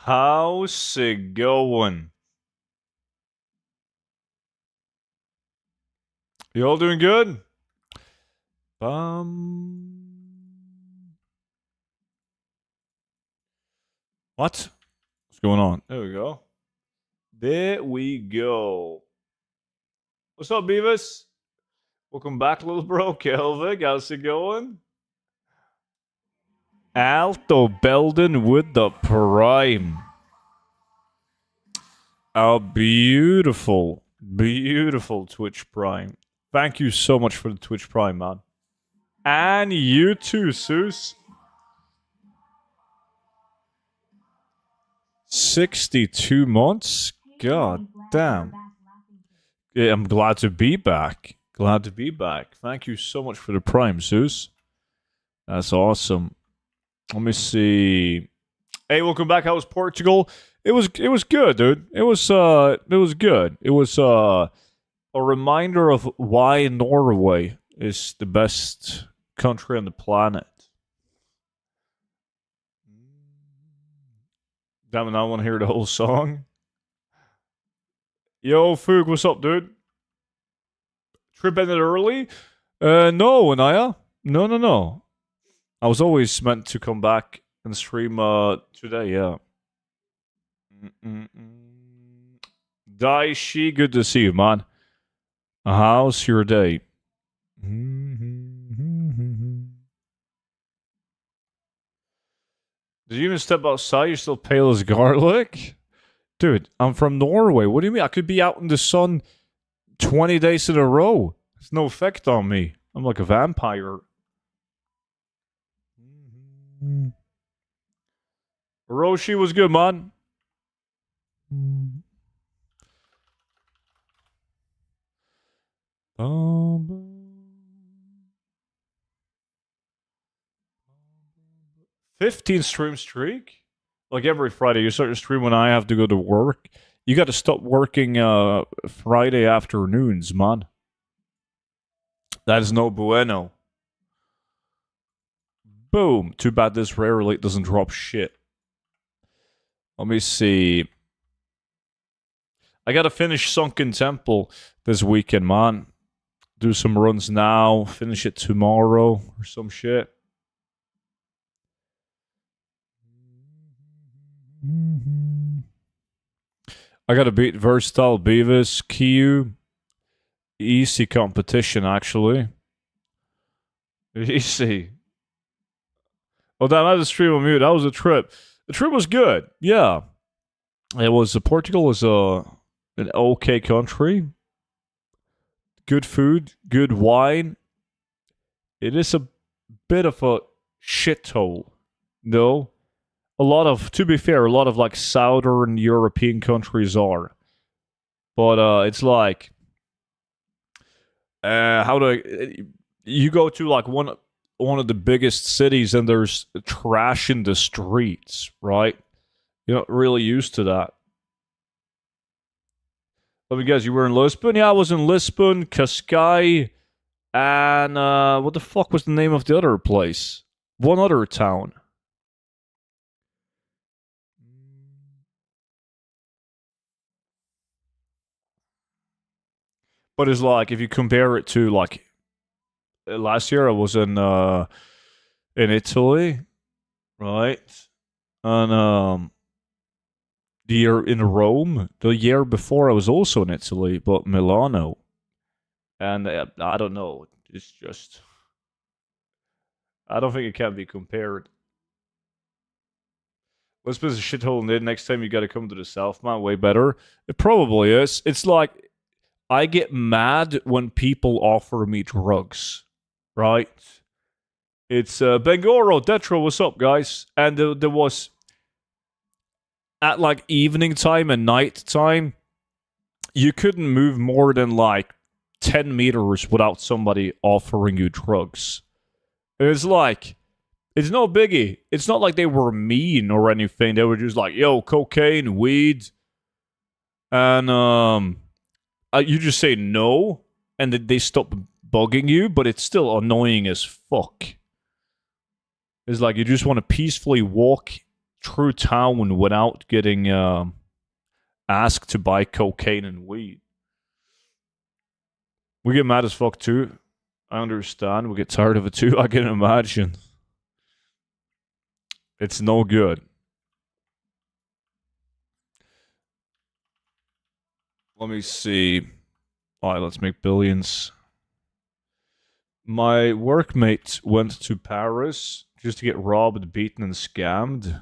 How's it going? You all doing good? What? What's going on? There we go. There we go. What's up, Beavis? Welcome back, little bro. Kelvin, how's it going? Alto Belden with the Prime. A beautiful, beautiful Twitch Prime. Thank you so much for the Twitch Prime, man. And you too, Seuss. 62 months? God damn. Yeah, I'm glad to be back. Glad to be back. Thank you so much for the Prime, Zeus. That's awesome. Let me see. Hey, welcome back. How was Portugal? It was good, dude. It was good. It was a reminder of why Norway is the best country on the planet. Damn it, I want to hear the whole song. Yo, Foog, what's up, dude? Trip ended early? No, Anaya. No. I was always meant to come back and stream today, yeah. Daishi, good to see you, man. How's your day? Did you even step outside? You're still pale as garlic? Dude, I'm from Norway. What do you mean? I could be out in the sun 20 days in a row. There's no effect on me. I'm like a vampire. Roshi was good, man. Um, 15 stream streak? Like every Friday, you start to stream when I have to go to work. You got to stop working Friday afternoons, man. That is no bueno. Boom. Too bad this rare elite doesn't drop shit. Let me see. I gotta finish Sunken Temple this weekend, man. Do some runs now. Finish it tomorrow or some shit. I gotta beat Versatile Beavis, Kiyu. Easy competition, actually. Easy. Oh, damn, I had the stream on mute. That was a trip. The trip was good. Yeah. It was, Portugal was an okay country. Good food, good wine. It is a bit of a shithole, no? To be fair, a lot of like southern European countries are. But it's like, you go to like one of the biggest cities and there's trash in the streets, right? You're not really used to that. Let me guess, you were in Lisbon? Yeah, I was in Lisbon, Cascais, and what the fuck was the name of the other place? One other town. But it's like, if you compare it to like last year, I was in Italy, right? And the year in Rome. The year before, I was also in Italy, but Milano. And I don't know. It's just, I don't think it can be compared. Lisbon's a shithole, and then next time you gotta come to the south, man. Way better. It probably is. It's like, I get mad when people offer me drugs, right? It's Bengoro, Detro, what's up, guys? And there was, at like evening time and night time, you couldn't move more than like 10 meters without somebody offering you drugs. It's like, it's no biggie. It's not like they were mean or anything. They were just like, yo, cocaine, weed, and you just say no, and they stop bugging you, but it's still annoying as fuck. It's like you just want to peacefully walk through town without getting asked to buy cocaine and weed. We get mad as fuck too. I understand. We get tired of it too. I can imagine. It's no good. Let me see. Alright, let's make billions. My workmate went to Paris just to get robbed, beaten, and scammed.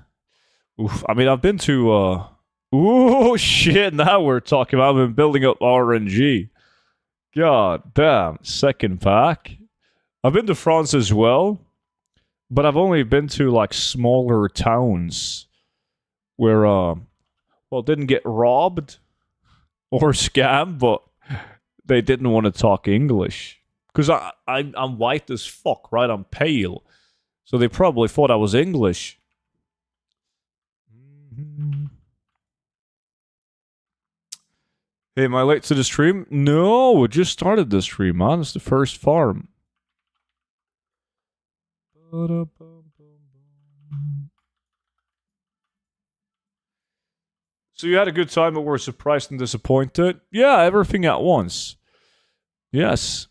Oof. I mean, I've been to, ooh, shit, now we're talking about I've been building up RNG. God damn. Second pack. I've been to France as well, but I've only been to, like, smaller towns where, well, didn't get robbed or scammed, but they didn't want to talk English. Because I'm white as fuck, right? I'm pale. So they probably thought I was English. Hey, am I late to the stream? No, we just started the stream, man. It's the first farm. So you had a good time, but were surprised and disappointed? Yeah, everything at once. Yes.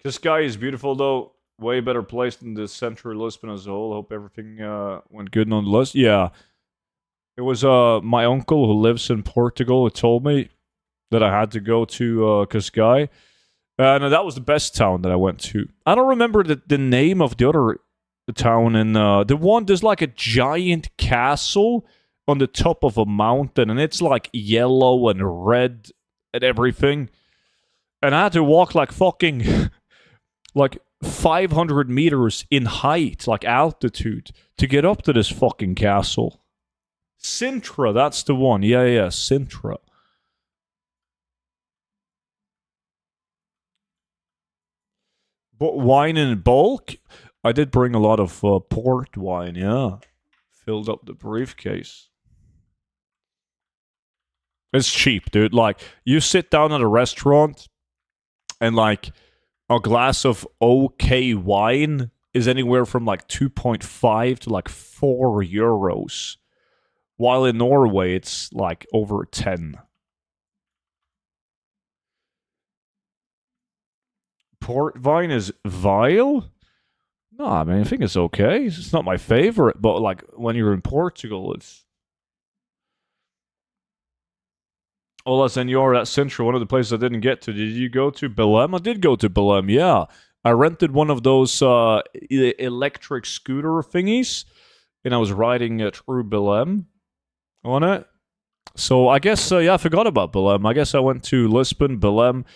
Cascais is beautiful, though. Way better place than the central Lisbon as a whole. Hope everything went good nonetheless. Yeah. It was my uncle who lives in Portugal who told me that I had to go to Cascais. And that was the best town that I went to. I don't remember the name of the other town in... the one, there's like a giant castle on the top of a mountain. And it's like yellow and red and everything. And I had to walk like fucking... like 500 meters in height, like altitude, to get up to this fucking castle. Sintra, that's the one. Yeah, Sintra. But wine in bulk? I did bring a lot of port wine, yeah. Filled up the briefcase. It's cheap, dude. Like, you sit down at a restaurant and, like, a glass of okay wine is anywhere from, like, 2.5 to, like, 4 euros. While in Norway, it's, like, over 10. Port wine is vile? No, I mean, I think it's okay. It's not my favorite, but, like, when you're in Portugal, it's... Hola, senor, that's Central, one of the places I didn't get to. Did you go to Belém? I did go to Belém, yeah. I rented one of those electric scooter thingies, and I was riding through Belém on it. So I guess, yeah, I forgot about Belém. I guess I went to Lisbon, Belém,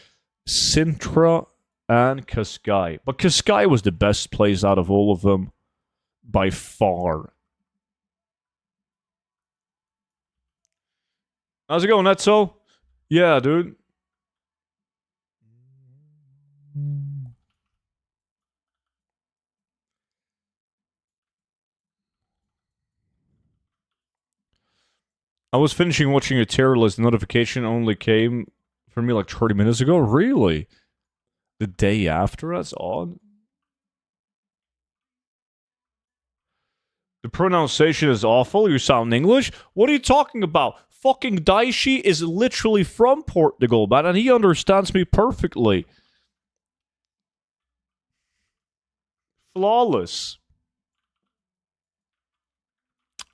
Sintra, and Cascais. But Cascais was the best place out of all of them, by far. How's it going, Netso? Yeah, dude. I was finishing watching a tier list. The notification only came for me like 30 minutes ago. Really? The day after? That's odd. The pronunciation is awful. You sound English. What are you talking about? Fucking Daishi is literally from Portugal, man, and he understands me perfectly. Flawless.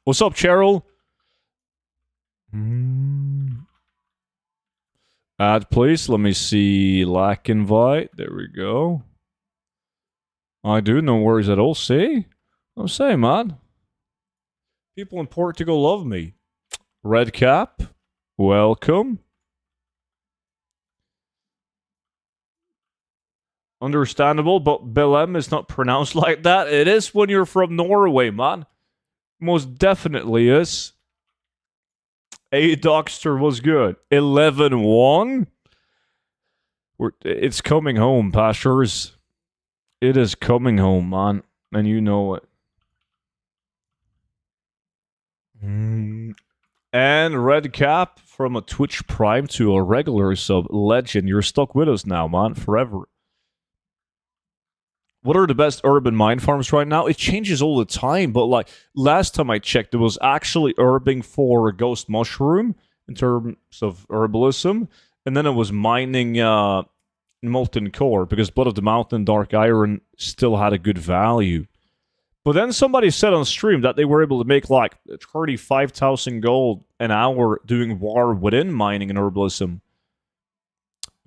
What's up, Cheryl? Add, please. Let me see. Lack invite. There we go. I do. No worries at all. See? I'm saying, man. People in Portugal love me. Red Cap, welcome. Understandable, but Belém is not pronounced like that. It is when you're from Norway, man. Most definitely is. A Dockster was good. 11-1. It's coming home, Pastures. It is coming home, man. And you know it. And Red Cap from a Twitch Prime to a regular sub. Legend. You're stuck with us now, man. Forever. what are the best urban mine farms right now? It changes all the time, but like last time I checked, it was actually herbing for ghost mushroom in terms of herbalism, and then it was mining molten core because Blood of the Mountain, Dark Iron still had a good value. But then somebody said on stream that they were able to make like 35,000 gold an hour doing war within mining and herbalism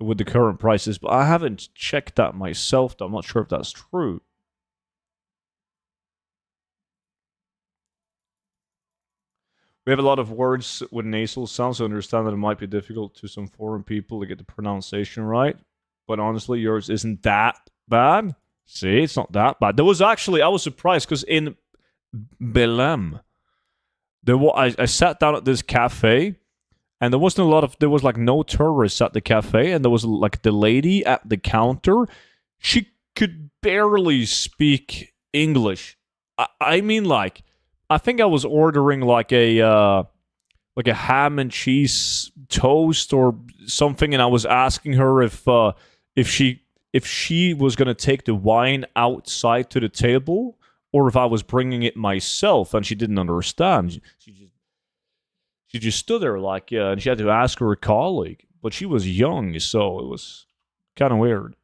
with the current prices, but I haven't checked that myself. I'm not sure if that's true. We have a lot of words with nasal sounds, so I understand that it might be difficult to some foreign people to get the pronunciation right. But honestly, yours isn't that bad. See, it's not that bad. There was actually, I was surprised because in Belém, I sat down at this cafe and there wasn't a lot of, there was like no tourists at the cafe, and there was like the lady at the counter. She could barely speak English. I mean, like, I think I was ordering like a ham and cheese toast or something, and I was asking her if she was gonna take the wine outside to the table or if I was bringing it myself, and she didn't understand. She just stood there like, and she had to ask her colleague, but she was young, so it was kind of weird.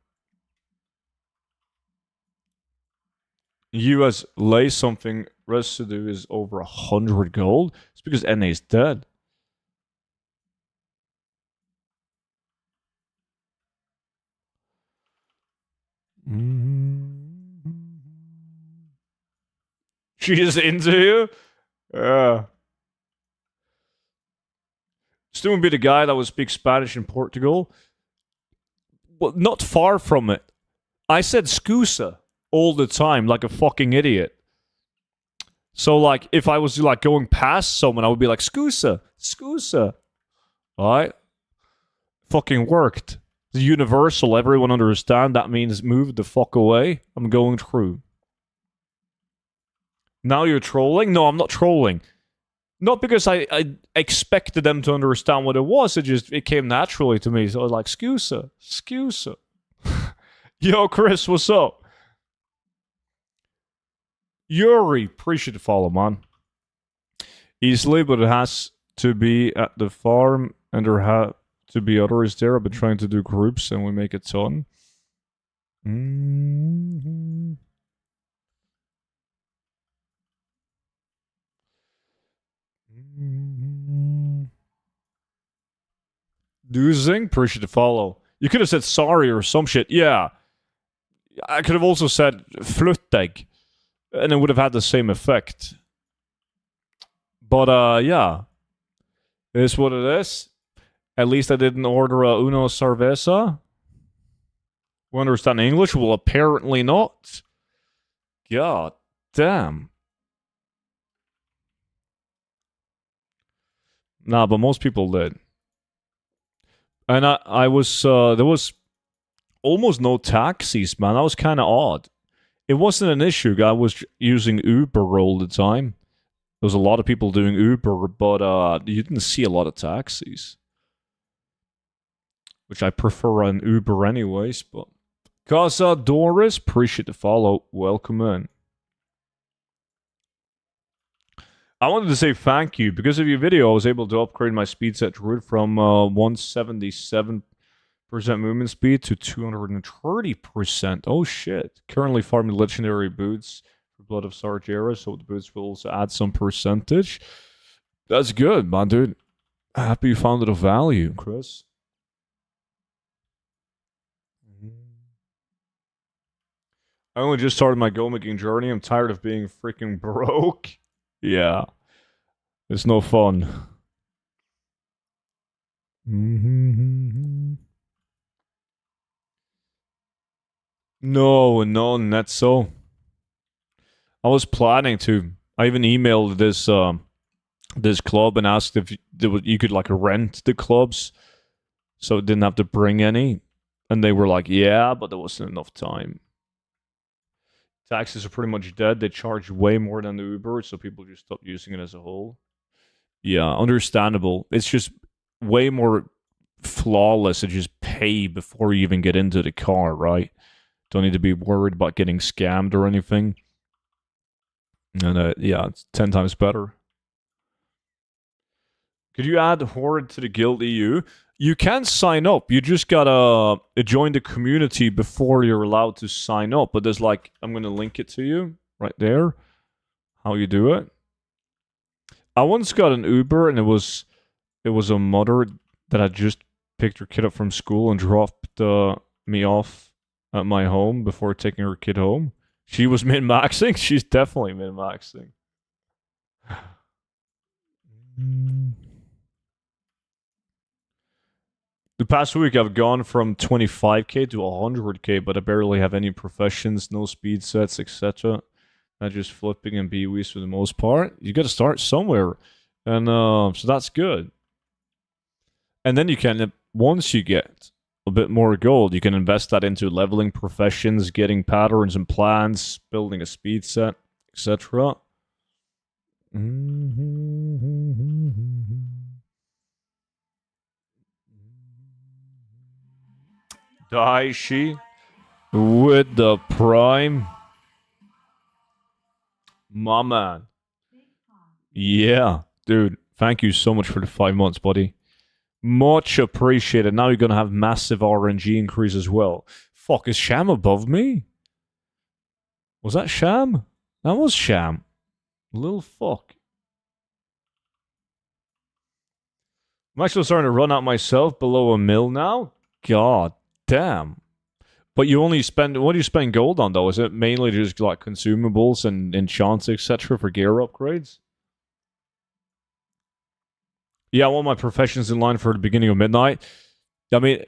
US lay something residue is over 100 gold. It's because NA is dead. She is into you? Yeah. Still would be the guy that would speak Spanish in Portugal. Well, not far from it. I said scusa all the time, like a fucking idiot. So, like, if I was like going past someone, I would be like, scusa, scusa. Alright? Fucking worked. It's universal. Everyone understand. That means move the fuck away. I'm going through. Now you're trolling? No, I'm not trolling. Not because I expected them to understand what it was. It came naturally to me. So I was like, scusa, scusa. Yo, Chris, what's up? Yuri, appreciate the follow, man. Easily, but it has to be at the farm, and there have to be others there. I've been trying to do groups, and we make a ton. Mm-hmm. Doozing, appreciate the follow. You could have said sorry or some shit. Yeah. I could have also said fluttegg, and it would have had the same effect. But, yeah. It is what it is. At least I didn't order a Uno Cerveza. We understand English? Well, apparently not. God damn. Nah, but most people did. And I was, there was almost no taxis, man. That was kind of odd. It wasn't an issue. I was using Uber all the time. There was a lot of people doing Uber, but you didn't see a lot of taxis. Which I prefer on Uber anyways, but... Casa Doris, appreciate the follow. Welcome in. I wanted to say thank you. Because of your video, I was able to upgrade my speed set druid from 177% movement speed to 230%. Oh shit. Currently farming legendary boots for Blood of Sargeras, so the boots will also add some percentage. That's good, man, dude. Happy you found it of value, Chris. I only just started my go making journey. I'm tired of being freaking broke. Yeah. It's no fun. No, not so. I was planning to. I even emailed this club and asked if you could like rent the clubs so it didn't have to bring any. And they were like, yeah, but there wasn't enough time. Taxis are pretty much dead. They charge way more than the Uber, so people just stop using it as a whole. Yeah, understandable. It's just way more flawless to just pay before you even get into the car, right? Don't need to be worried about getting scammed or anything. And yeah, it's 10 times better. Could you add Horde to the Guild EU? You can sign up. You just gotta join the community before you're allowed to sign up. But there's like, I'm gonna link it to you right there. How you do it. I once got an Uber and it was a mother that had just picked her kid up from school and dropped me off at my home before taking her kid home. She was min-maxing. She's definitely min-maxing. The past week, I've gone from 25k to 100k, but I barely have any professions, no speed sets, etc. Not just flipping and BWs for the most part. You got to start somewhere, and so that's good. And then you can, once you get a bit more gold, you can invest that into leveling professions, getting patterns and plans, building a speed set, etc. Daishi with the prime. My man. Yeah, dude. Thank you so much for the 5 months, buddy. Much appreciated. Now you're going to have massive RNG increase as well. Fuck, is Sham above me? Was that Sham? That was Sham. Little fuck. I'm actually starting to run out myself below a mil now. God damn. But you only spend... What do you spend gold on, though? Is it mainly just like consumables and enchants, etc. for gear upgrades? Yeah, I want my professions in line for the beginning of midnight. I mean,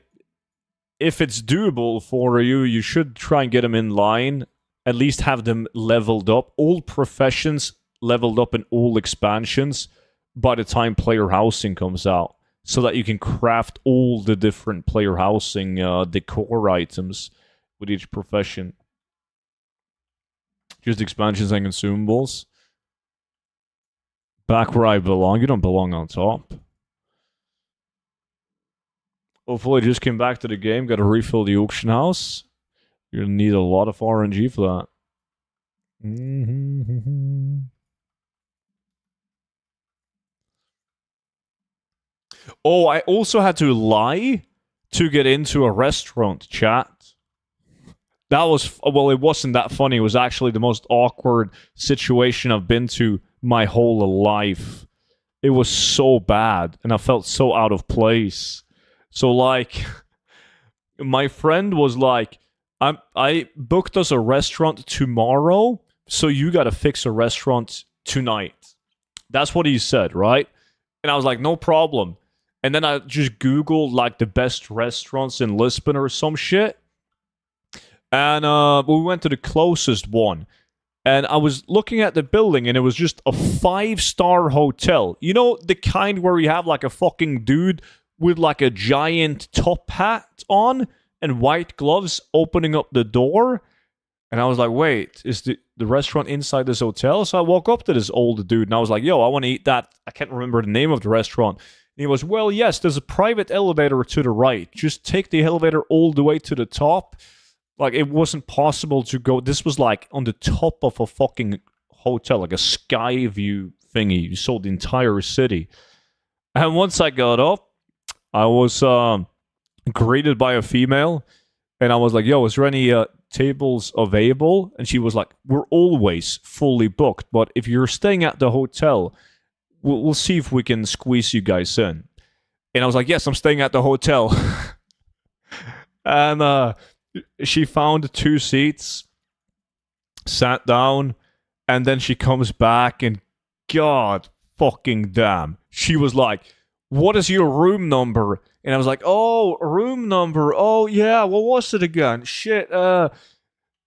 if it's doable for you, you should try and get them in line. At least have them leveled up. All professions leveled up in all expansions by the time player housing comes out. So that you can craft all the different player housing decor items with each profession. Just expansions and consumables. Back where I belong. You don't belong on top. Hopefully I just came back to the game. Got to refill the auction house. You're going to need a lot of RNG for that. Oh, I also had to lie to get into a restaurant, chat. That was... Well, it wasn't that funny. It was actually the most awkward situation I've been to my whole life. It was so bad, and I felt so out of place. So, like, my friend was like, I booked us a restaurant tomorrow, so you gotta fix a restaurant tonight. That's what he said, right? And I was like, no problem. And then I just Googled, like, the best restaurants in Lisbon or some shit. And we went to the closest one. And I was looking at the building, and it was just a 5-star hotel. You know, the kind where you have, like, a fucking dude with, like, a giant top hat on and white gloves opening up the door. And I was like, wait, is the restaurant inside this hotel? So I walk up to this old dude, and I was like, yo, I want to eat that. I can't remember the name of the restaurant. And he was, well, yes, there's a private elevator to the right. Just take the elevator all the way to the top. Like, it wasn't possible to go... This was, like, on the top of a fucking hotel, like a sky view thingy. You saw the entire city. And once I got up, I was greeted by a female. And I was like, yo, is there any tables available? And she was like, we're always fully booked. But if you're staying at the hotel, we'll see if we can squeeze you guys in. And I was like, yes, I'm staying at the hotel. And... she found 2 seats, sat down, and then she comes back and god fucking damn. She was like, what is your room number? And I was like, oh, room number. Oh, yeah, what was it again? Shit. And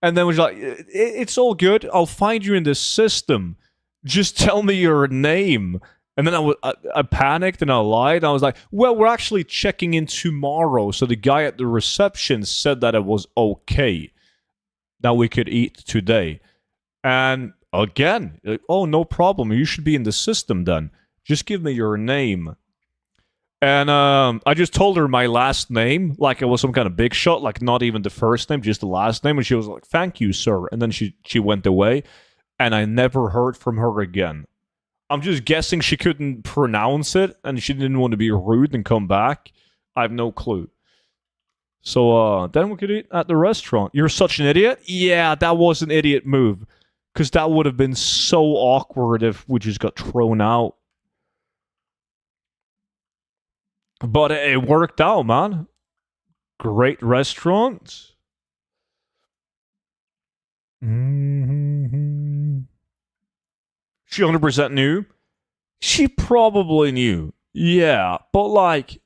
then was like, it's all good. I'll find you in the system. Just tell me your name. And then I panicked and I lied. I was like, well, we're actually checking in tomorrow. So the guy at the reception said that it was okay, that we could eat today. And again, like, oh, no problem. You should be in the system then. Just give me your name. And I just told her my last name, like it was some kind of big shot, like not even the first name, just the last name. And she was like, "Thank you, sir." And then she went away, and I never heard from her again. I'm just guessing she couldn't pronounce it, and she didn't want to be rude and come back. I have no clue. So then we could eat at the restaurant. You're such an idiot. Yeah, that was an idiot move, because that would have been so awkward if we just got thrown out. But it worked out, man. Great restaurant. Mm-hmm. She 100% knew. She probably knew. Yeah, but like,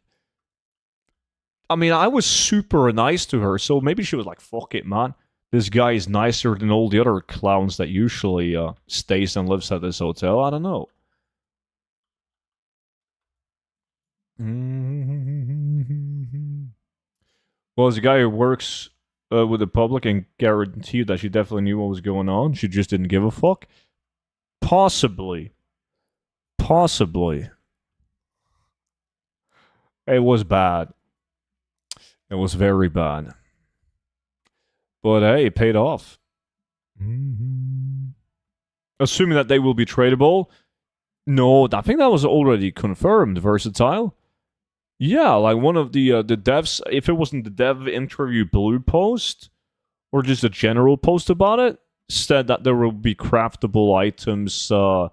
I mean, I was super nice to her, so maybe she was like, "Fuck it, man. This guy is nicer than all the other clowns that usually stays and lives at this hotel." I don't know. Well, as a guy who works with the public and guarantee that she definitely knew what was going on, she just didn't give a fuck. Possibly. Possibly. It was bad. It was very bad. But hey, it paid off. Mm-hmm. Assuming that they will be tradable. No, I think that was already confirmed. Versatile. Yeah, like one of the devs, if it wasn't the dev interview blue post, or just a general post about it, said that there will be craftable items and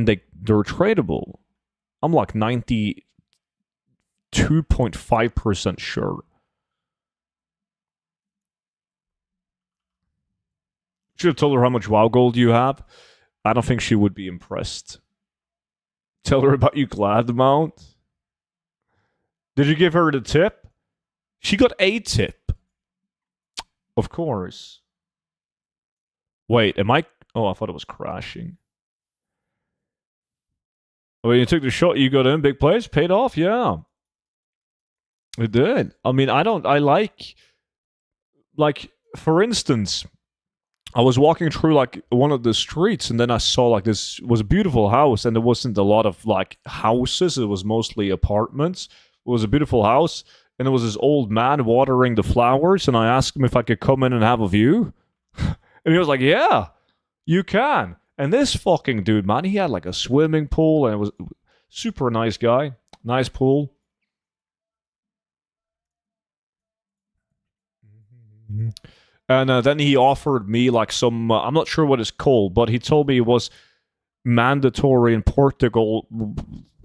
they're tradable. I'm like 92.5% sure. Should have told her how much WoW gold you have. I don't think she would be impressed. Tell her about your glad mount. Did you give her the tip? She got a tip. Of course. Wait, am I... Oh, I thought it was crashing. Well, you took the shot, you got in, big place, paid off, yeah. It did. I mean, I like, for instance, I was walking through like one of the streets, and then I saw like this was a beautiful house, and there wasn't a lot of like houses. It was mostly apartments. It was a beautiful house, and there was this old man watering the flowers, and I asked him if I could come in and have a view. And he was like, "Yeah, you can." And this fucking dude, man, he had like a swimming pool, and it was super nice guy. Nice pool. And then he offered me like some, I'm not sure what it's called, but he told me it was mandatory in Portugal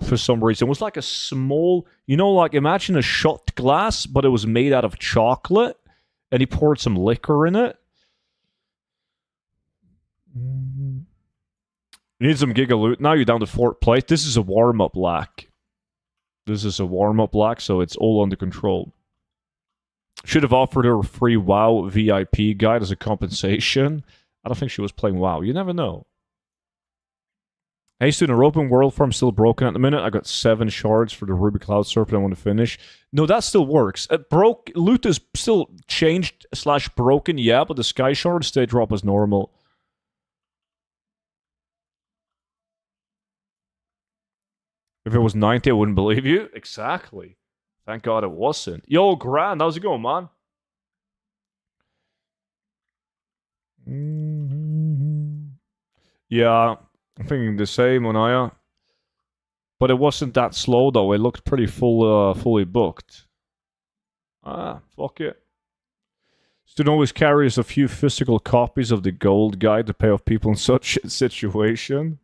for some reason. It was like a small, like imagine a shot glass, but it was made out of chocolate, and he poured some liquor in it. You need some giga loot. Now you're down to 4th place. This is a warm-up lack. So it's all under control. Should have offered her a free WoW VIP guide as a compensation. I don't think she was playing WoW. You never know. Hey, student, our open world farm still broken at the minute. I got 7 shards for the Ruby Cloud Serpent I want to finish. No, that still works. Loot is still changed / broken, yeah, but the Sky Shards stay drop as normal. If it was 90, I wouldn't believe you. Exactly. Thank God it wasn't. Yo, Grand, how's it going, man? Yeah, I'm thinking the same, Onaya. But it wasn't that slow, though. It looked pretty fully booked. Fuck it. Student always carries a few physical copies of the gold guide to pay off people in such a situation.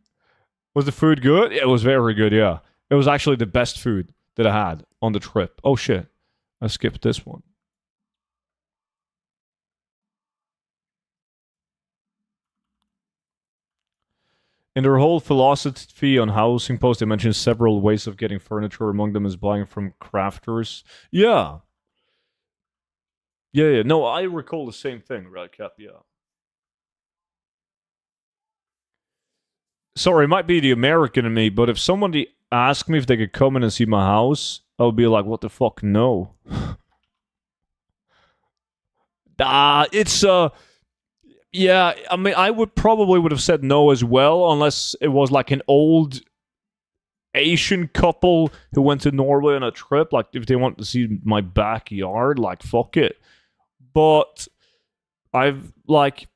Was the food good? It was very good, yeah. It was actually the best food that I had on the trip. Oh shit, I skipped this one. In their whole philosophy on housing post, they mentioned several ways of getting furniture. Among them is buying from crafters. Yeah. Yeah. No, I recall the same thing, Radcap, yeah. Sorry, it might be the American in me, but if somebody asked me if they could come in and see my house, I would be like, what the fuck, no. Yeah, I mean, I would have said no as well, unless it was like an old Asian couple who went to Norway on a trip. Like, if they want to see my backyard, like, fuck it. But I've, like,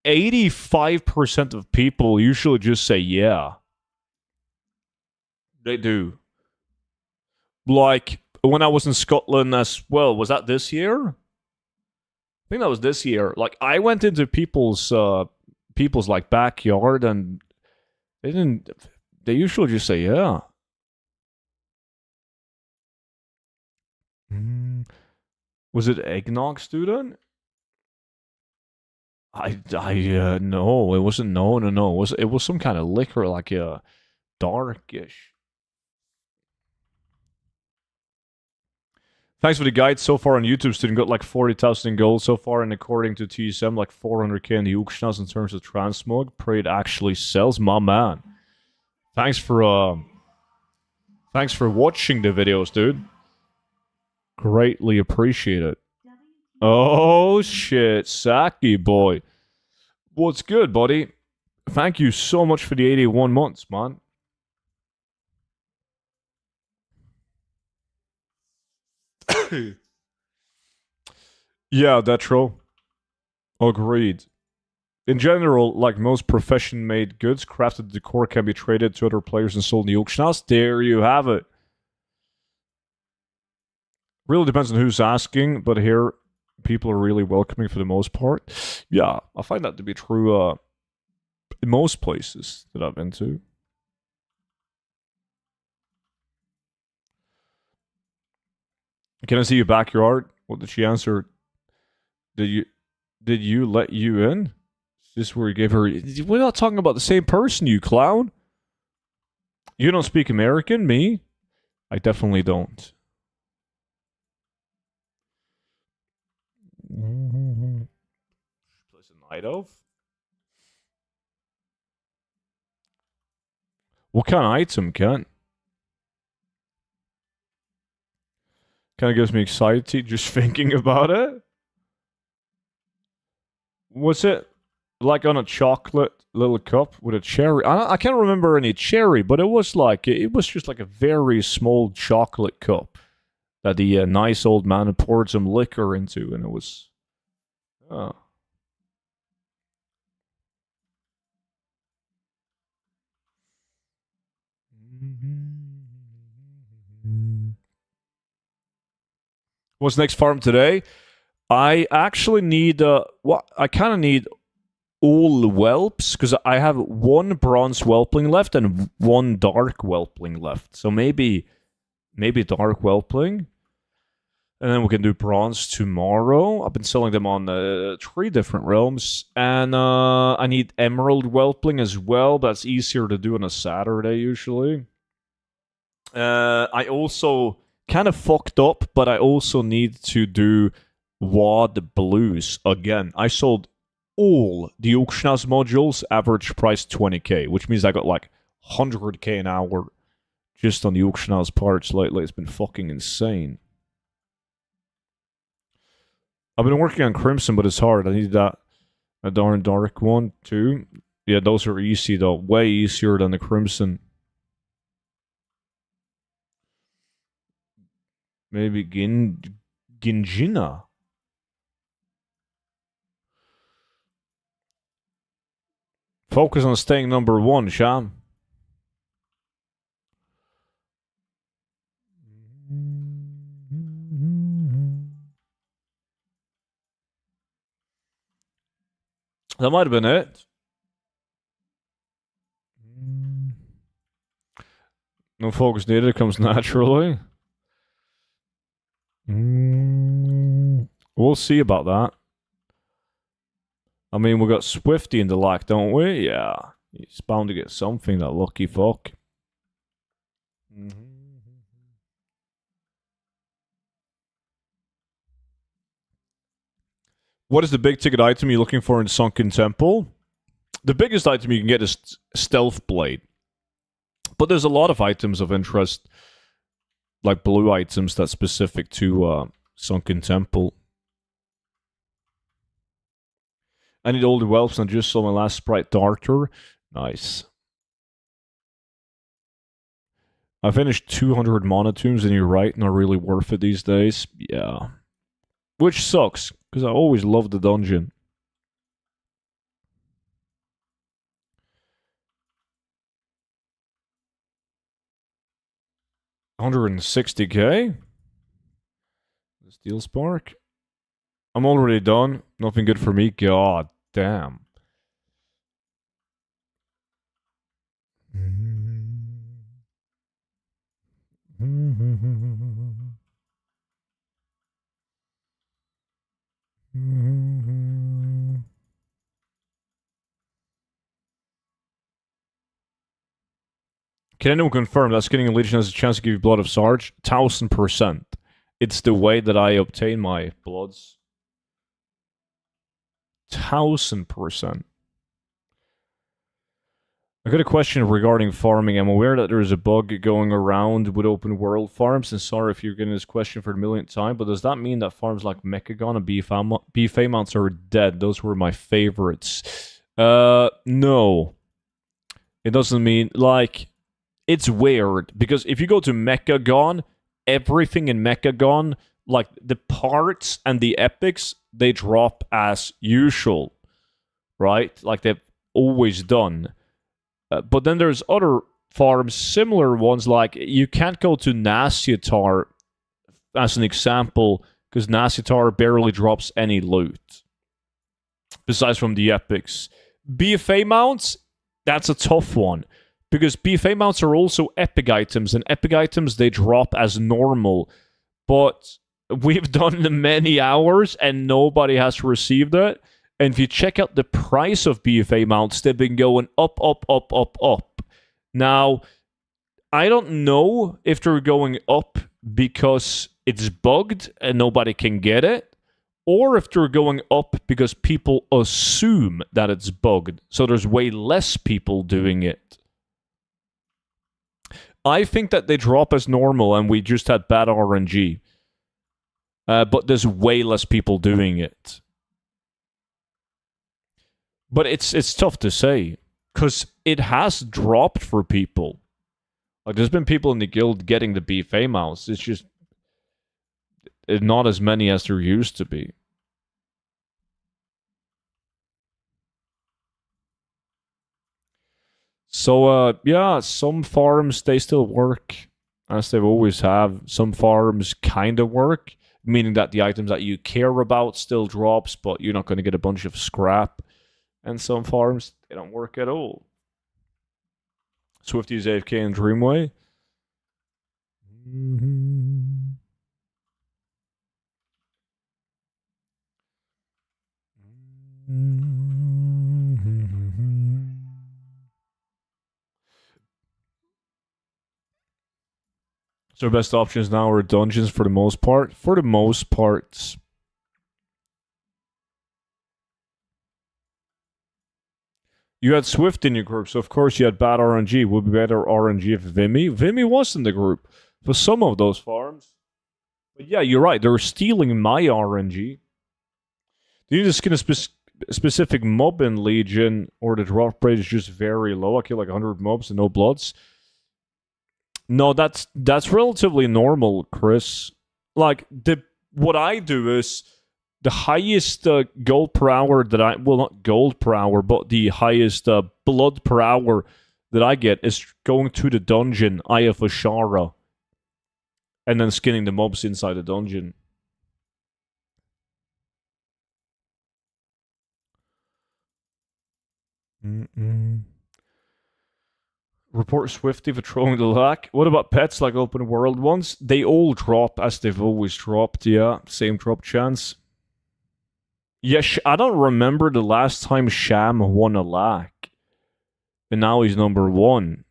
85% of people usually just say yeah. They do. Like, when I was in Scotland as well, was that this year? I think that was this year. Like, I went into people's like backyard, and they usually just say yeah. Was it eggnog, student? No, it wasn't. No. It was some kind of liquor, like a darkish. Thanks for the guide so far on YouTube, student. Got like 40,000 gold so far, and according to TSM, like 400k in the auctions in terms of transmog. Pray it actually sells, my man. Thanks for watching the videos, dude. Greatly appreciate it. Oh shit, Saki boy. What's good, buddy? Thank you so much for the 81 months, man. Yeah, that's true. Agreed. In general, like most profession-made goods, crafted decor can be traded to other players and sold in the auction house. There you have it. Really depends on who's asking, but here, people are really welcoming for the most part. Yeah, I find that to be true in most places that I've been to. Can I see your backyard? What did she answer? Did you let you in? Is this where you gave her? We're not talking about the same person, you clown. You don't speak American, me? I definitely don't. Place a night of? What kind of item, Kent? Kind of gives me anxiety just thinking about it. Was it like on a chocolate little cup with a cherry? I can't remember any cherry, but it was just like a very small chocolate cup that the nice old man had poured some liquor into, and it was. Oh. What's next farm today? I actually need I kind of need all whelps, because I have one bronze whelpling left and one dark whelpling left. So maybe dark whelpling, and then we can do bronze tomorrow. I've been selling them on 3 different realms, and I need emerald whelpling as well. That's easier to do on a Saturday usually. I also kind of fucked up, but I also need to do WoD blues again. I sold all the auction house modules, average price 20k, which means I got like 100k an hour just on the auction house parts lately. It's been fucking insane. I've been working on Crimson, but it's hard. I need that a darn dark one too. Yeah, those are easy though. Way easier than the Crimson. Maybe Ginjina. Focus on staying number 1, Sham. That might have been it. No focus needed. It comes naturally. We'll see about that. I mean, we got Swifty in the lack, don't we? Yeah. He's bound to get something, that lucky fuck. What is the big ticket item you're looking for in Sunken Temple? The biggest item you can get is Stealth Blade. But there's a lot of items of interest, like blue items that's specific to Sunken Temple. I need all the whelps and just saw my last sprite darter. Nice. I finished 200 monotubes, and you're right, not really worth it these days. Yeah. Which sucks, because I always loved the dungeon. $160k? The Steel Spark? I'm already done. Nothing good for me. God damn. Can anyone confirm that skinning a legion has a chance to give you blood of Sarge? 1000%. It's the way that I obtain my bloods. 1000%. I got a question regarding farming. I'm aware that there is a bug going around with open world farms, and sorry if you're getting this question for the millionth time, but does that mean that farms like Mechagon and BFA mounts are dead? Those were my favorites. No. It doesn't mean, like, it's weird, because if you go to Mechagon, everything in Mechagon, like the parts and the epics, they drop as usual, right? Like they've always done. But then there's other farms, similar ones, like you can't go to Nasiatar as an example, because Nasiatar barely drops any loot, besides from the epics. BFA mounts, that's a tough one, because BFA mounts are also epic items, and epic items, they drop as normal. But we've done many hours, and nobody has received it. And if you check out the price of BFA mounts, they've been going up, up, up, up, up. Now, I don't know if they're going up because it's bugged and nobody can get it, or if they're going up because people assume that it's bugged, so there's way less people doing it. I think that they drop as normal and we just had bad RNG. But there's way less people doing it. But it's tough to say, because it has dropped for people. Like, there's been people in the guild getting the BFA mounts. It's just not as many as there used to be. So, yeah, some farms, they still work, as they've always have. Some farms kind of work, meaning that the items that you care about still drops, but you're not going to get a bunch of scrap. And some farms, they don't work at all. Swifty's AFK in Dreamway. So best options now are dungeons for the most part. For the most part. You had Swift in your group, so of course you had bad RNG. Would be better RNG if Vimy was in the group for some of those farms. But yeah, you're right. They're stealing my RNG. Do you need to skin a specific mob in Legion, or the drop rate is just very low? I kill like 100 mobs and no bloods. No, that's relatively normal, Chris. Like, what I do is the highest gold per hour that well, not gold per hour, but the highest blood per hour that I get is going to the dungeon, Eye of Ashara, and then skinning the mobs inside the dungeon. Report Swifty for trolling the lack. What about pets like open world ones? They all drop as they've always dropped, yeah. Same drop chance. Yeah, I don't remember the last time Sham won a lack. And now he's number 1.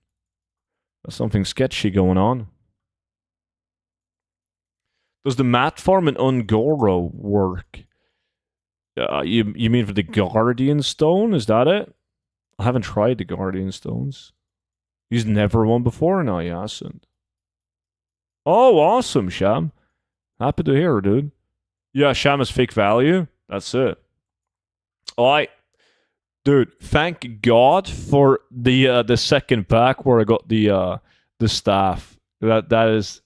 There's something sketchy going on. Does the mat farm in Ungoro work? You mean for the Guardian Stone? Is that it? I haven't tried the Guardian Stones. He's never won before? No, he hasn't. Oh, awesome, Sham. Happy to hear, dude. Yeah, Sham is fake value. That's it. Alright. Dude, thank God for the second pack where I got the staff. That is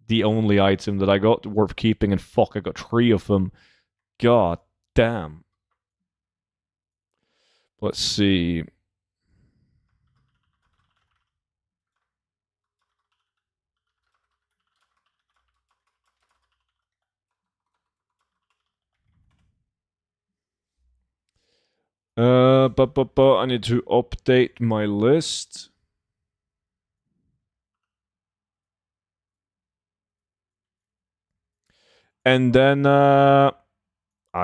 the only item that I got worth keeping, and fuck, I got 3 of them. God damn. Let's see. But I need to update my list. And then I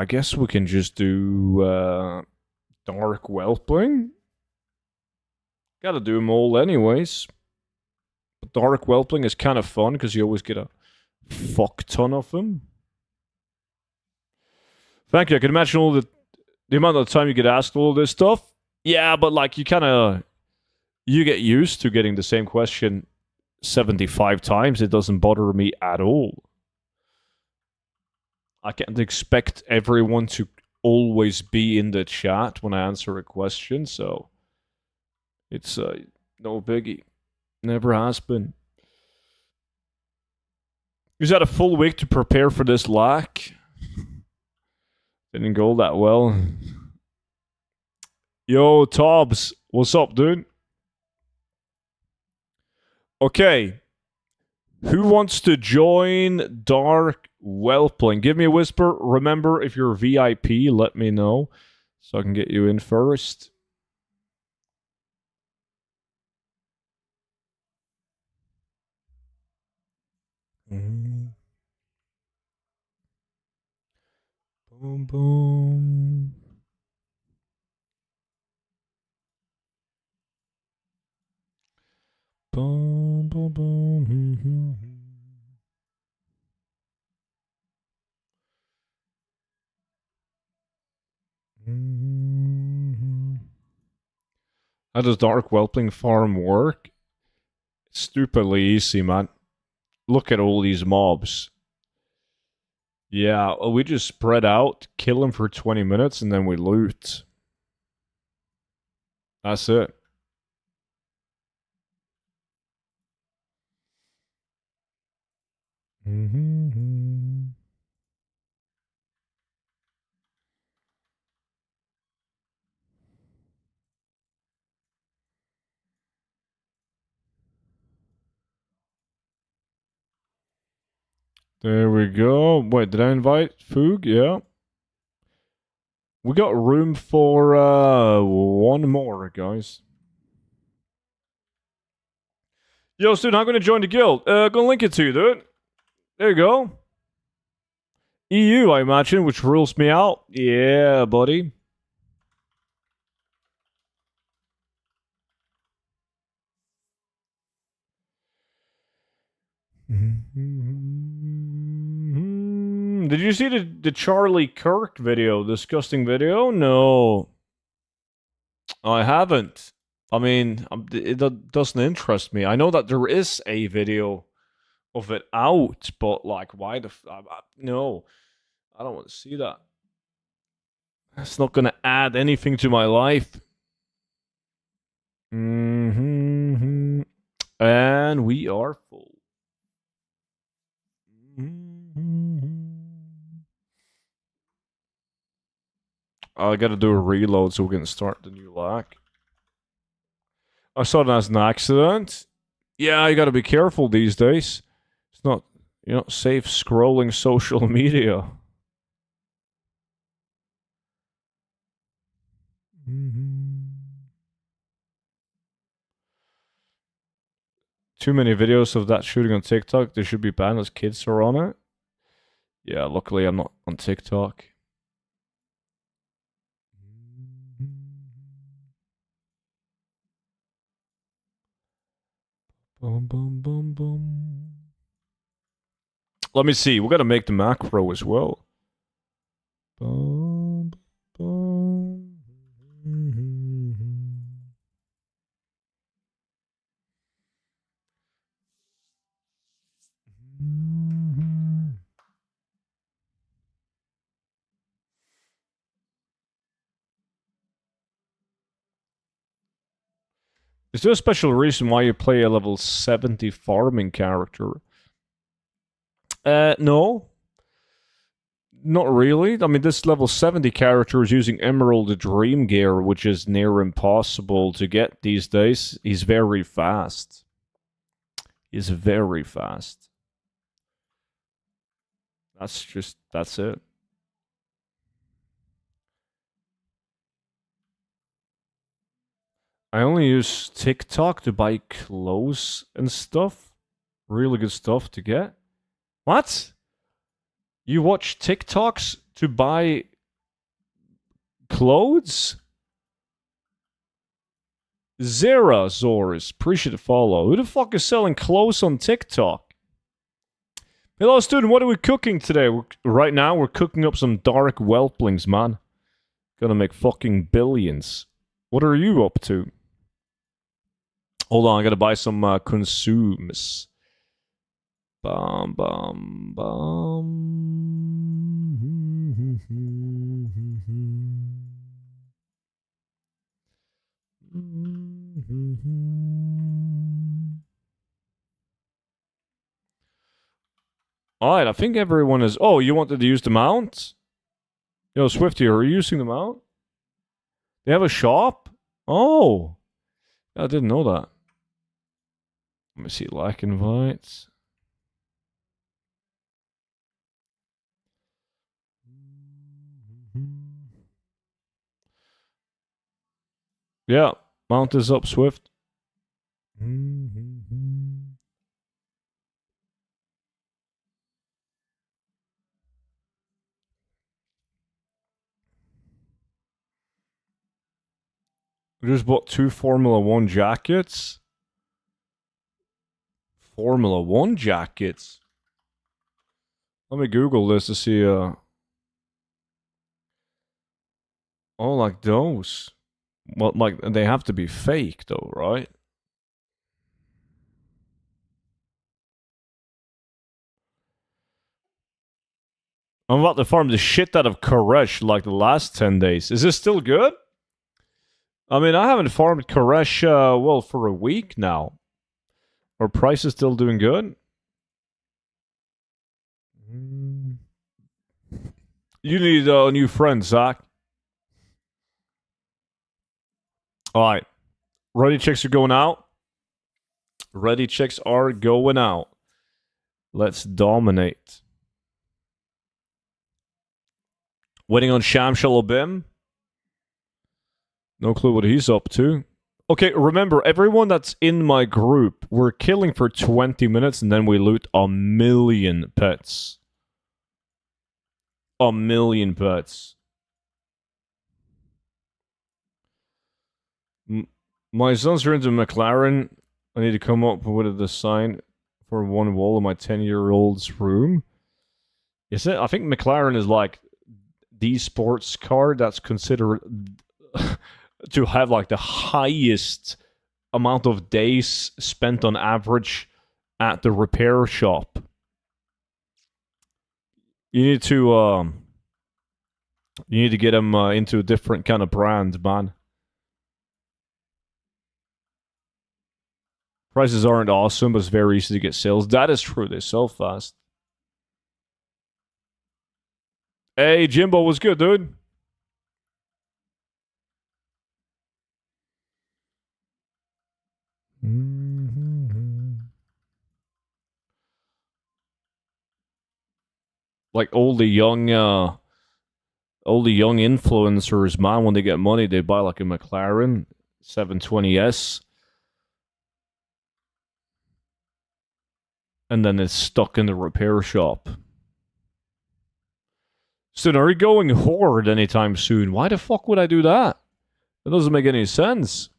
guess we can just do Dark Whelpling. Gotta do them all anyways. But Dark Whelpling is kind of fun because you always get a fuck ton of them. Thank you. I can imagine all the amount of time you get asked all this stuff. Yeah, but like you get used to getting the same question 75 times. It doesn't bother me at all. I can't expect everyone to always be in the chat when I answer a question, so it's no biggie. Never has been. He's had a full week to prepare for this lack. Didn't go that well. Yo, Tobbs, what's up, dude? Okay. Who wants to join Dark Whelpling? Give me a whisper. Remember, if you're VIP, let me know so I can get you in first. Boom, boom. Boom, boom, boom. How does Dark Whelpling Farm work? It's stupidly easy, man. Look at all these mobs. Yeah, we just spread out, kill them for 20 minutes, and then we loot. That's it. There we go. Wait, did I invite Foog? Yeah. We got room for one more, guys. Yo, student, I'm gonna join the guild. Gonna link it to you, dude. There you go. EU, I imagine, which rules me out. Yeah, buddy. Did you see the Charlie Kirk video? Disgusting video? No. I haven't. I mean, it doesn't interest me. I know that there is a video of it out, but like, why the no? I don't want to see that. It's not gonna add anything to my life. And we are full. I gotta do a reload so we can start the new lack. I saw it as an accident. Yeah, you gotta be careful these days. It's not, safe scrolling social media. Too many videos of that shooting on TikTok. They should be banned as kids are on it. Yeah, luckily I'm not on TikTok. Boom, boom, boom, boom. Let me see. We gotta make the macro as well. Boom, boom. Is there a special reason why you play a level 70 farming character? No. Not really. I mean, this level 70 character is using Emerald Dream Gear, which is near impossible to get these days. He's very fast. He's very fast. That's it. I only use TikTok to buy clothes and stuff. Really good stuff to get. What? You watch TikToks to buy clothes? Zerazors, appreciate the follow. Who the fuck is selling clothes on TikTok? Hello, student. What are we cooking today? Right now, we're cooking up some dark whelplings, man. Gonna make fucking billions. What are you up to? Hold on, I gotta buy some consumes. Bum, bum, bum. Alright, I think everyone is... Oh, you wanted to use the mount? Yo, Swifty, are you using the mount? They have a shop? Oh. I didn't know that. Let me see, like invites. Yeah, mount is up, Swift. We just bought 2 Formula 1 jackets. Formula 1 jackets? Let me Google this to see, Oh, like those. Well, like, they have to be fake, though, right? I'm about to farm the shit out of Koresh like the last 10 days. Is this still good? I mean, I haven't farmed Koresh, well, for a week now. Are prices still doing good? You need a new friend, Zach. Alright. Ready chicks are going out. Ready chicks are going out. Let's dominate. Waiting on Shamshal Abim. No clue what he's up to. Okay, remember, everyone that's in my group, we're killing for 20 minutes and then we loot 1,000,000 pets. 1,000,000 pets. My sons are into McLaren. I need to come up with a design for one wall in my 10-year-old's room. Is it? I think McLaren is like the sports car that's considered to have like the highest amount of days spent on average at the repair shop. You need to get them into a different kind of brand, man. Prices aren't awesome, but it's very easy to get sales. That is true. They sell fast. Hey, Jimbo, what's good, dude? Like all the young influencers, man, when they get money, they buy like a McLaren 720S. And then it's stuck in the repair shop. So are you going Horde anytime soon? Why the fuck would I do that? That doesn't make any sense.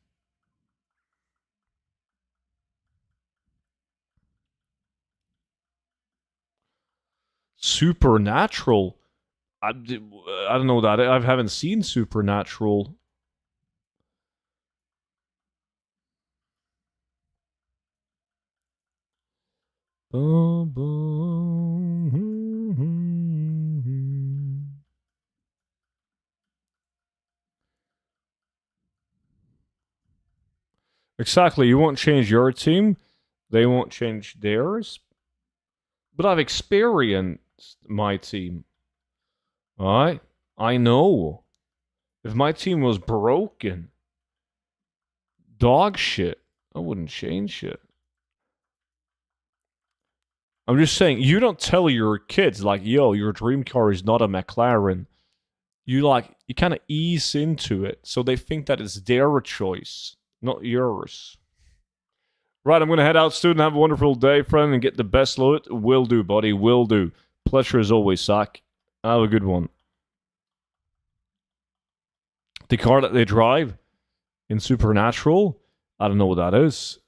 Supernatural. I don't know that. I haven't seen Supernatural. Exactly. You won't change your team. They won't change theirs. But I've experienced my team. Alright? I know. If my team was broken, dog shit, I wouldn't change it. I'm just saying, you don't tell your kids, like, yo, your dream car is not a McLaren. You kind of ease into it, so they think that it's their choice, not yours. Right, I'm going to head out, student. Have a wonderful day, friend, and get the best loot. Will do, buddy. Will do. Pleasure as always, Sack. Have a good one. The car that they drive in Supernatural, I don't know what that is.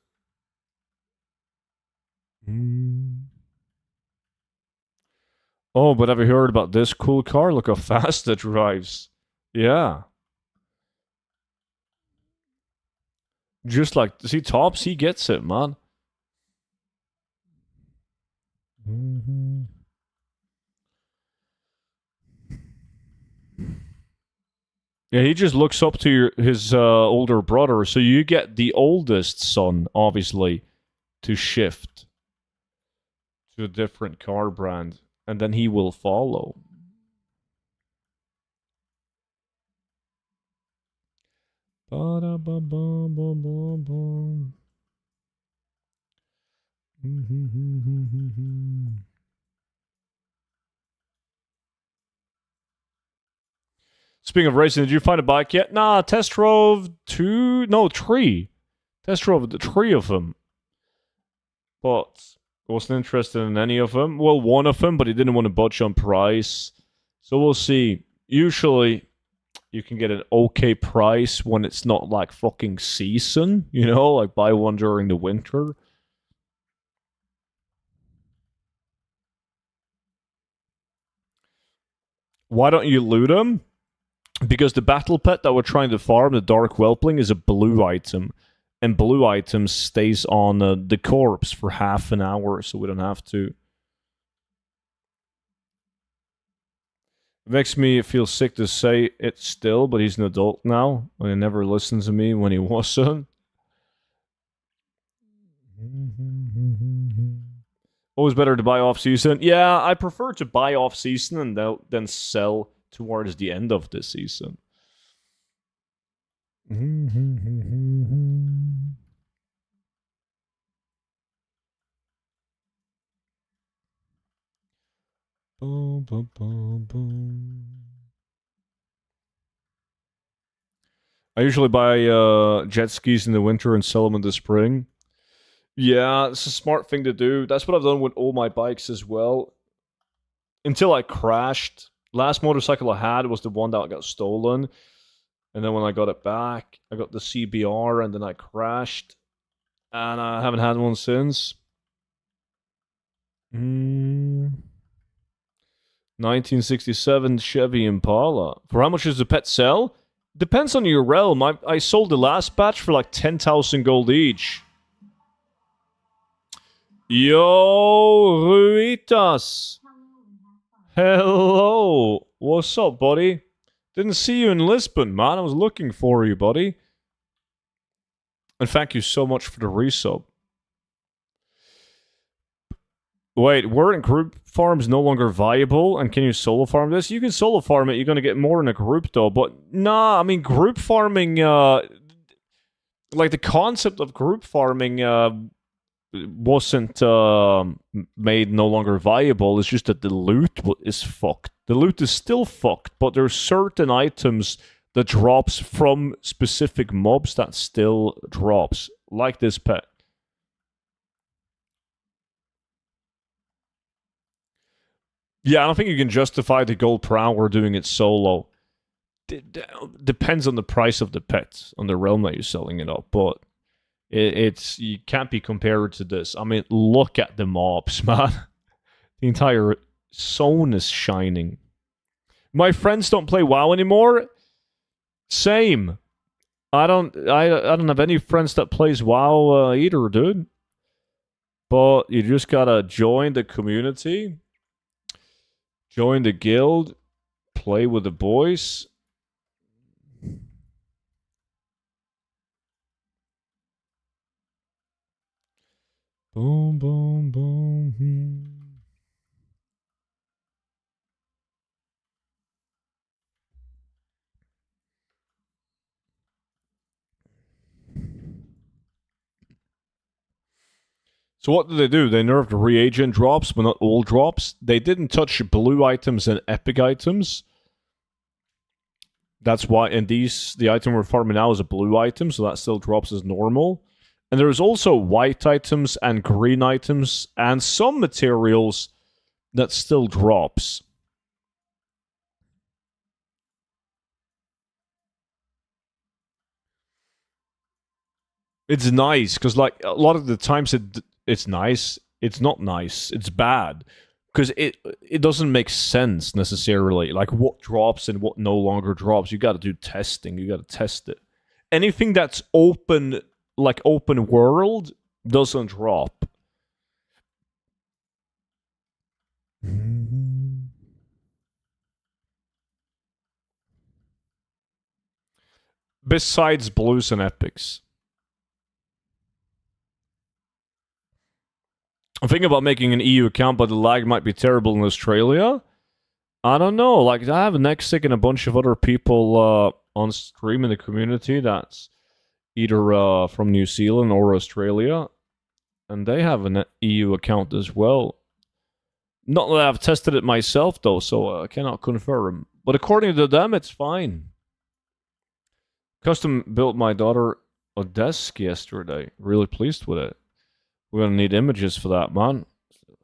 Oh, but have you heard about this cool car? Look how fast it drives. Yeah. Just like, see, Tops, he gets it, man. Yeah, he just looks up to his older brother, so you get the oldest son, obviously, to shift to a different car brand, and then he will follow. Speaking of racing, did you find a bike yet? Nah, test drove three. Test drove the three of them. But I wasn't interested in any of them. Well, one of them, but he didn't want to budge on price. So we'll see. Usually, you can get an okay price when it's not like fucking season, you know, like buy one during the winter. Why don't you loot them? Because the battle pet that we're trying to farm, the Dark Whelpling, is a blue item. And blue item stays on the corpse for half an hour, so we don't have to. It makes me feel sick to say it still, but he's an adult now, and he never listened to me when he wasn't. Always better to buy off season. Yeah, I prefer to buy off season and then sell towards the end of the season. I usually buy jet skis in the winter and sell them in the spring. Yeah, it's a smart thing to do. That's what I've done with all my bikes as well. Until I crashed. Last motorcycle I had was the one that got stolen. And then when I got it back, I got the CBR and then I crashed. And I haven't had one since. 1967 Chevy Impala. For how much does the pet sell? Depends on your realm. I sold the last batch for like 10,000 gold each. Yo, Ruitas. Hello. What's up, buddy? Didn't see you in Lisbon, man. I was looking for you, buddy. And thank you so much for the resub. Wait, weren't group farms no longer viable? And can you solo farm this? You can solo farm it. You're going to get more in a group, though. But nah, I mean, group farming, like the concept of group farming wasn't made no longer viable. It's just that the loot is fucked. The loot is still fucked, but there's certain items that drops from specific mobs that still drops, like this pet. Yeah, I don't think you can justify the gold per hour doing it solo. Depends on the price of the pet, on the realm that you're selling it up, but it's you can't be compared to this. I mean, look at the mobs, man. The entire zone is shining. My friends don't play WoW anymore. Same. I don't have any friends that plays WoW either, dude. But you just gotta join the community, join the guild, play with the boys. Boom, boom, boom. So what did they do? They nerfed reagent drops, but not all drops. They didn't touch blue items and epic items. That's why, and the item we're farming now is a blue item, so that still drops as normal. And there's also white items and green items and some materials that still drops. It's nice because like a lot of the times it's nice. It's not nice. It's bad because it doesn't make sense necessarily. Like what drops and what no longer drops. You got to do testing. You got to test it. Anything that's open, like open world, doesn't drop. Besides blues and epics. I'm thinking about making an EU account, but the lag might be terrible in Australia. I don't know. Like, I have Nexic and a bunch of other people on stream in the community that's either from New Zealand or Australia, and they have an EU account as well. Not that I've tested it myself, though, so I cannot confirm. But according to them, it's fine. Custom built my daughter a desk yesterday. Really pleased with it. We're gonna need images for that, man.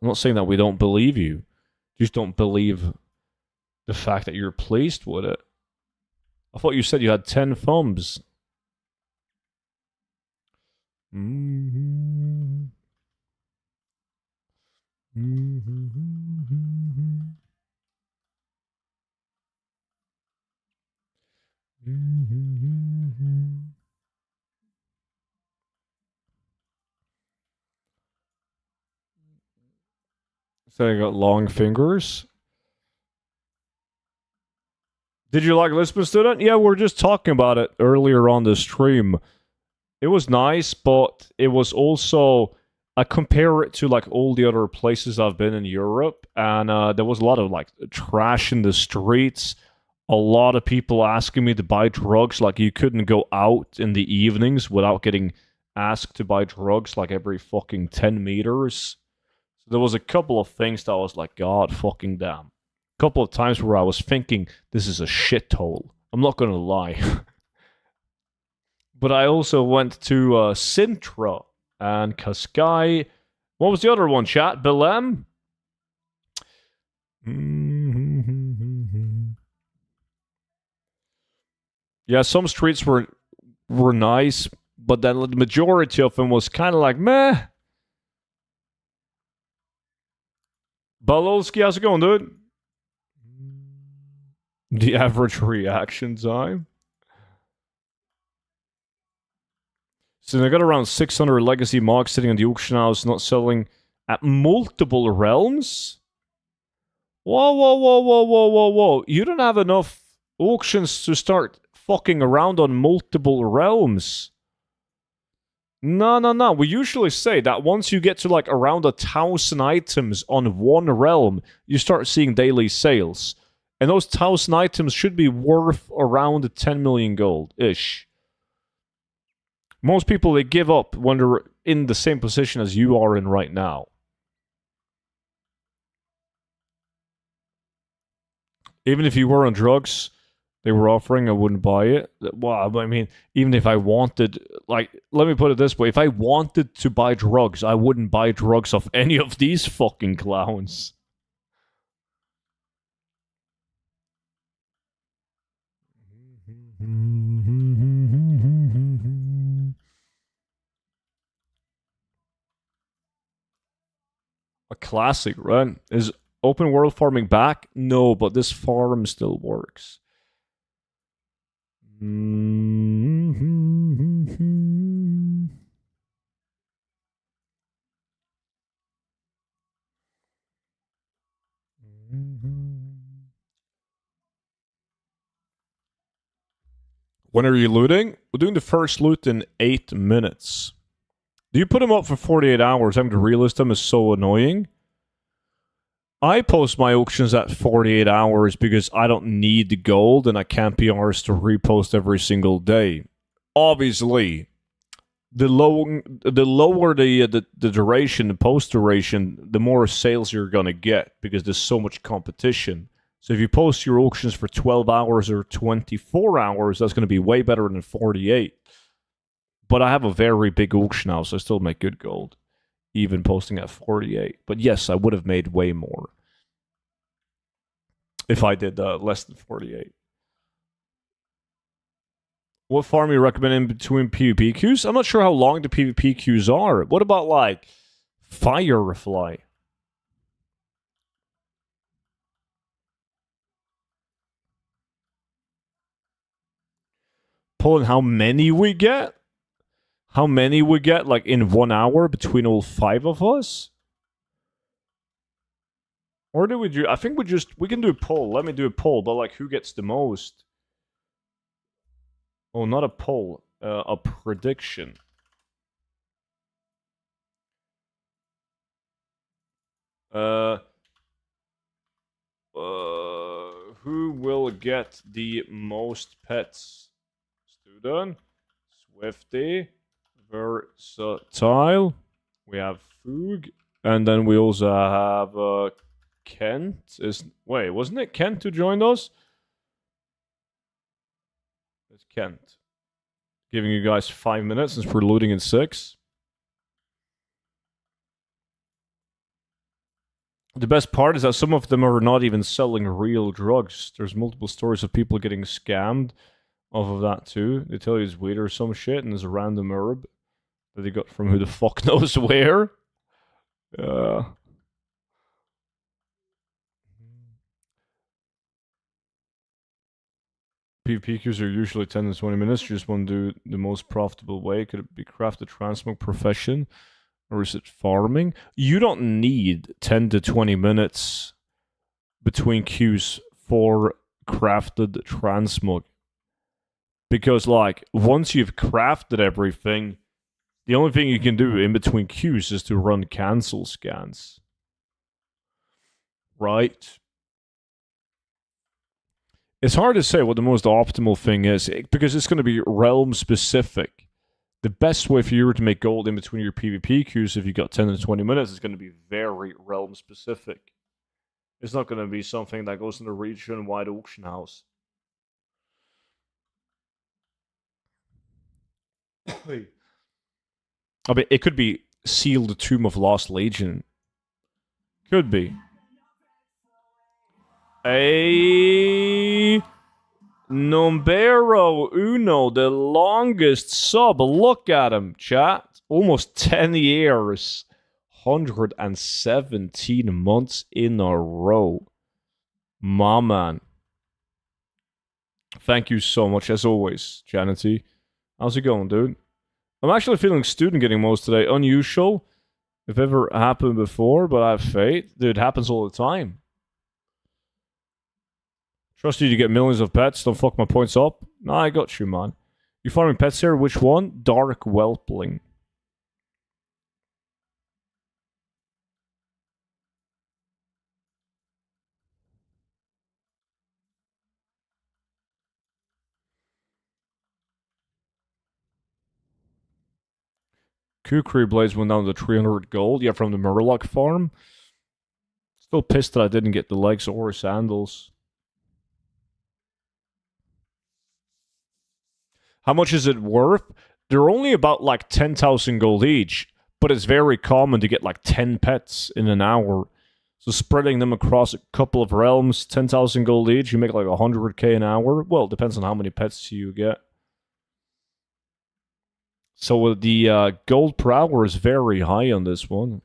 I'm not saying that we don't believe you. Just don't believe the fact that you're pleased with it. I thought you said you had 10 thumbs. Mm-hmm. Mm-hmm. Mm-hmm. So you got long fingers. Did you like Lisbon Student? Yeah, we were just talking about it earlier on the stream. It was nice, but it was also I compare it to like all the other places I've been in Europe, and there was a lot of like trash in the streets. A lot of people asking me to buy drugs. Like you couldn't go out in the evenings without getting asked to buy drugs like every fucking 10 meters. So there was a couple of things that I was like, God fucking damn. A couple of times where I was thinking, this is a shithole. I'm not gonna lie. But I also went to Sintra and Cascais. What was the other one, chat? Belém? Yeah, some streets were nice, but then the majority of them was kind of like meh. Balolski, how's it going, dude? The average reaction time. So they got around 600 legacy mogs sitting in the auction house, not selling at multiple realms. Whoa, whoa, whoa, whoa, whoa, whoa, whoa! You don't have enough auctions to start fucking around on multiple realms. No, no, no. We usually say that once you get to like around 1,000 items on one realm, you start seeing daily sales. And those 1,000 items should be worth around 10 million gold ish. Most people, they give up when they're in the same position as you are in right now. Even if you were on drugs, they were offering, I wouldn't buy it. Well, I mean, even if I wanted, like, let me put it this way: if I wanted to buy drugs, I wouldn't buy drugs off any of these fucking clowns. A classic, right? Is open world farming back? No, but this farm still works. When are you looting? We're doing the first loot in 8 minutes. Do you put them up for 48 hours? Having to relist them is so annoying. I post my auctions at 48 hours because I don't need the gold and I can't be arsed to repost every single day. Obviously, the lower the duration, the post duration, the more sales you're gonna get because there's so much competition. So if you post your auctions for 12 hours or 24 hours, that's going to be way better than 48. But I have a very big auction house, so I still make good gold, even posting at 48. But yes, I would have made way more if I did less than 48. What farm you recommend in between PvP queues? I'm not sure how long the PvP queues are. What about like Firefly? Pulling how many we get? How many we get like in 1 hour between all 5 of us? Or do we do? I think we can do a poll. Let me do a poll, but like who gets the most? Oh, not a poll, a prediction. Uh, who will get the most pets? Student, Swifty, Versatile. We have Foog, and then we also have Kent. Wait, wasn't it Kent who joined us? It's Kent. Giving you guys 5 minutes since we're looting in 6. The best part is that some of them are not even selling real drugs. There's multiple stories of people getting scammed off of that too. They tell you it's weed or some shit, and there's a random herb that they got from who the fuck knows where. PvP queues are usually 10 to 20 minutes. You just want to do the most profitable way. Could it be crafted transmog profession? Or is it farming? You don't need 10 to 20 minutes between queues for crafted transmog. Because, like, once you've crafted everything, the only thing you can do in between queues is to run cancel scans. Right? It's hard to say what the most optimal thing is because it's going to be realm specific. The best way for you to make gold in between your PvP queues, if you got 10 to 20 minutes, is going to be very realm specific. It's not going to be something that goes in the region-wide auction house. I mean, it could be Seal the Tomb of Lost Legion. Could be. A Numbero Uno, the longest sub. Look at him, chat. Almost 10 years. 117 months in a row. My man. Thank you so much, as always, Janity. How's it going, dude? I'm actually feeling student getting most today. Unusual. If ever happened before, but I have faith. Dude, it happens all the time. Trust you to get millions of pets. Don't fuck my points up. Nah, I got you, man. You farming pets here? Which one? Dark Whelpling. Kukri Blades went down to 300 gold. Yeah, from the Murloc farm. Still pissed that I didn't get the legs or sandals. How much is it worth? They're only about like 10,000 gold each, but it's very common to get like 10 pets in an hour. So spreading them across a couple of realms, 10,000 gold each, you make like 100k an hour. Well, it depends on how many pets you get. So the gold per hour is very high on this one.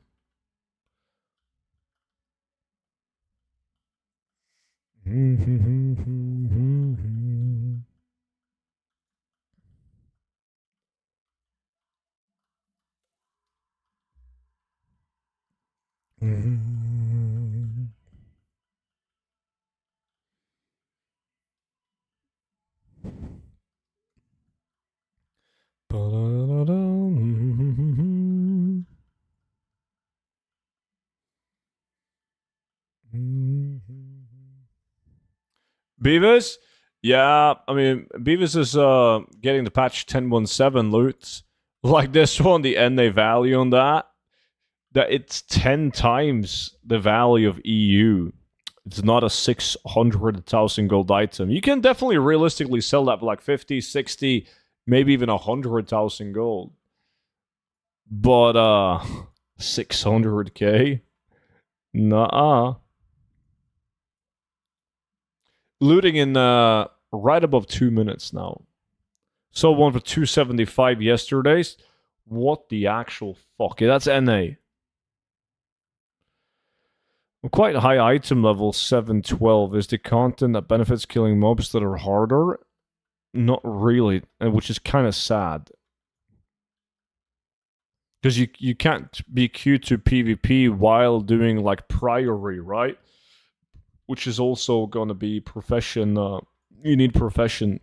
Beavis? Yeah, I mean, Beavis is getting the patch 10.17 loot. Like this one, the NA value on that it's 10 times the value of EU. It's not a 600,000 gold item. You can definitely realistically sell that for like 50, 60, maybe even 100,000 gold. But 600k? Nuh-uh. Looting in right above 2 minutes now. Sold one for 275 yesterday. What the actual fuck? Yeah, that's NA. Quite high item level 712. Is the content that benefits killing mobs that are harder? Not really, which is kind of sad. Because you can't be queued to PvP while doing like Priory, right? Which is also going to be profession. You need profession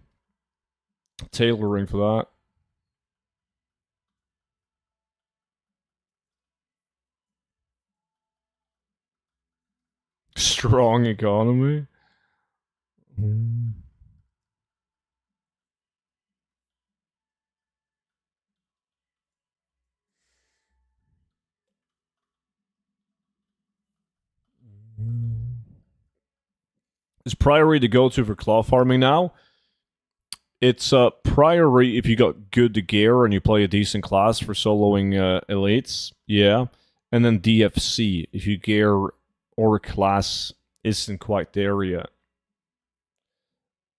tailoring for that. Strong economy. Is Priory the go-to for claw farming now? It's Priory if you got good gear and you play a decent class for soloing elites, yeah. And then DFC if your gear or class isn't quite there yet.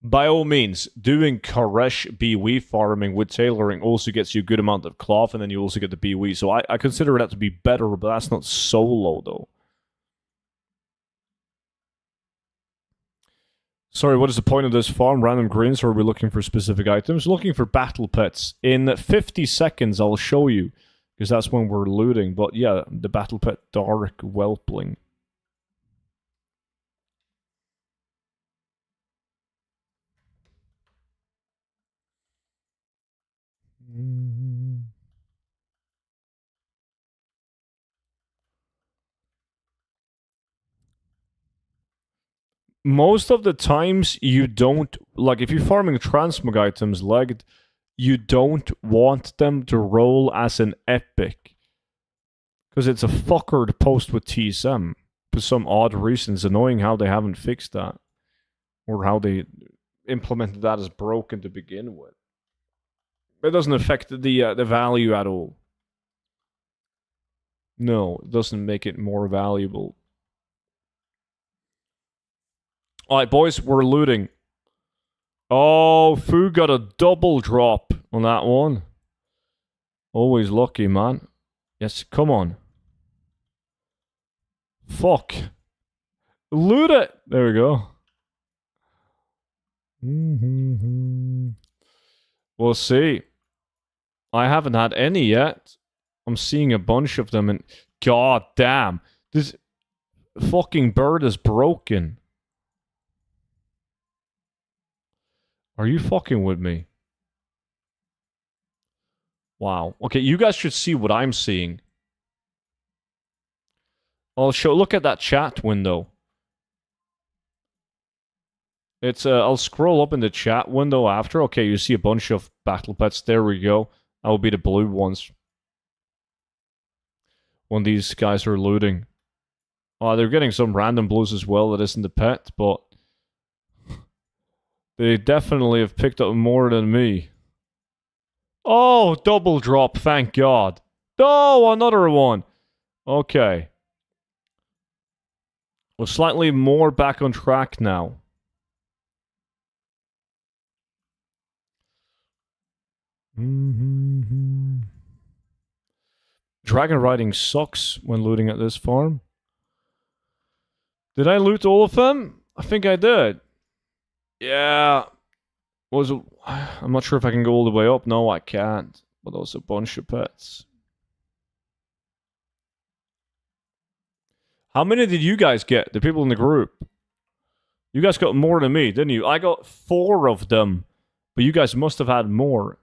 By all means, doing Koresh BW farming with tailoring also gets you a good amount of cloth, and then you also get the BW. So I consider that to be better, but that's not solo though. Sorry, what is the point of this farm? Random greens, or are we looking for specific items? Looking for battle pets. In 50 seconds, I'll show you, because that's when we're looting. But yeah, the battle pet Dark Whelpling. Most of the times you don't, like if you're farming transmog items legged, you don't want them to roll as an epic. Because it's a fucker to post with TSM. For some odd reason. It's annoying how they haven't fixed that. Or how they implemented that as broken to begin with. It doesn't affect the value at all. No, it doesn't make it more valuable. Alright, boys, we're looting. Oh, Fu got a double drop on that one. Always lucky, man. Yes, come on. Fuck. Loot it! There we go. We'll see. I haven't had any yet. I'm seeing a bunch of them, and god damn. This fucking bird is broken. Are you fucking with me? Wow. Okay, you guys should see what I'm seeing. I'll show. Look at that chat window. It's I'll scroll up in the chat window after. Okay, you see a bunch of battle pets. There we go. That will be the blue ones. When these guys are looting. Oh, they're getting some random blues as well that isn't the pet, but they definitely have picked up more than me. Oh, double drop, thank God. Oh, another one. Okay. We're slightly more back on track now. Dragon riding sucks when looting at this farm. Did I loot all of them? I think I did. Yeah. I'm not sure if I can go all the way up. No, I can't. But there was a bunch of pets. How many did you guys get? The people in the group? You guys got more than me, didn't you? I got 4 of them. But you guys must have had more.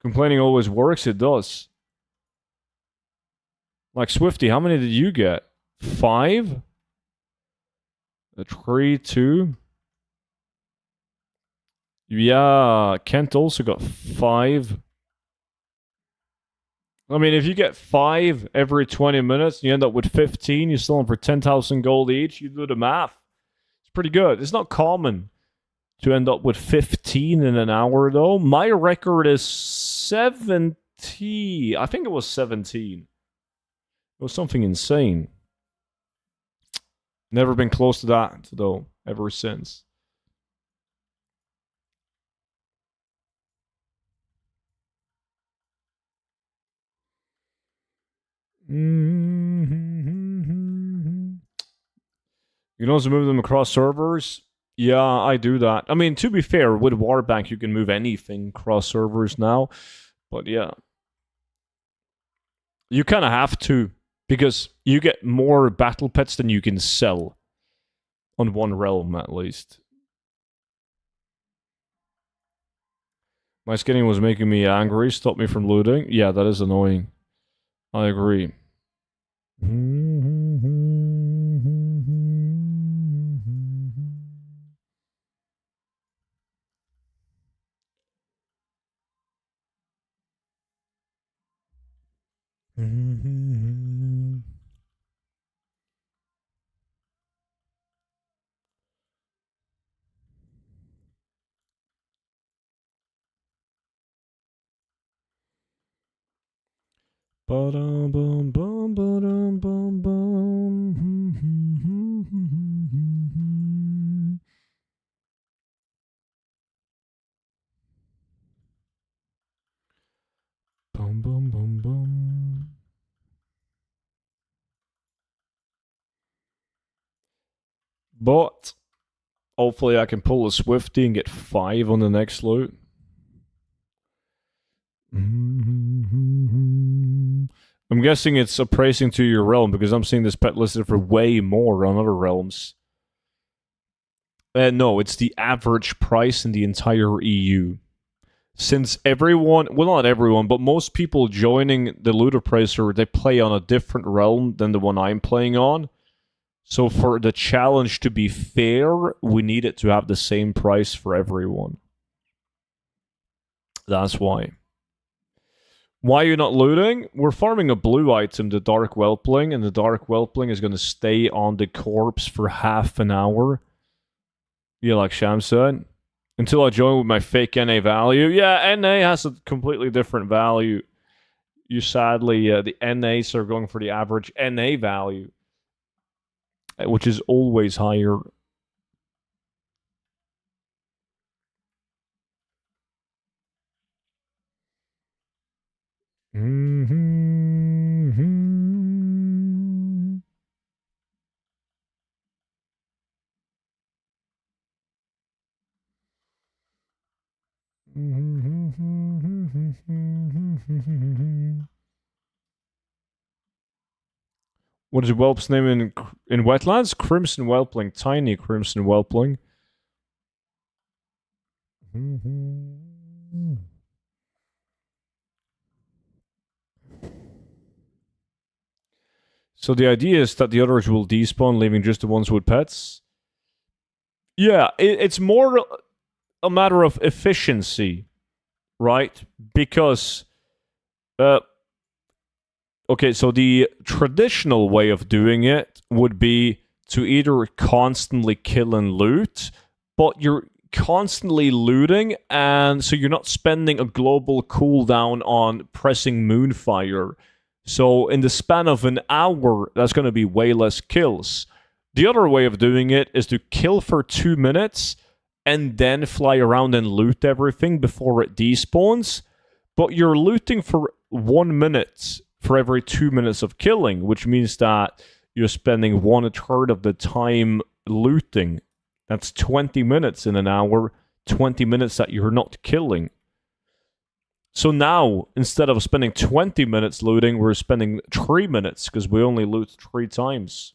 Complaining always works, it does. Like Swifty, how many did you get? 5? A tree, 2? Yeah, Kent also got 5. I mean, if you get 5 every 20 minutes, you end up with 15. You sell them for 10,000 gold each. You do the math. It's pretty good. It's not common to end up with 15 in an hour, though. My record is 17. I think it was 17. It was something insane. Never been close to that, though, ever since. You can also move them across servers. Yeah, I do that. I mean, to be fair, with Warbank, you can move anything across servers now. But yeah. You kind of have to, because you get more battle pets than you can sell. On one realm, at least. My skinning was making me angry, stopped me from looting. Yeah, that is annoying. I agree. Ba-dum, bum, bum, ba-dum, bum, bum. Bum, bum, bum, bum. But hopefully I can pull a Swifty and get 5 on the next loot. I'm guessing it's appraising to your realm because I'm seeing this pet listed for way more on other realms. No, it's the average price in the entire EU. Since everyone, well, not everyone, but most people joining the loot appraiser, they play on a different realm than the one I'm playing on. So for the challenge to be fair, we need it to have the same price for everyone. That's why. Why are you not looting? We're farming a blue item, the Dark Whelpling, and the Dark Whelpling is going to stay on the corpse for half an hour. Yeah, like Sham said. Until I join with my fake NA value. Yeah, NA has a completely different value. You sadly, the NAs are going for the average NA value, which is always higher. What is Whelp's name in wetlands? Crimson Whelpling, tiny Crimson Whelpling. So the idea is that the others will despawn, leaving just the ones with pets. Yeah, it's more a matter of efficiency, right? Because, okay, so the traditional way of doing it would be to either constantly kill and loot, but you're constantly looting, and so you're not spending a global cooldown on pressing Moonfire. So in the span of an hour, that's going to be way less kills. The other way of doing it is to kill for 2 minutes and then fly around and loot everything before it despawns. But you're looting for 1 minute for every 2 minutes of killing, which means that you're spending 1/3 of the time looting. That's 20 minutes in an hour, 20 minutes that you're not killing. So now, instead of spending 20 minutes looting, we're spending 3 minutes because we only loot 3 times.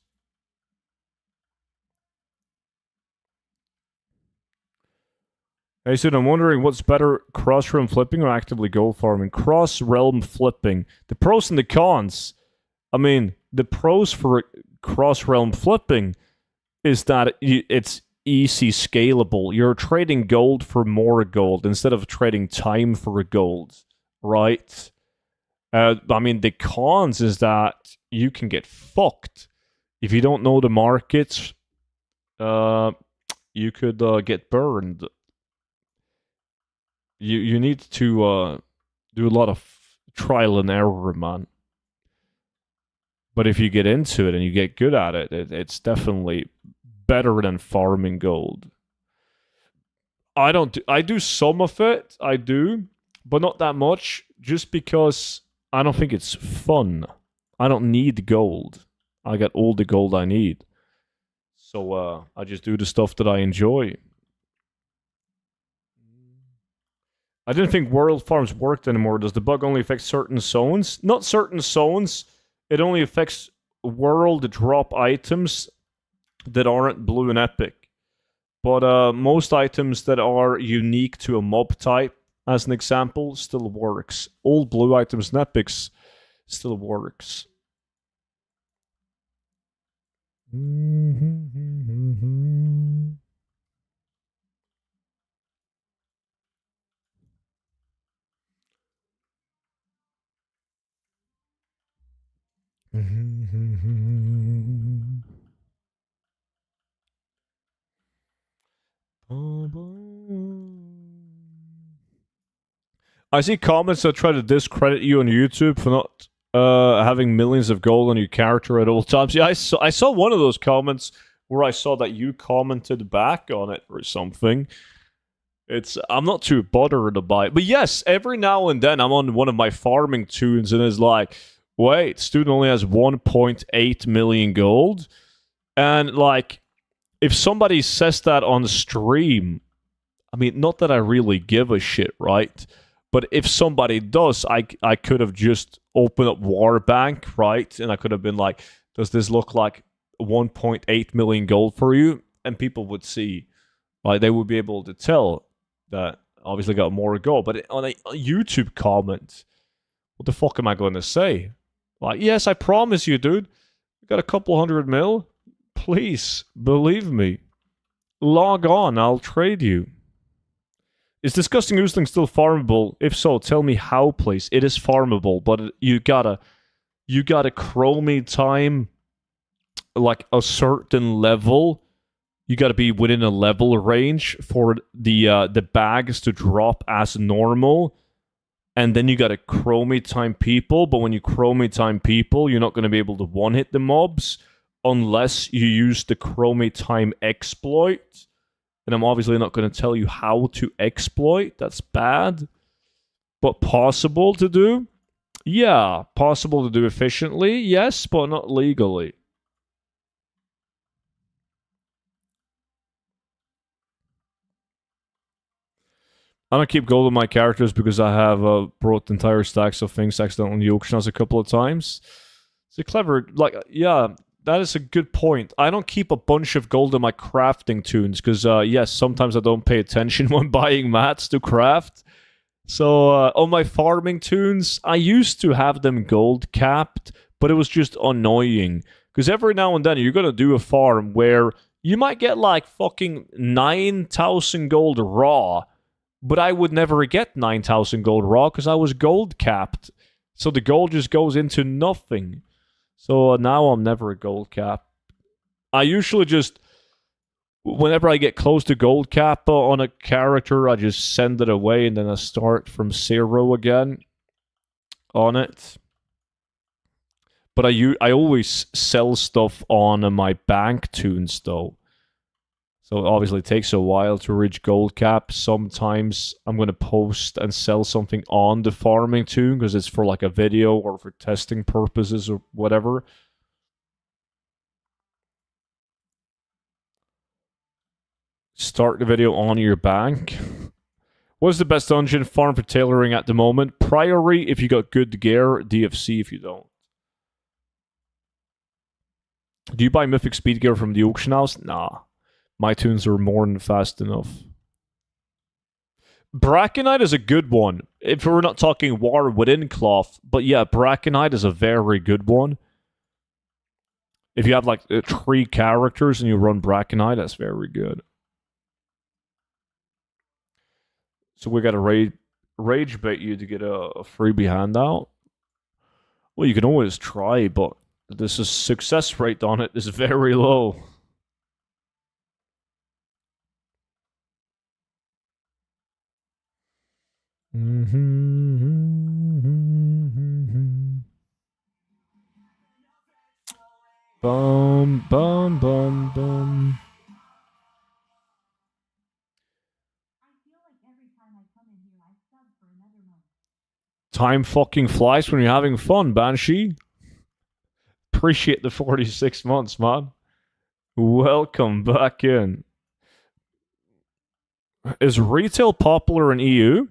Hey, so I'm wondering what's better, cross-realm flipping or actively gold farming? Cross-realm flipping. The pros and the cons. I mean, the pros for cross-realm flipping is that it's easy scalable. You're trading gold for more gold instead of trading time for gold, right? I mean, the cons is that you can get fucked if you don't know the markets. You could get burned. You need to do a lot of trial and error, man. But if you get into it and you get good at it, it's definitely better than farming gold. I do some of it, I do, but not that much, just because I don't think it's fun. I don't need gold. I got all the gold I need. So I just do the stuff that I enjoy. I didn't think world farms worked anymore. Does the bug only affect certain zones? Not certain zones. It only affects world drop items that aren't blue and epic. But most items that are unique to a mob type, as an example, still works. All blue items and epics still works. I see comments that try to discredit you on YouTube for not having millions of gold on your character at all times. Yeah, I saw one of those comments where I saw that you commented back on it or something. I'm not too bothered about it. But yes, every now and then I'm on one of my farming tunes and it's like, wait, student only has 1.8 million gold. And like, if somebody says that on stream, I mean, not that I really give a shit, right? But if somebody does, I could have just opened up Warbank, right? And I could have been like, does this look like 1.8 million gold for you? And people would see, like, they would be able to tell that obviously got more gold. But on a YouTube comment, what the fuck am I going to say? Like, yes, I promise you, dude, I got a couple 100 mil. Please, believe me. Log on, I'll trade you. Is Disgusting Oosling still farmable? If so, tell me how, please. It is farmable, but you gotta chromie time like a certain level. You gotta be within a level range for the bags to drop as normal. And then you gotta chromie time people, but when you chromie time people, you're not gonna be able to one-hit the mobs unless you use the chromie time exploit. And I'm obviously not going to tell you how to exploit. That's bad. But possible to do? Yeah. Possible to do efficiently? Yes, but not legally. I don't keep gold on my characters because I have brought entire stacks of things accidentally in the auction house a couple of times. It's a clever, like, yeah, that is a good point. I don't keep a bunch of gold in my crafting tunes because, yes, sometimes I don't pay attention when buying mats to craft. So on my farming tunes, I used to have them gold capped, but it was just annoying. Because every now and then you're going to do a farm where you might get like fucking 9,000 gold raw, but I would never get 9,000 gold raw because I was gold capped. So the gold just goes into nothing. So now I'm never a gold cap. I usually just, whenever I get close to gold cap on a character, I just send it away and then I start from 0 again on it. But I always sell stuff on my bank tunes though. So it obviously takes a while to reach gold cap. Sometimes I'm going to post and sell something on the farming tune because it's for like a video or for testing purposes or whatever. Start the video on your bank. What's the best dungeon farm for tailoring at the moment? Priory if you got good gear, DFC if you don't. Do you buy mythic speed gear from the auction house? Nah. My tunes are more than fast enough. Brackenite is a good one. If we're not talking war within cloth. But yeah, Brackenite is a very good one. If you have like 3 characters and you run Brackenite, that's very good. So we got to rage bait you to get a freebie handout. Well, you can always try, but the success rate on it is very low. Bum, bum, bum, bum. Time fucking flies when you're having fun, Banshee. Appreciate the 46 months, man. Welcome back in. Is retail popular in EU?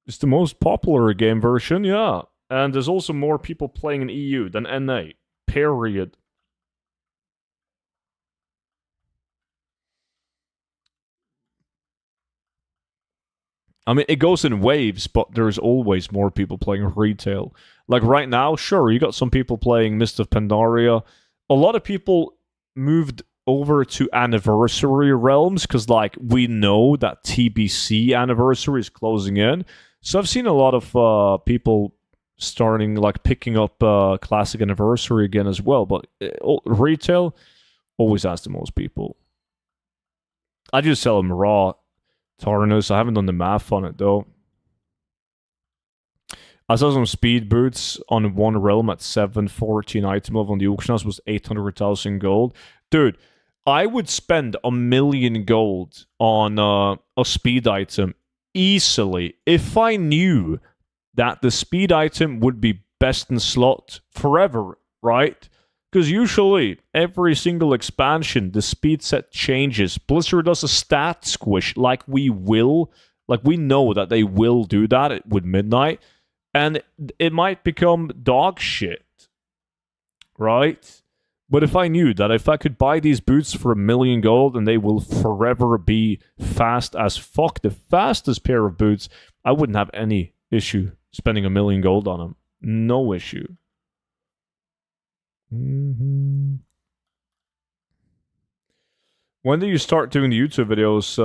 It's the most popular game version, yeah. And there's also more people playing in EU than NA. Period. I mean, it goes in waves, but there's always more people playing retail. Like right now, sure, you got some people playing Mist of Pandaria. A lot of people moved over to anniversary realms because, like, we know that TBC anniversary is closing in. So I've seen a lot of people starting, like, picking up classic anniversary again as well. But retail always has the most people. I just sell them raw. Tarnus. I haven't done the math on it though. I saw some speed boots on one realm at 714 item level on the auction house was 800,000 gold. Dude, I would spend 1,000,000 gold on a speed item easily if I knew that the speed item would be best in slot forever, right? Because usually, every single expansion, the speed set changes. Blizzard does a stat squish like we will. Like, we know that they will do that with Midnight. And it might become dog shit. Right? But if I knew that if I could buy these boots for 1,000,000 gold and they will forever be fast as fuck, the fastest pair of boots, I wouldn't have any issue spending 1,000,000 gold on them. No issue. Mm-hmm. When did you start doing the YouTube videos?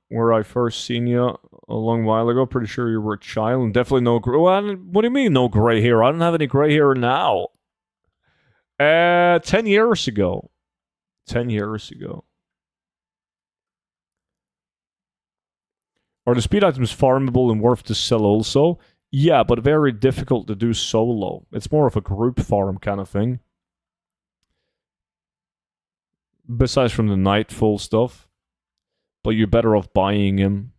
Where I first seen you a long while ago. Pretty sure you were a child. And definitely no gray. What do you mean no gray hair? I don't have any gray hair now. 10 years ago. 10 years ago. Are the speed items farmable and worth to sell also? Yeah, but very difficult to do solo. It's more of a group farm kind of thing. Besides from the Nightfall stuff. But you're better off buying him.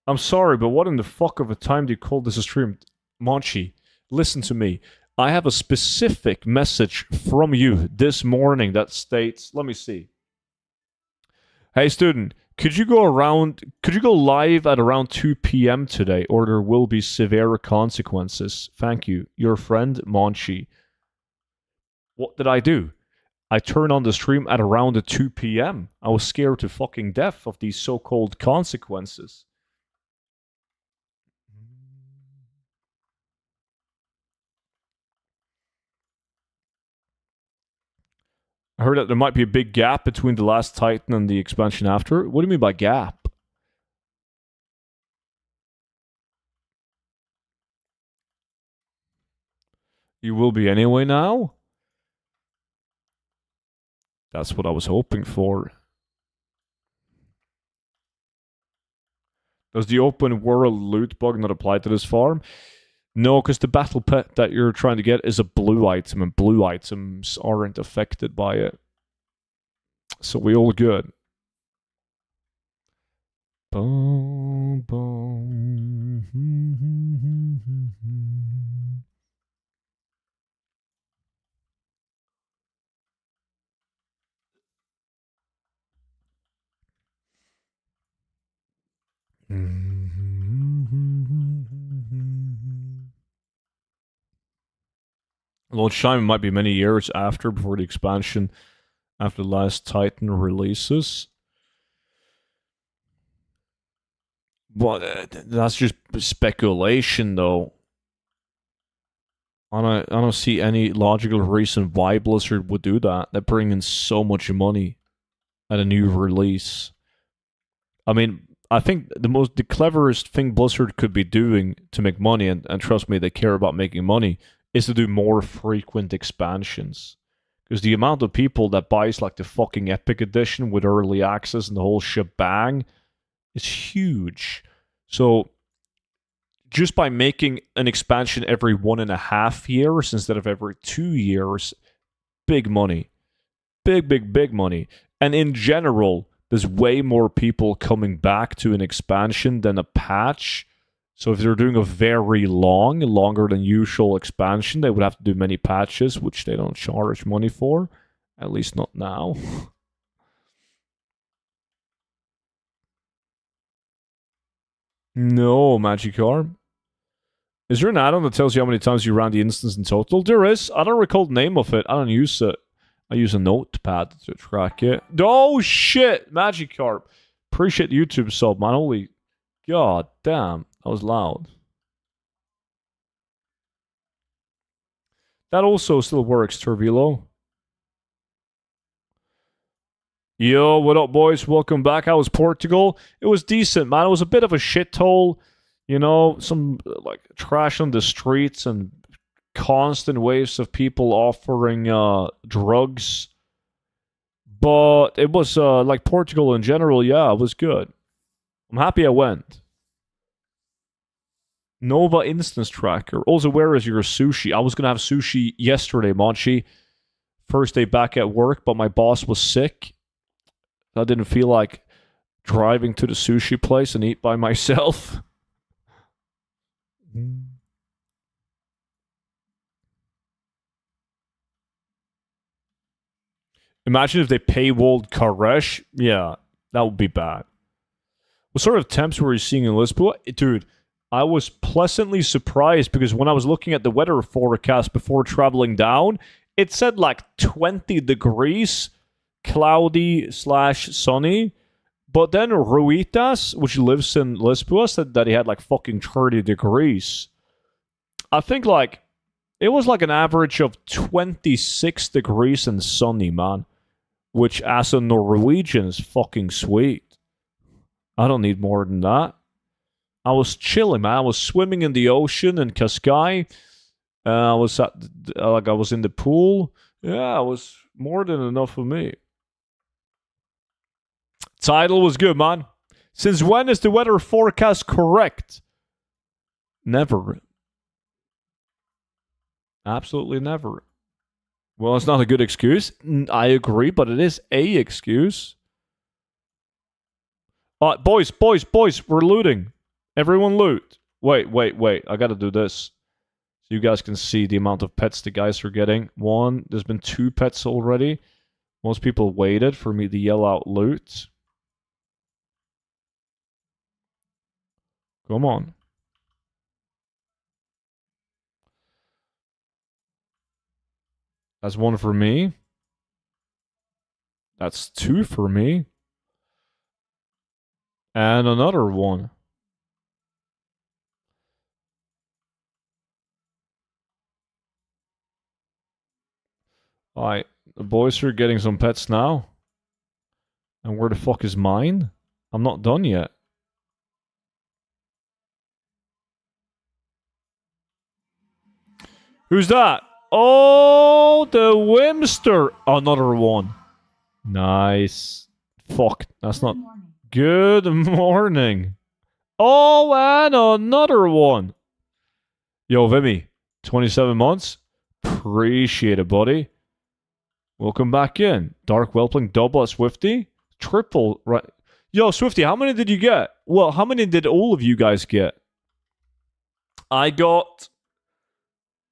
I'm sorry, but what in the fuck of a time do you call this a stream? Monchi, listen to me. I have a specific message from you this morning that states, let me see. Hey student, could you go live at around 2 p.m. today, or there will be severe consequences? Thank you. Your friend, Monchi. What did I do? I turned on the stream at around 2 p.m. I was scared to fucking death of these so-called consequences. I heard that there might be a big gap between the last Titan and the expansion after. What do you mean by gap? You will be anyway now? That's what I was hoping for. Does the open world loot bug not apply to this farm? No, because the battle pet that you're trying to get is a blue item, and blue items aren't affected by it. So we all good. Boom, boom. Launch time might be many years after, before the expansion, after the last Titan releases. But that's just speculation, though. I don't see any logical reason why Blizzard would do that. They bring in so much money at a new release. I mean, I think the cleverest thing Blizzard could be doing to make money, and trust me, they care about making money, is to do more frequent expansions. Because the amount of people that buys like the fucking Epic Edition with early access and the whole shebang is huge. So just by making an expansion every 1.5 years instead of every 2 years, big money. Big money. And in general, there's way more people coming back to an expansion than a patch. So if they're doing a very longer than usual expansion, they would have to do many patches, which they don't charge money for. At least not now. No, Magikarp. Is there an add-on that tells you how many times you ran the instance in total? There is. I don't recall the name of it. I don't use it. I use a notepad to track it. Oh, shit! Magikarp. Appreciate the YouTube sub, man. Holy god damn. That was loud. That also still works, Turvilo. Yo, what up, boys? Welcome back. How was Portugal? It was decent, man. It was a bit of a shithole. You know, some like trash on the streets and constant waves of people offering drugs. But it was like Portugal in general, yeah, it was good. I'm happy I went. Nova Instance Tracker. Also, where is your sushi? I was going to have sushi yesterday, Monchi. First day back at work, but my boss was sick. I didn't feel like driving to the sushi place and eat by myself. Imagine if they paywalled Karesh. Yeah, that would be bad. What sort of temps were you seeing in Lisboa? Dude, I was pleasantly surprised because when I was looking at the weather forecast before traveling down, it said like 20 degrees, cloudy / sunny. But then Ruitas, which lives in Lisboa, said that he had like fucking 30 degrees. I think like it was like an average of 26 degrees and sunny, man. Which, as a Norwegian, is fucking sweet. I don't need more than that. I was chilling, man. I was swimming in the ocean in Cascais. I was I was in the pool. Yeah, it was more than enough for me. Title was good, man. Since when is the weather forecast correct? Never. Absolutely never. Well, it's not a good excuse. I agree, but it is a excuse. Boys, we're looting. Everyone loot. Wait. I gotta do this. So you guys can see the amount of pets the guys are getting. One, there's been 2 pets already. Most people waited for me to yell out loot. Come on. That's 1 for me. That's 2 for me. And another 1. Alright, the boys are getting some pets now. And where the fuck is mine? I'm not done yet. Who's that? Oh, the Wimster. Another 1. Nice. Fuck, that's not... Good morning. Oh, and another 1. Yo, Vimy, 27 months. Appreciate it, buddy. Welcome back in. Dark Whelpling, double at Swifty. Triple, right? Yo, Swifty, how many did you get? Well, how many did all of you guys get? I got...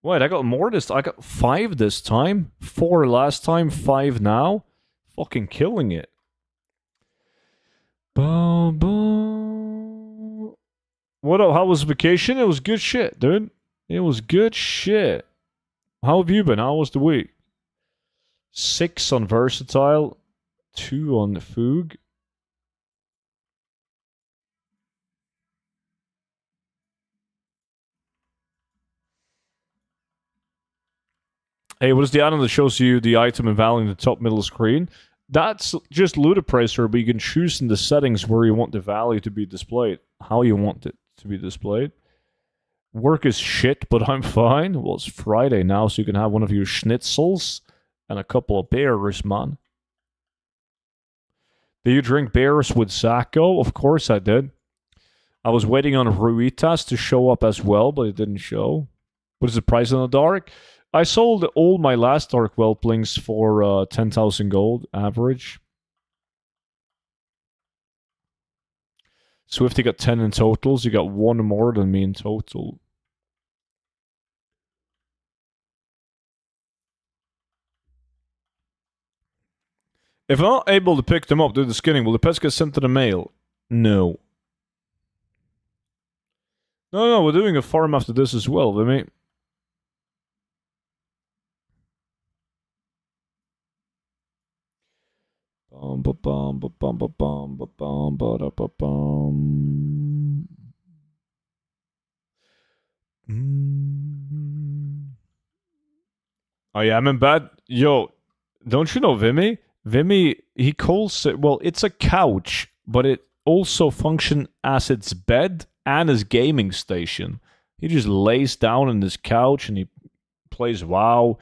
Wait, I got more this time. I got 5 this time. 4 last time, 5 now. Fucking killing it. Boom, boom. What up? How was vacation? It was good shit, dude. It was good shit. How have you been? How was the week? 6 on Versatile. 2 on Foog. Hey, what is the add-on that shows you the item and value in the top middle screen? That's just ludicrous, but you can choose in the settings where you want the value to be displayed, how you want it to be displayed. Work is shit, but I'm fine. Well, it's Friday now, so you can have one of your schnitzels and a couple of beers, man. Do you drink beers with Zacco? Of course I did. I was waiting on Ruitas to show up as well, but it didn't show. What is the price on the dark? I sold all my last dark whelplings for 10,000 gold average. Swifty got 10 in totals. You got one more than me in total. If I'm not able to pick them up, do the skinning, will the pets get sent to the mail? No. No, we're doing a farm after this as well, Vimy. Oh yeah, I'm in bed. Yo, don't you know Vimy? Vimy, he calls it, well, it's a couch, but it also functions as its bed and his gaming station. He just lays down on this couch and he plays WoW,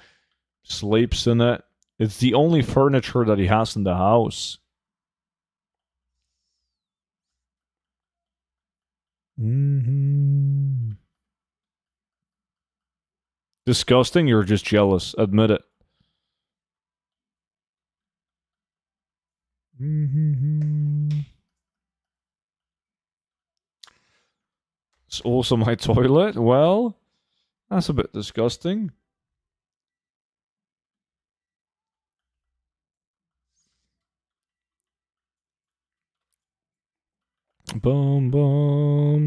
sleeps in it. It's the only furniture that he has in the house. Mm-hmm. Disgusting? You're just jealous. Admit it. Mm-hmm. It's also my toilet. Well, that's a bit disgusting. Boom, boom.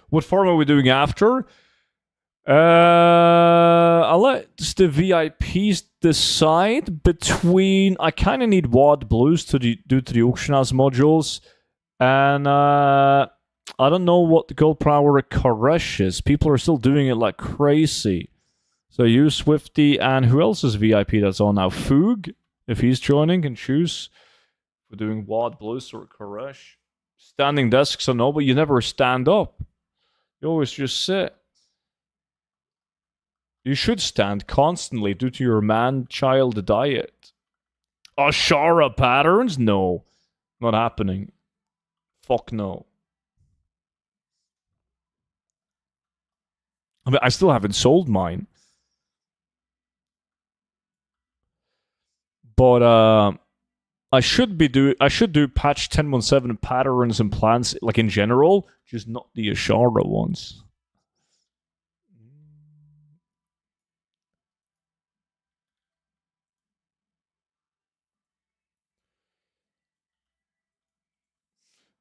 What farm are we doing after? I'll let the VIPs decide between. I kind of need WAD blues to due to the auction house modules, and I don't know what the gold power Koresh is. People are still doing it like crazy. So you, Swifty, and who else is VIP that's on now? Foog, if he's joining, can choose. We're doing WAD blues or Koresh. Standing desks, I know, but you never stand up. You always just sit. You should stand constantly due to your man-child diet. Ashara patterns? No. Not happening. Fuck no. I mean, I still haven't sold mine. But I should do patch 10.17 patterns and plans like in general, just not the Ashara ones.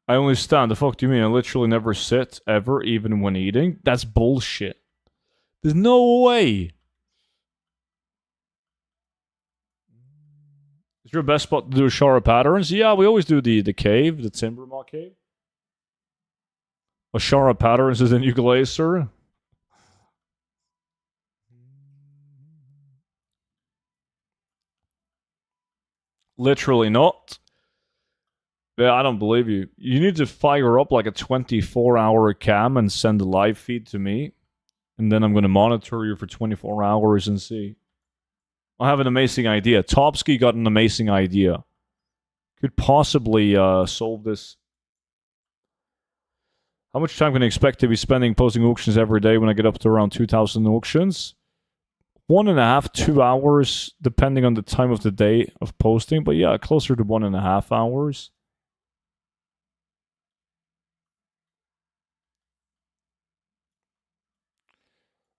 I only stand. The fuck do you mean? I literally never sit ever, even when eating. That's bullshit. There's no way. Is your best spot to do Ashara patterns? Yeah, we always do the cave, the Timbermaw cave. Ashara patterns is the new glacier. Literally not. Yeah, I don't believe you. You need to fire up like a 24-hour cam and send a live feed to me. And then I'm going to monitor you for 24 hours and see. I have an amazing idea. Topsky got an amazing idea. Could possibly solve this. How much time can I expect to be spending posting auctions every day when I get up to around 2,000 auctions? 1.5, 2 hours, depending on the time of the day of posting. But yeah, closer to 1.5 hours.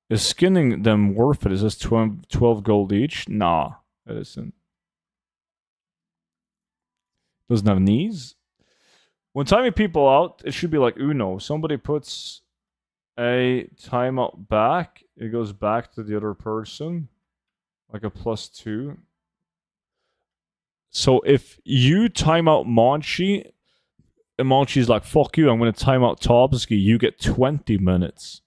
Is skinning them worth it? Is this 12 gold each? Nah, it isn't. Doesn't have knees. When timing people out, it should be like Uno. Somebody puts a timeout back, it goes back to the other person. Like a +2. So if you time out Monchi, and Monchi's like, fuck you, I'm going to time out Tobsky, you get 20 minutes.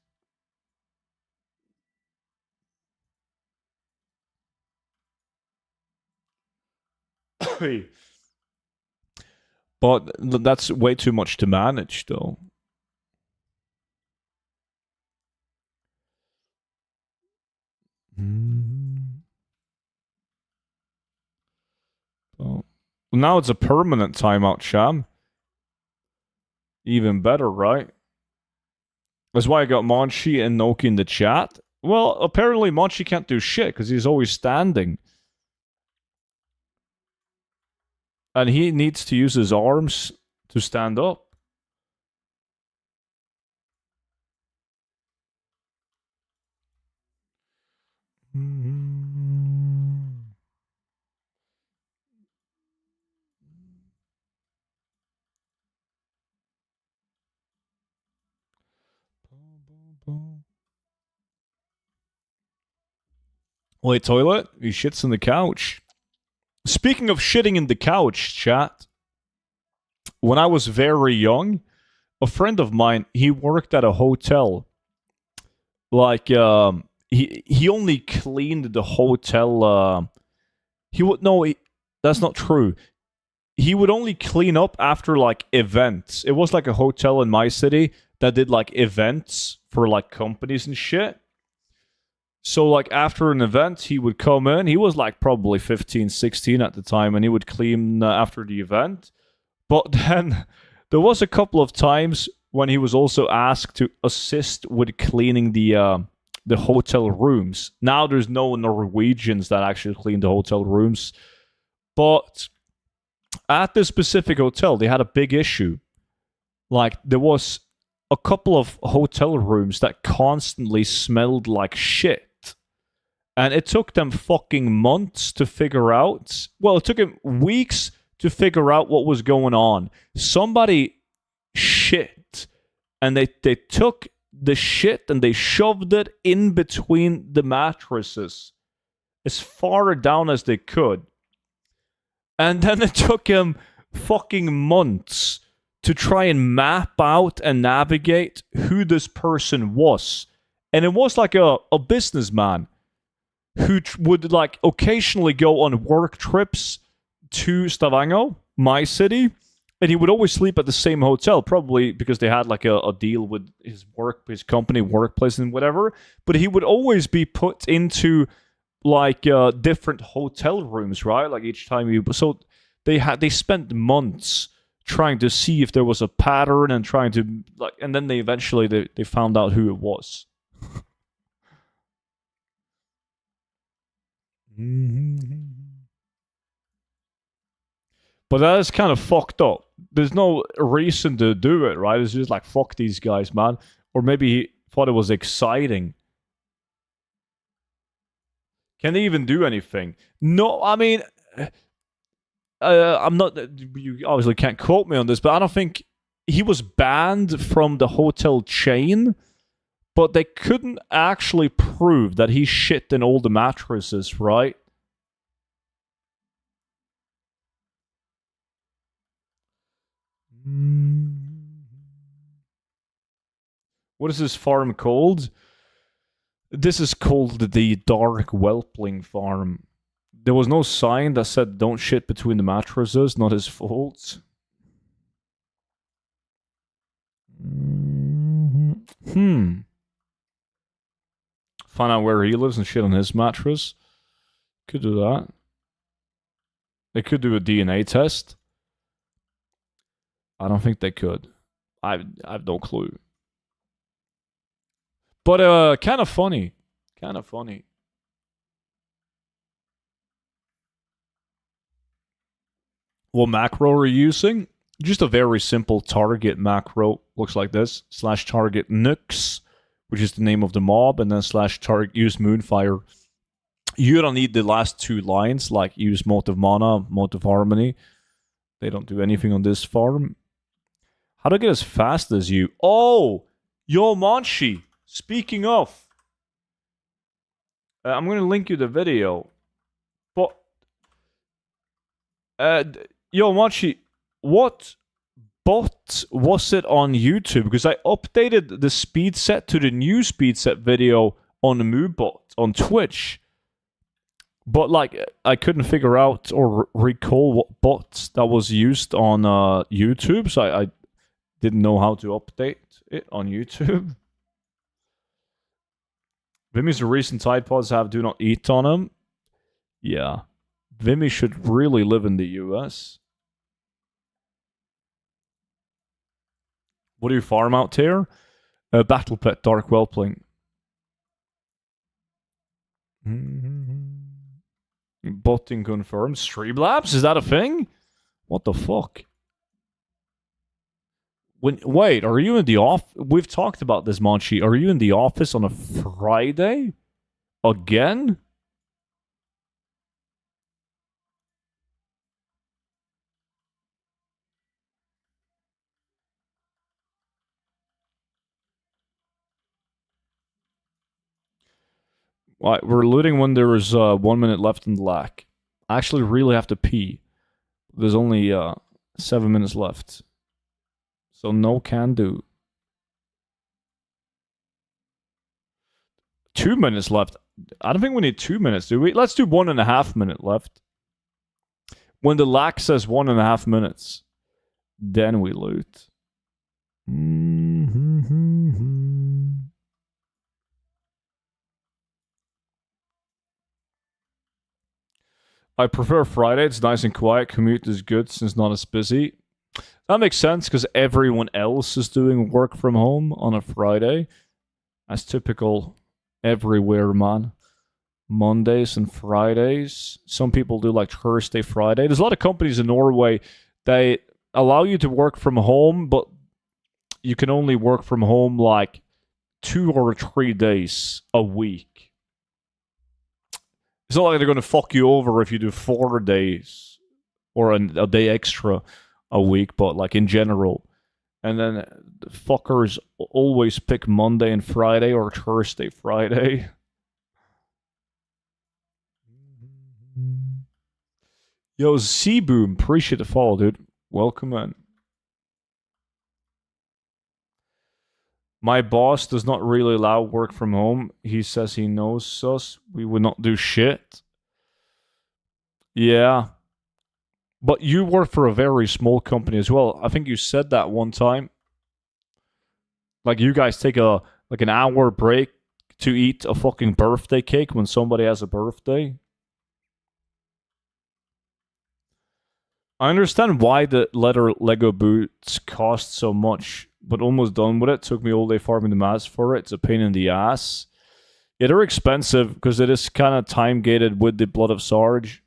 But that's way too much to manage, though. Well, now it's a permanent timeout, Sham. Even better, right? That's why I got Monchi and Noki in the chat. Well, apparently Monchi can't do shit because he's always standing. And he needs to use his arms to stand up. Wait, toilet? He shits in the couch. Speaking of shitting in the couch, chat. When I was very young, a friend of mine, he worked at a hotel. Like, he only cleaned the hotel. That's not true. He would only clean up after like events. It was like a hotel in my city that did like events for like companies and shit. So like after an event, he would come in. He was like probably 15, 16 at the time, and he would clean after the event. But then there was a couple of times when he was also asked to assist with cleaning the hotel rooms. Now there's no Norwegians that actually clean the hotel rooms. But at this specific hotel, they had a big issue. Like, there was a couple of hotel rooms that constantly smelled like shit. And it took them fucking months to figure out. Well, it took them weeks to figure out what was going on. Somebody shit. And they took the shit and they shoved it in between the mattresses as far down as they could. And then it took him fucking months to try and map out and navigate who this person was. And it was like a businessman who would like occasionally go on work trips to Stavanger, my city, and he would always sleep at the same hotel, probably because they had like a deal with his company, workplace, and whatever. But he would always be put into like different hotel rooms, right? Like each time so they spent months trying to see if there was a pattern and trying to like, and then they eventually they found out who it was. But that is kind of fucked up. There's no reason to do it, right? It's just like, fuck these guys, man. Or maybe he thought it was exciting. Can they even do anything? No, I mean, I'm not. You obviously can't quote me on this, but I don't think he was banned from the hotel chain. But they couldn't actually prove that he shit in all the mattresses, right? What is this farm called? This is called the Dark Whelpling Farm. There was no sign that said don't shit between the mattresses, not his fault. Find out where he lives and shit on his mattress. Could do that. They could do a DNA test. I don't think they could. I have no clue. But kind of funny. Kind of funny. What macro are you using? Just a very simple target macro. Looks like this. /target nux, which is the name of the mob, and then /target use moonfire. You don't need the last two lines, like use motive mana, motive harmony. They don't do anything on this farm. How do I get as fast as you? Oh! Yo, Monchi! Speaking of, I'm going to link you the video. But, yo, Monchi, what bot was it on YouTube? Because I updated the speed set to the new speed set video on Moobot on Twitch. But like, I couldn't figure out or recall what bot that was used on YouTube, so I didn't know how to update it on YouTube. Vimmy's recent Tide Pods have do not eat on them. Yeah. Vimmy should really live in the US. What do you farm out here? Battle Pet, Dark Whelpling. Botting confirmed. Streamlabs? Is that a thing? What the fuck? Wait, are you in the off? We've talked about this, Monchi. Are you in the office on a Friday? Again? We're looting when there is 1 minute left in the lack. I actually really have to pee. There's only 7 minutes left. So no can do. 2 minutes left. I don't think we need 2 minutes, do we? Let's do 1.5 minute left. When the lack says 1.5 minutes, then we loot. I prefer Friday. It's nice and quiet. Commute is good since not as busy. That makes sense because everyone else is doing work from home on a Friday. That's typical everywhere, man. Mondays and Fridays. Some people do like Thursday, Friday. There's a lot of companies in Norway that allow you to work from home, but you can only work from home like 2 or 3 days a week. It's not like they're going to fuck you over if you do 4 days or a day extra a week, but like in general. And then the fuckers always pick Monday and Friday or Thursday, Friday. Yo, Z-Boom, appreciate the follow, dude. Welcome in. My boss does not really allow work from home. He says he knows us. We would not do shit. Yeah. But you work for a very small company as well. I think you said that one time. Like you guys take an hour break to eat a fucking birthday cake when somebody has a birthday. I understand why the leather Lego boots cost so much, but almost done with it. Took me all day farming the mats for it. It's a pain in the ass. Yeah, they're expensive because it is kind of time gated with the Blood of Sarge.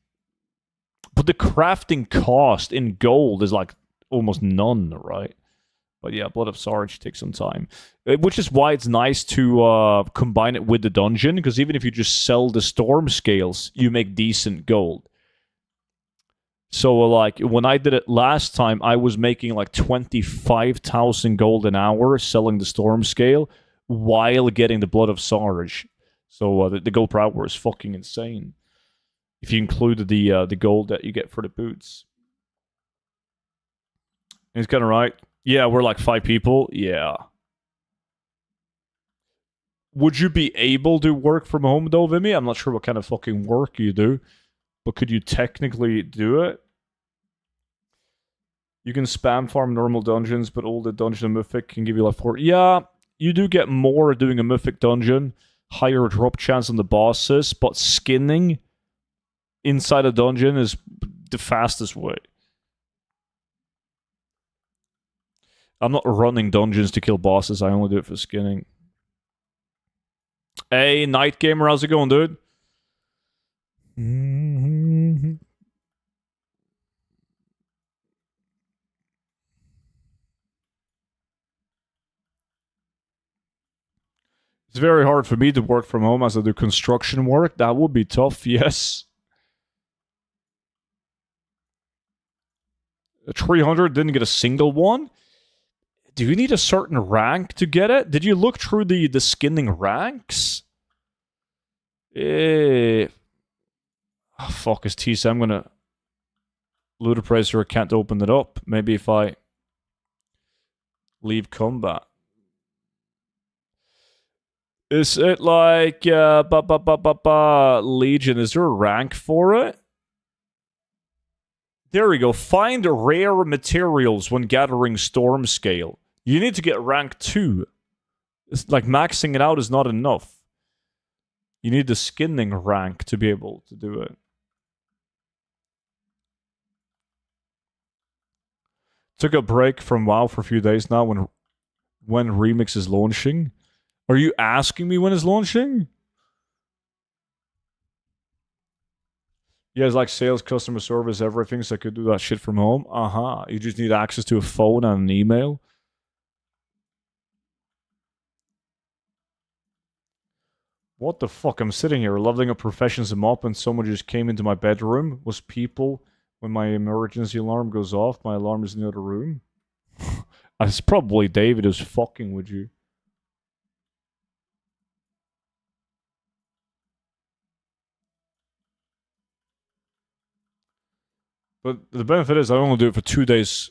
But the crafting cost in gold is like almost none, right? But yeah, Blood of Sarge takes some time. Which is why it's nice to combine it with the dungeon, because even if you just sell the storm scales, you make decent gold. So, like, when I did it last time, I was making like 25,000 gold an hour selling the storm scale while getting the Blood of Sarge. So, the gold per hour is fucking insane. If you include the gold that you get for the boots. It's kind of right. Yeah, we're like 5 people. Yeah. Would you be able to work from home, though, Vimy? I'm not sure what kind of fucking work you do. But could you technically do it? You can spam farm normal dungeons, but all the dungeon and mythic can give you like 4. Yeah, you do get more doing a mythic dungeon. Higher drop chance on the bosses, but skinning inside a dungeon is the fastest way. I'm not running dungeons to kill bosses. I only do it for skinning. Hey, Night Gamer, how's it going, dude? It's very hard for me to work from home as I do construction work. That would be tough, yes. 300 didn't get a single one. Do you need a certain rank to get it? Did you look through the skinning ranks? Oh, fuck, it's TC. I'm gonna loot a pricer. I can't open it up. Maybe if I leave combat. Is it like Legion? Is there a rank for it? There we go. Find rare materials when gathering storm scale. You need to get rank 2. It's like maxing it out is not enough. You need the skinning rank to be able to do it. Took a break from WoW for a few days now when Remix is launching. Are you asking me when it's launching? Yeah, it's like sales, customer service, everything, so I could do that shit from home. You just need access to a phone and an email. What the fuck? I'm sitting here leveling up professions and mop, and someone just came into my bedroom. Was people when my emergency alarm goes off? My alarm is in the other room. It's probably David who's fucking with you. But the benefit is I only do it for 2 days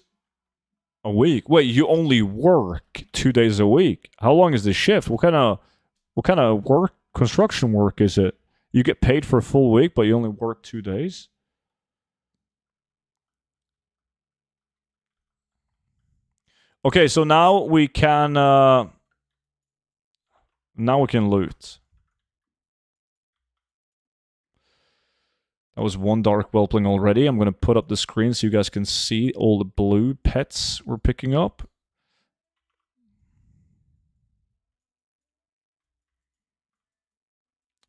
a week. Wait, you only work 2 days a week? How long is the shift? What kind of work? Construction work is it? You get paid for a full week, but you only work 2 days? Okay, so now we can loot. That was one dark whelpling already. I'm going to put up the screen so you guys can see all the blue pets we're picking up.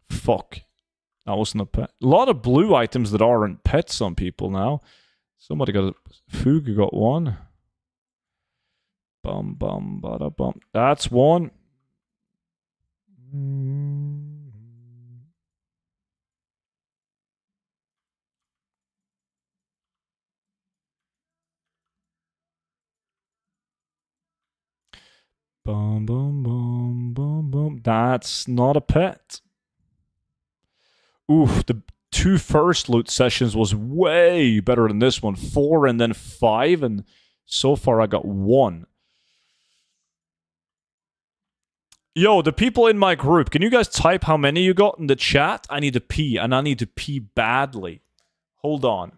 Fuck. That wasn't a pet. A lot of blue items that aren't pets on people now. Somebody got a... Fuga got one. Bum, bum, bada, bum. That's one. Bum, bum, bum, bum, bum. That's not a pet. Oof, the 2 first loot sessions was way better than this one. 4 and then 5, and so far I got 1. Yo, the people in my group, can you guys type how many you got in the chat? I need to pee, and I need to pee badly. Hold on.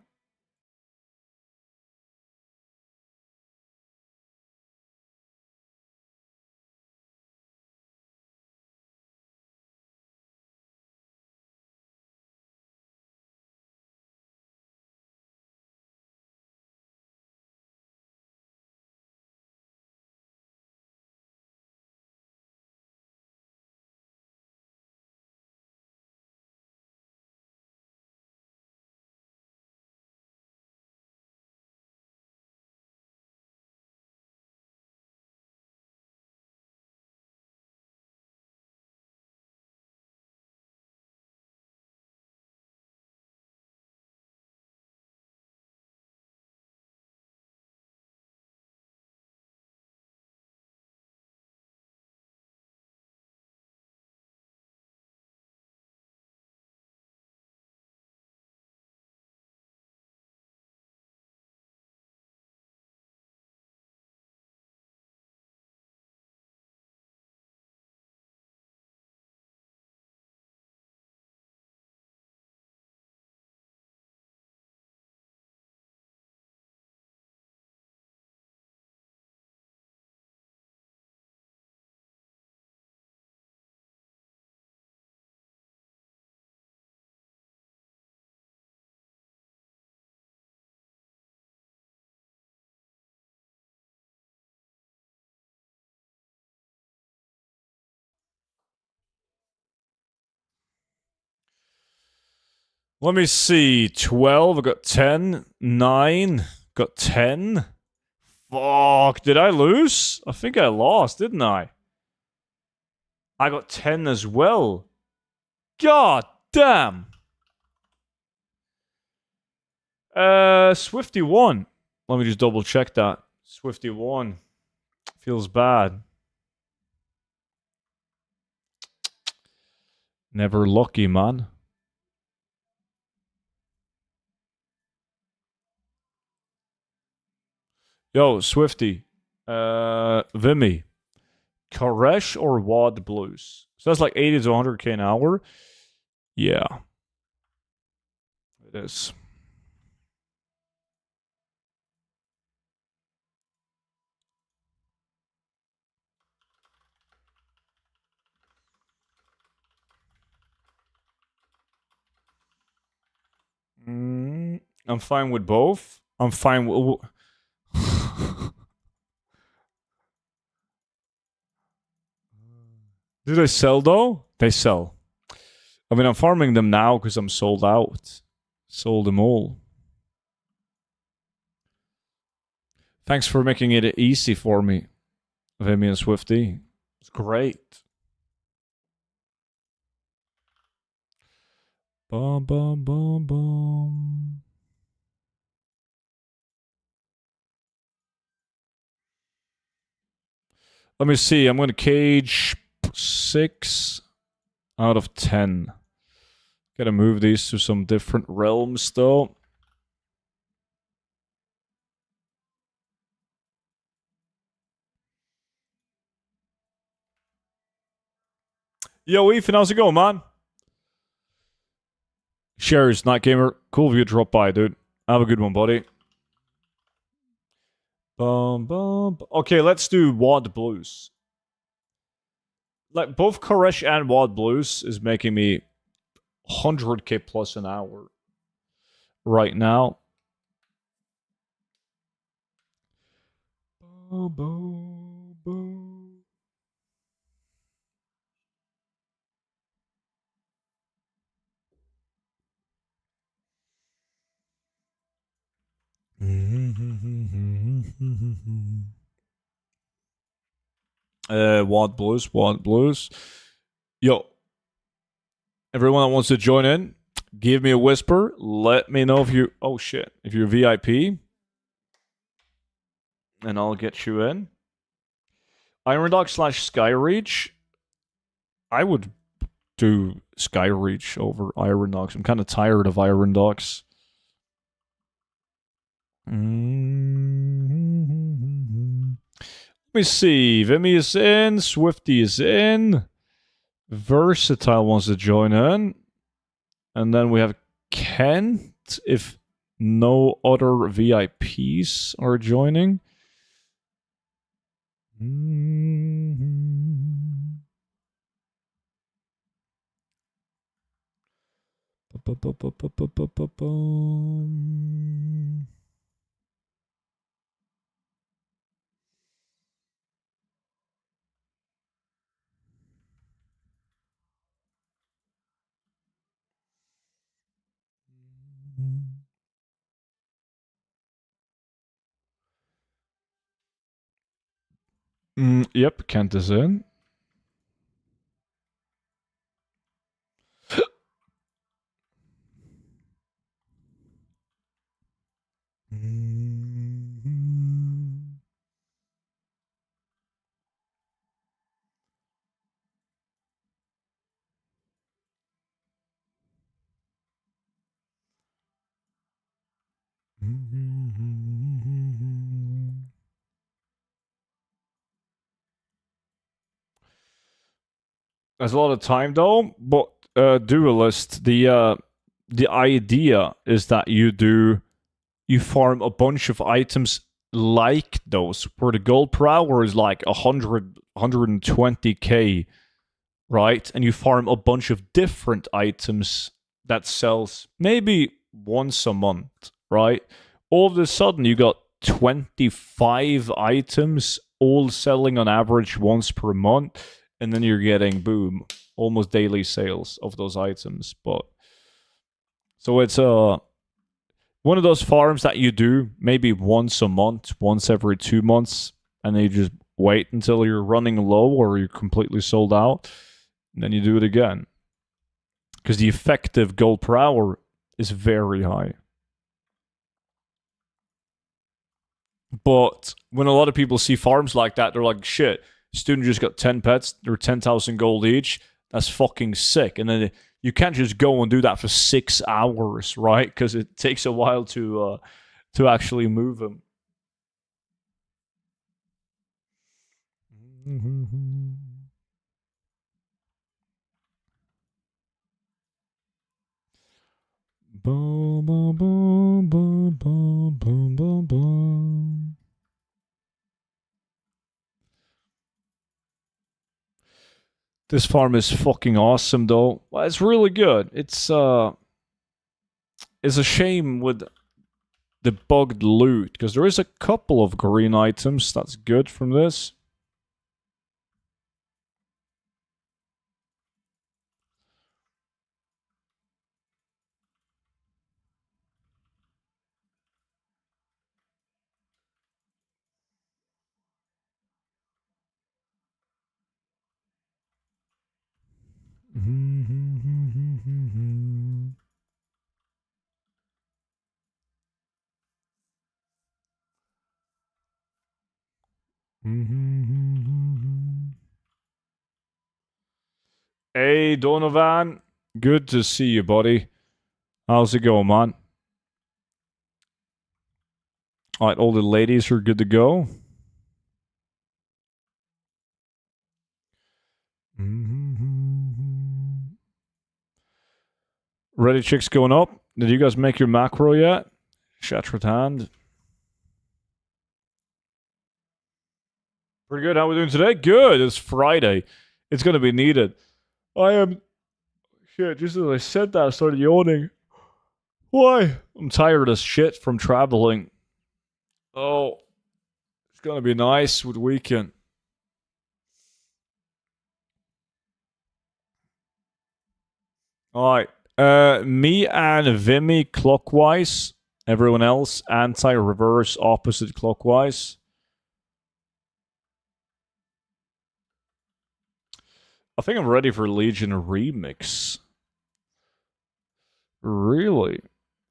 Let me see. 12. I got 10. 9. Got 10. Fuck. Did I lose? I think I lost, didn't I? I got 10 as well. God damn. Swifty won. Let me just double check that. Swifty won. Feels bad. Never lucky, man. Yo, Swifty. Vimy. Koresh or Wad Blues? So that's like 80 to 100k an hour. Yeah, it is. I'm fine with both. I'm fine with. Do they sell though? They sell. I mean, I'm farming them now because I'm sold out. Sold them all. Thanks for making it easy for me, Vimy and Swifty. It's great. Bum, bum, bum, bum. Let me see. I'm going to cage 6 out of 10. Gotta move these to some different realms, though. Yo, Ethan, how's it going, man? Shares, Night Gamer. Cool of you to drop by, dude. Have a good one, buddy. Okay, let's do Wad Blues. Like, both Koresh and Wad Blues is making me 100k plus an hour right now. Wad Blues, Wad Blues. Yo, everyone that wants to join in, give me a whisper. Let me know if you. Oh shit! If you're VIP, and I'll get you in. Iron Dog / Skyreach. I would do Skyreach over Iron Dogs. I'm kind of tired of Iron Dogs. Let me see. Vimy is in. Swifty is in. Versatile wants to join in. And then we have Kent, if no other VIPs are joining. Yep, Kent is in. There's a lot of time though, but Duelist, the idea is that you farm a bunch of items like those, where the gold per hour is like 120k, right? And you farm a bunch of different items that sells maybe once a month, right? All of a sudden, you got 25 items all selling on average once per month, and then you're getting, boom, almost daily sales of those items. But so it's one of those farms that you do maybe once a month, once every 2 months, and then you just wait until you're running low or you're completely sold out, and then you do it again. Because the effective gold per hour is very high. But when a lot of people see farms like that, they're like, shit, student just got 10 pets, they're 10,000 gold each. That's fucking sick. And then you can't just go and do that for 6 hours, right? Because it takes a while to actually move them. Boom, boom, boom, boom, boom, boom, boom, boom. This farm is fucking awesome, though. Well, it's really good. It's a shame with the bugged loot, because there is a couple of green items that's good from this. Hey, Donovan. Good to see you, buddy. How's it going, man? All right, all the ladies are good to go. Ready chicks going up. Did you guys make your macro yet? Shatratan. Pretty good. How are we doing today? Good. It's Friday. It's going to be needed. I am... Shit, just as I said that, I started yawning. Why? I'm tired as shit from traveling. Oh, it's going to be nice with weekend. Alright. Me and Vimy clockwise. Everyone else anti-reverse opposite clockwise. I think I'm ready for Legion Remix. Really?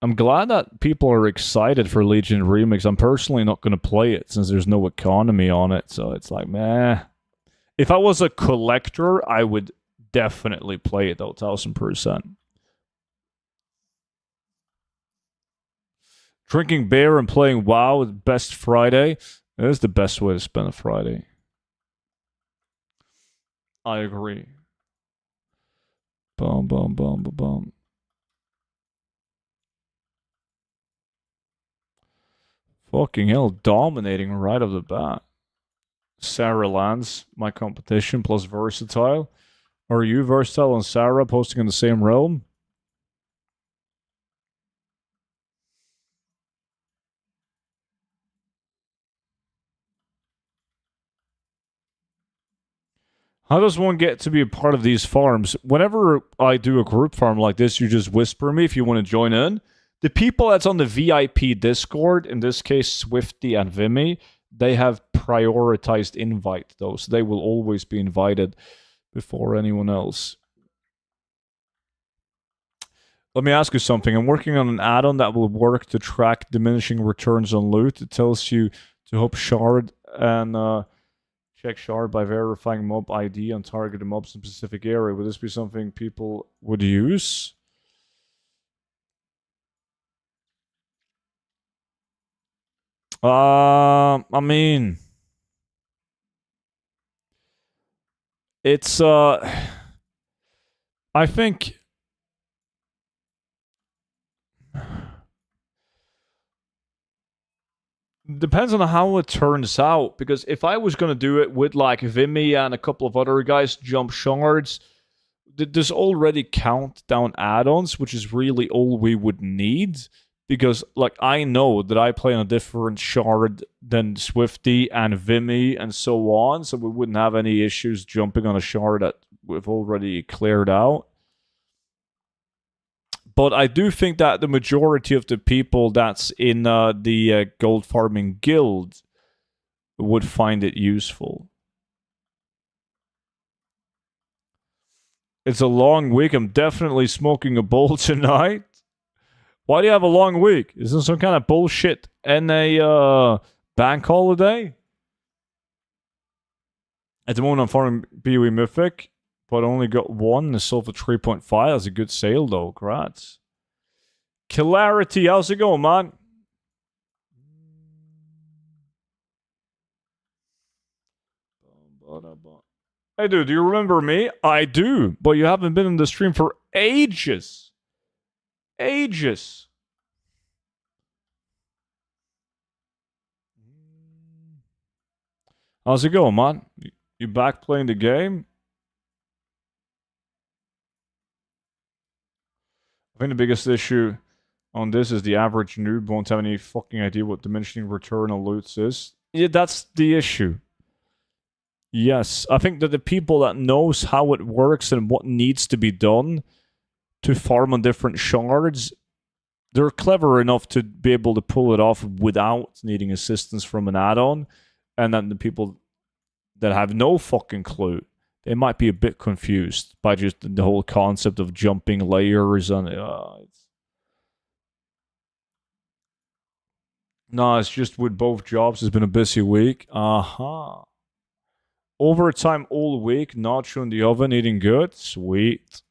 I'm glad that people are excited for Legion Remix. I'm personally not going to play it since there's no economy on it, so it's like, meh. If I was a collector, I would definitely play it though, 1000%. Drinking beer and playing WoW is best Friday. It is the best way to spend a Friday. I agree. Boom, boom, boom, boom, boom. Fucking hell, dominating right off the bat. Sarah lands, my competition, plus versatile. Are you versatile and Sarah posting in the same realm? How does one get to be a part of these farms? Whenever I do a group farm like this, you just whisper me if you want to join in. The people that's on the VIP Discord, in this case Swifty and Vimy, they have prioritized invite though, so they will always be invited before anyone else. Let me ask you something. I'm working on an add-on that will work to track diminishing returns on loot. It tells you to hope shard and check shard by verifying mob ID on targeted mobs in a specific area. Would this be something people would use? I mean, it's I think depends on how it turns out. Because if I was gonna do it with like Vimy and a couple of other guys jump shards, there's already countdown add-ons, which is really all we would need. Because like I know that I play on a different shard than Swifty and Vimy and so on, so we wouldn't have any issues jumping on a shard that we've already cleared out. But I do think that the majority of the people that's in the gold farming guild would find it useful. It's a long week. I'm definitely smoking a bowl tonight. Why do you have a long week? Is this some kind of bullshit and a bank holiday? At the moment, I'm farming BOE Mythic, but I only got one. The sold for 3.5. That's a good sale, though. Congrats. Clarity, how's it going, man? Hey, dude, do you remember me? I do, but you haven't been in the stream for ages. Ages. How's it going, man? You back playing the game? I think the biggest issue on this is the average noob won't have any fucking idea what diminishing return on loots is. Yeah, that's the issue. Yes, I think that the people that knows how it works and what needs to be done to farm on different shards, they're clever enough to be able to pull it off without needing assistance from an add-on. And then the people that have no fucking clue, they might be a bit confused by just the whole concept of jumping layers and no, it's just with both jobs, it's been a busy week. Uh-huh. Overtime all week, nacho in the oven, eating good. Sweet.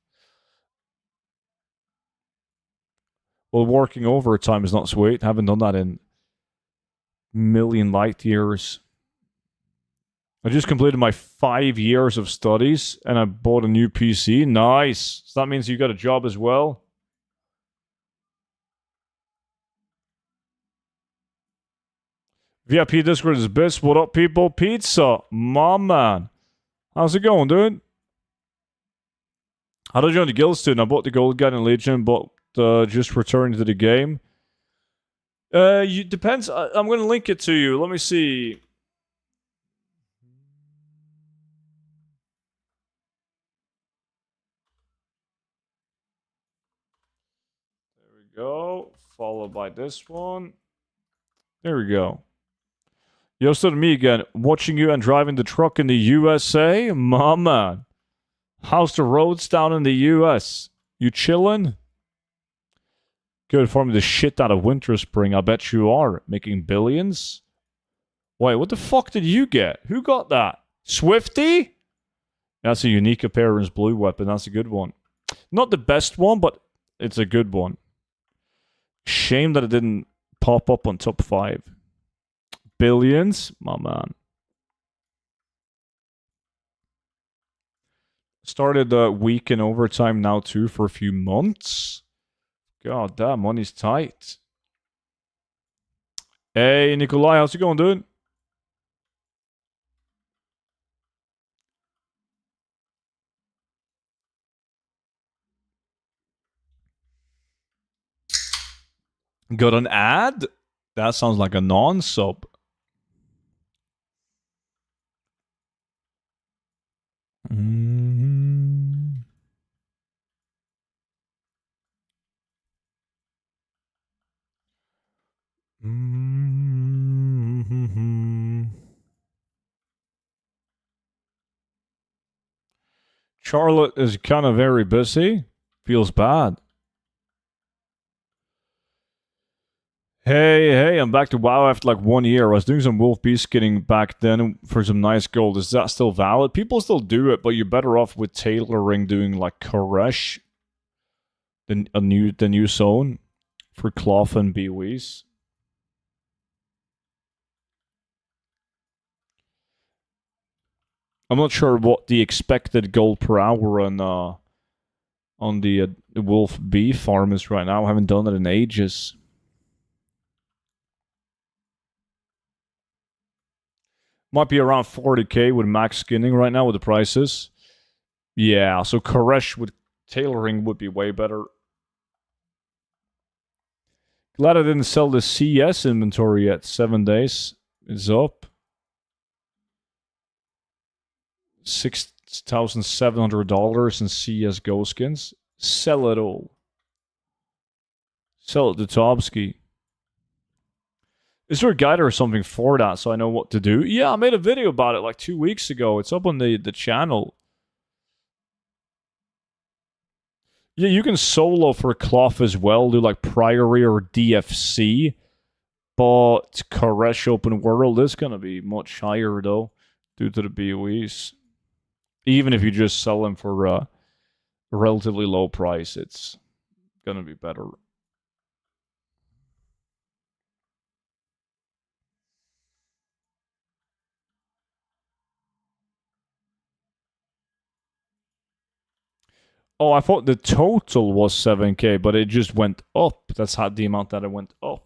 Well, working overtime is not sweet. Haven't done that in million light years. I just completed my 5 years of studies and I bought a new PC. Nice. So that means you got a job as well? VIP Discord is best. What up, people? Pizza. My man. How's it going, dude? How did you join the guild student? I bought the Gold Guide and Legion, but just returned to the game. You depends. I'm going to link it to you. Let me see. There we go. Followed by this one. There we go. Yo, so to me again, watching you and driving the truck in the USA? My man. How's the roads down in the US? You chillin'? Good farming the shit out of winter spring. I bet you are. Making billions? Wait, what the fuck did you get? Who got that? Swifty? That's a unique appearance blue weapon. That's a good one. Not the best one, but it's a good one. Shame that it didn't pop up on top 5. Billions? My man. Started a week in overtime now too for a few months. God damn, money's tight. Hey, Nikolai, how's it going, dude? Got an ad? That sounds like a non-sub. Mm-hmm. Mm-hmm. Charlotte is kind of very busy. Feels bad. Hey, I'm back to WoW after like 1 year. I was doing some Wolf Beast skinning back then for some nice gold. Is that still valid? People still do it, but you're better off with tailoring, doing like Koresh, the new zone for cloth and BWs. I'm not sure what the expected gold per hour on the Wolf B farm is right now. I haven't done it in ages. Might be around 40k with max skinning right now with the prices. Yeah, so Koresh with tailoring would be way better. Glad I didn't sell the CS inventory yet. 7 days. It's up. $6,700 in CS Go skins. Sell it all. Sell it to Tobsky. Is there a guide or something for that so I know what to do? Yeah, I made a video about it like 2 weeks ago. It's up on the channel. Yeah, you can solo for cloth as well, do like Priory or DFC. But Koresh Open World is going to be much higher though, due to the BOEs. Even if you just sell them for a relatively low price, it's going to be better. Oh, I thought the total was 7K, but it just went up. That's how the amount that it went up.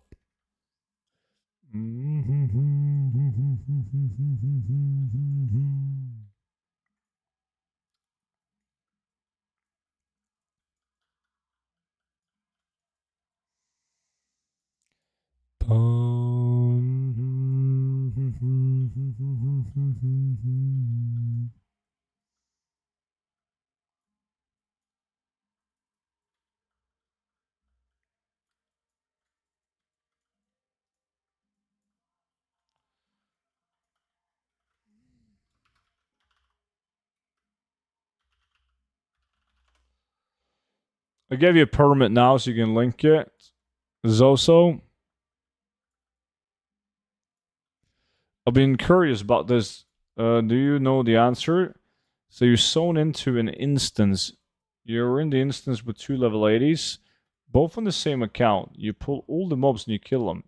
I gave you a permit now so you can link it. Zoso. I've been curious about this. Do you know the answer? So you're sewn into an instance. You're in the instance with 2 level 80s, both on the same account. You pull all the mobs and you kill them.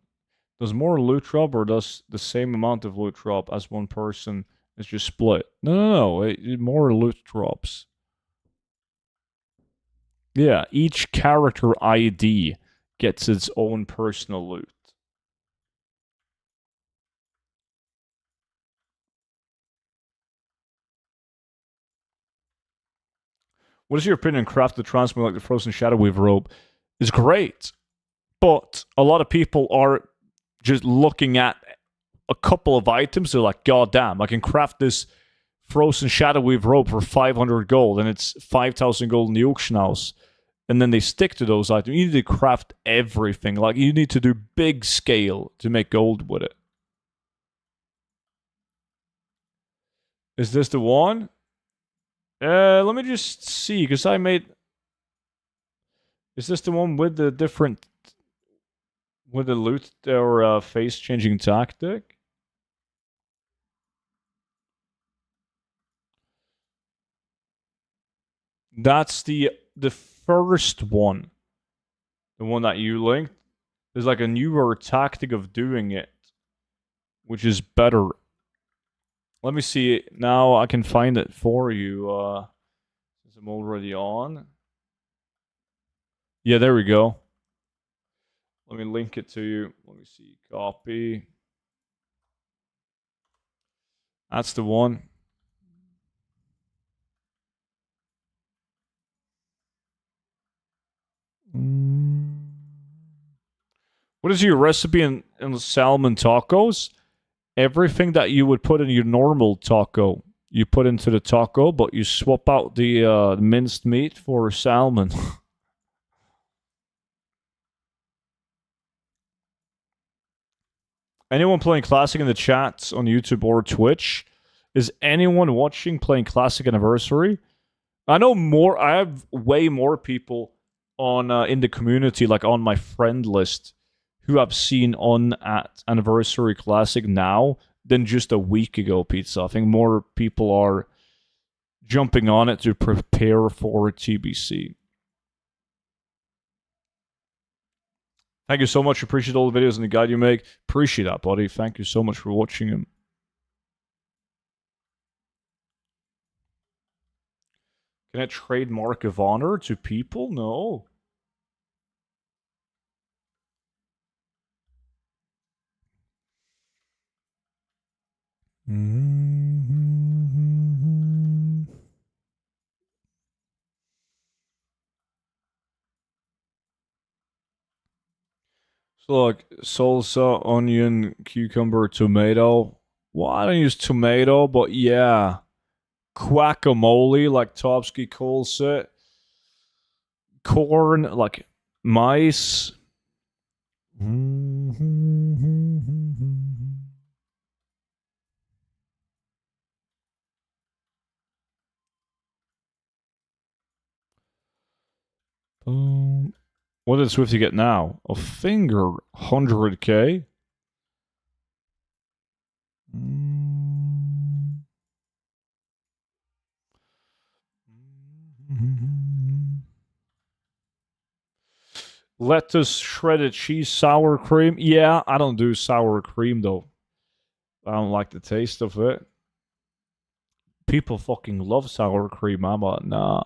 Does more loot drop or does the same amount of loot drop as one person is just split? No. More loot drops. Yeah, each character ID gets its own personal loot. What is your opinion on craft the transmute like the Frozen Shadow Weave robe? It's great, but a lot of people are just looking at a couple of items. They're like, God damn, I can craft this Frozen Shadow Weave robe for 500 gold, and it's 5,000 gold in the auction house. And then they stick to those items. You need to craft everything. Like, you need to do big scale to make gold with it. Is this the one? Let me just see, because I made... Is this the one with the different... with the loot or face-changing tactic? That's the first one. The one that you linked. There's like a newer tactic of doing it, which is better. Let me see. Now I can find it for you. Since I'm already on. Yeah, there we go. Let me link it to you. Let me see. Copy. That's the one. What is your recipe in salmon tacos? Everything that you would put in your normal taco, you put into the taco, but you swap out the minced meat for salmon. Anyone playing Classic in the chats on YouTube or Twitch? Is anyone watching playing Classic Anniversary? I know more. I have way more people on in the community, like on my friend list, who I've seen on at Anniversary Classic now than just a week ago, Pizza. I think more people are jumping on it to prepare for TBC. Thank you so much. Appreciate all the videos and the guide you make. Appreciate that, buddy. Thank you so much for watching them. Can I trade Mark of Honor to people? No. So like salsa, onion, cucumber, tomato. Well, I don't use tomato, but yeah. Guacamole, like Topsky calls it. Corn, like mice. What did Swifty get now? A finger, 100k. Lettuce, shredded cheese, sour cream. Yeah, I don't do sour cream though. I don't like the taste of it. People fucking love sour cream. I'm like, nah.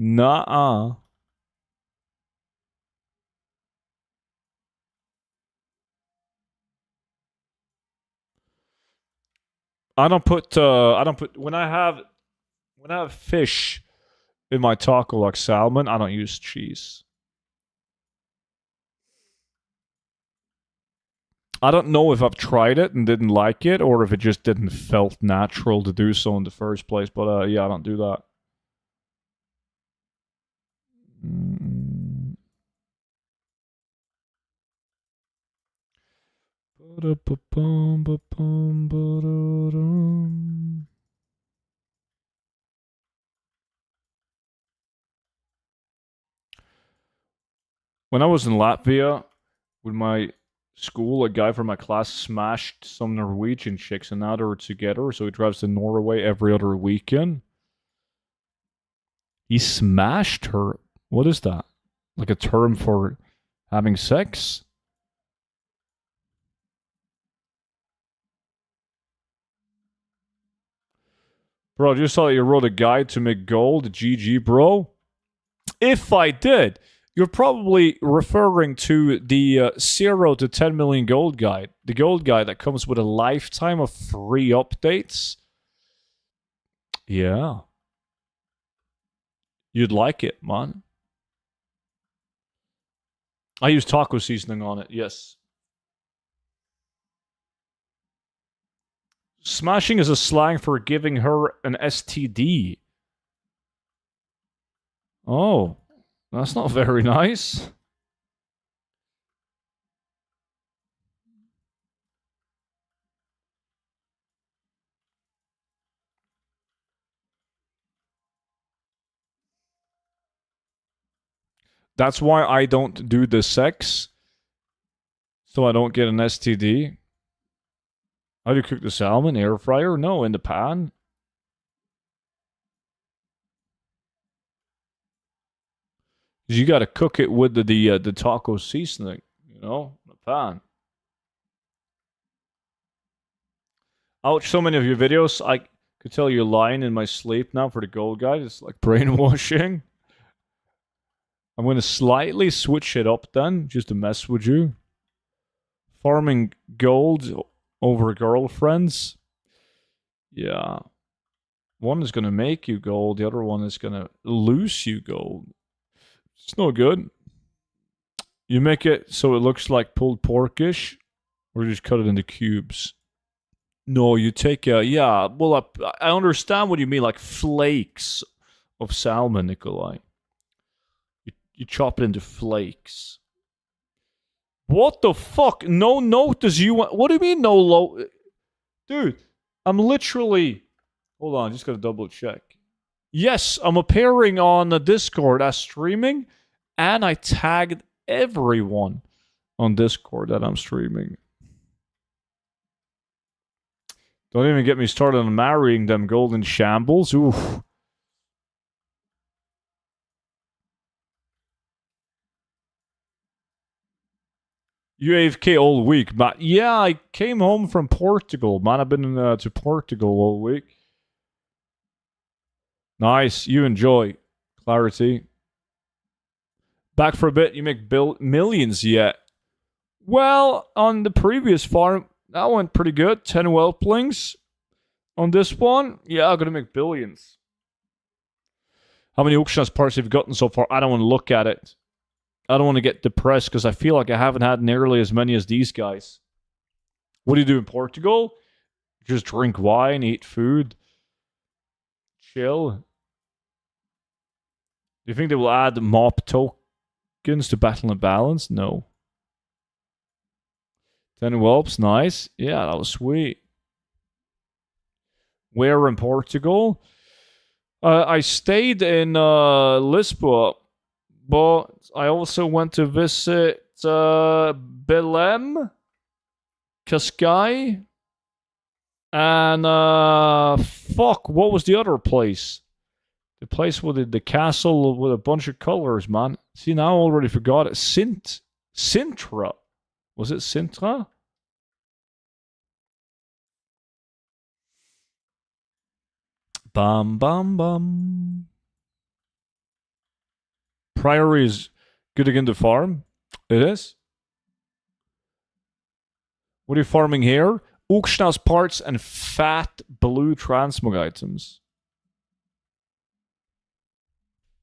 Nuh-uh. I don't put when I have fish in my taco like salmon, I don't use cheese. I don't know if I've tried it and didn't like it or if it just didn't felt natural to do so in the first place, but yeah, I don't do that. Mm. When I was in Latvia with my school, a guy from my class smashed some Norwegian chicks and now they're together, so he drives to Norway every other weekend. He smashed her. What is that? Like a term for having sex? Bro, I just saw that you wrote a guide to make gold. GG, bro. If I did, you're probably referring to the 0 to 10 million gold guide. The gold guide that comes with a lifetime of free updates. Yeah. You'd like it, man. I use taco seasoning on it, yes. Smashing is a slang for giving her an STD. Oh, that's not very nice. That's why I don't do the sex, so I don't get an STD. How do you cook the salmon? Air fryer? No, in the pan. You got to cook it with the taco seasoning, you know, in the pan. I watch so many of your videos. I could tell you're lying in my sleep now for the gold guide. It's like brainwashing. I'm going to slightly switch it up then, just to mess with you. Farming gold over girlfriends. Yeah. One is going to make you gold, the other one is going to lose you gold. It's no good. You make it so it looks like pulled porkish, or you just cut it into cubes. No, you take yeah. Well, I understand what you mean, like flakes of salmon, Nikolai. You chop it into flakes. What the fuck? No note does you want? What do you mean no low? Dude, I'm literally. Hold on, just gotta double check. Yes, I'm appearing on the Discord as streaming, and I tagged everyone on Discord that I'm streaming. Don't even get me started on marrying them golden shambles. Oof. You AFK all week, but yeah, I came home from Portugal, man. I've been to Portugal all week. Nice, you enjoy. Clarity. Back for a bit, you make millions yet. Well, on the previous farm, that went pretty good. 10 whelplings. On this one, yeah, I'm gonna make billions. How many auction house parts have you gotten so far? I don't want to look at it. I don't want to get depressed because I feel like I haven't had nearly as many as these guys. What do you do in Portugal? Just drink wine, eat food, chill. Do you think they will add mop tokens to Battle and Balance? No. 10 whelps, nice. Yeah, that was sweet. Where in Portugal? I stayed in Lisboa, but I also went to visit Belém, Cascais, and fuck, what was the other place? The place with the castle with a bunch of colors, man. See, now I already forgot it. Sintra. Was it Sintra? Bum bum bum. Priory is good again to farm. It is. What are you farming here? Auction house parts and fat blue transmog items.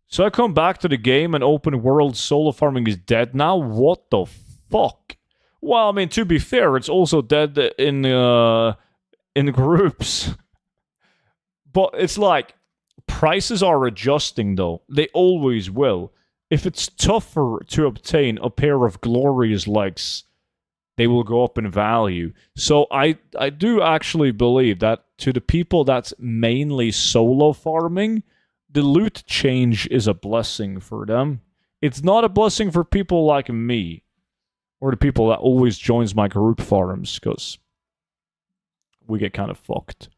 So I come back to the game and open world solo farming is dead now? What the fuck? Well, I mean, to be fair, it's also dead in groups. But it's like, prices are adjusting though. They always will. If it's tougher to obtain a pair of glorious legs, they will go up in value. So I do actually believe that to the people that's mainly solo farming, the loot change is a blessing for them. It's not a blessing for people like me, or the people that always joins my group farms, because we get kind of fucked.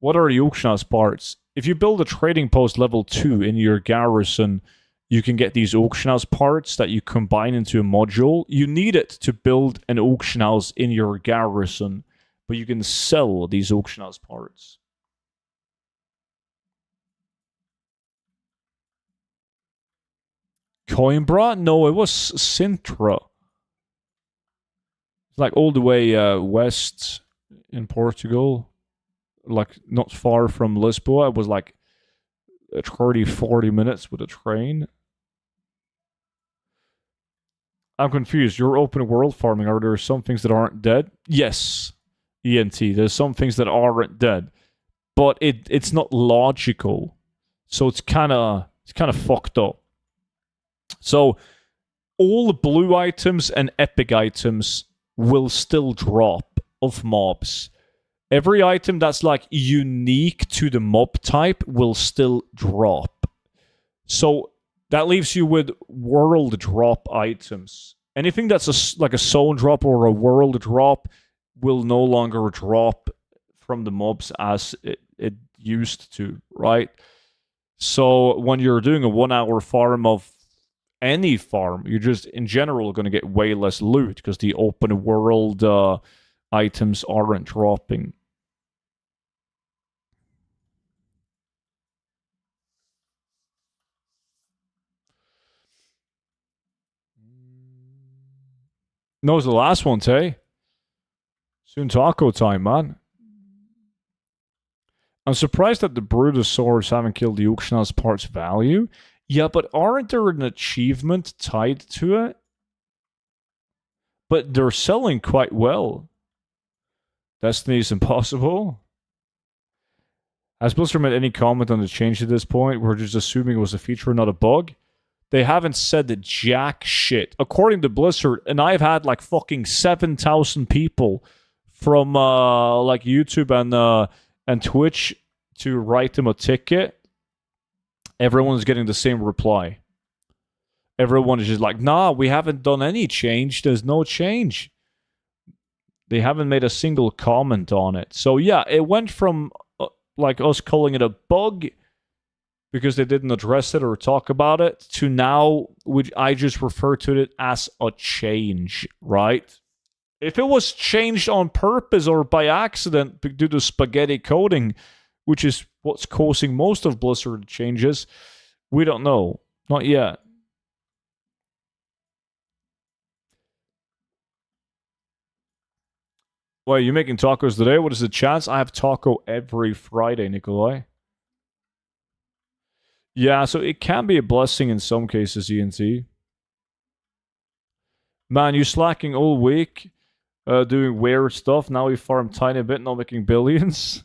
What are the auction house parts? If you build a trading post level 2 in your garrison, you can get these auction house parts that you combine into a module. You need it to build an auction house in your garrison, but you can sell these auction house parts. Coimbra? No, it was Sintra. It's like all the way west in Portugal. Like not far from Lisboa. It was like 30, 40 minutes with a train. I'm confused. You're open world farming. Are there some things that aren't dead? Yes, ENT. There's some things that aren't dead, but it's not logical. So it's kind of fucked up. So all the blue items and epic items will still drop of mobs. Every item that's like unique to the mob type will still drop. So that leaves you with world drop items. Anything that's like a zone drop or a world drop will no longer drop from the mobs as it used to, right? So when you're doing a 1 hour farm of any farm, you're just in general going to get way less loot because the open world items aren't dropping. No, it's the last one, Tay. Soon taco time, man. I'm surprised that the Brutosaurs haven't killed the auction house parts value. Yeah, but aren't there an achievement tied to it? But they're selling quite well. Destiny's Impossible. Has Blizzard made any comment on the change at this point? We're just assuming it was a feature, not a bug. They haven't said the jack shit. According to Blizzard, and I've had like fucking 7,000 people from like YouTube and Twitch to write them a ticket. Everyone's getting the same reply. Everyone is just like, nah, we haven't done any change. There's no change. They haven't made a single comment on it. So yeah, it went from like us calling it a bug because they didn't address it or talk about it, to now, which I just refer to it as a change, right? If it was changed on purpose or by accident due to spaghetti coding, which is what's causing most of Blizzard changes, we don't know. Not yet. Wait, you making tacos today? What is the chance? I have taco every Friday, Nikolai. Yeah, so it can be a blessing in some cases, ENT. Man, you slacking all week, doing weird stuff. Now we farm tiny bit, not making billions.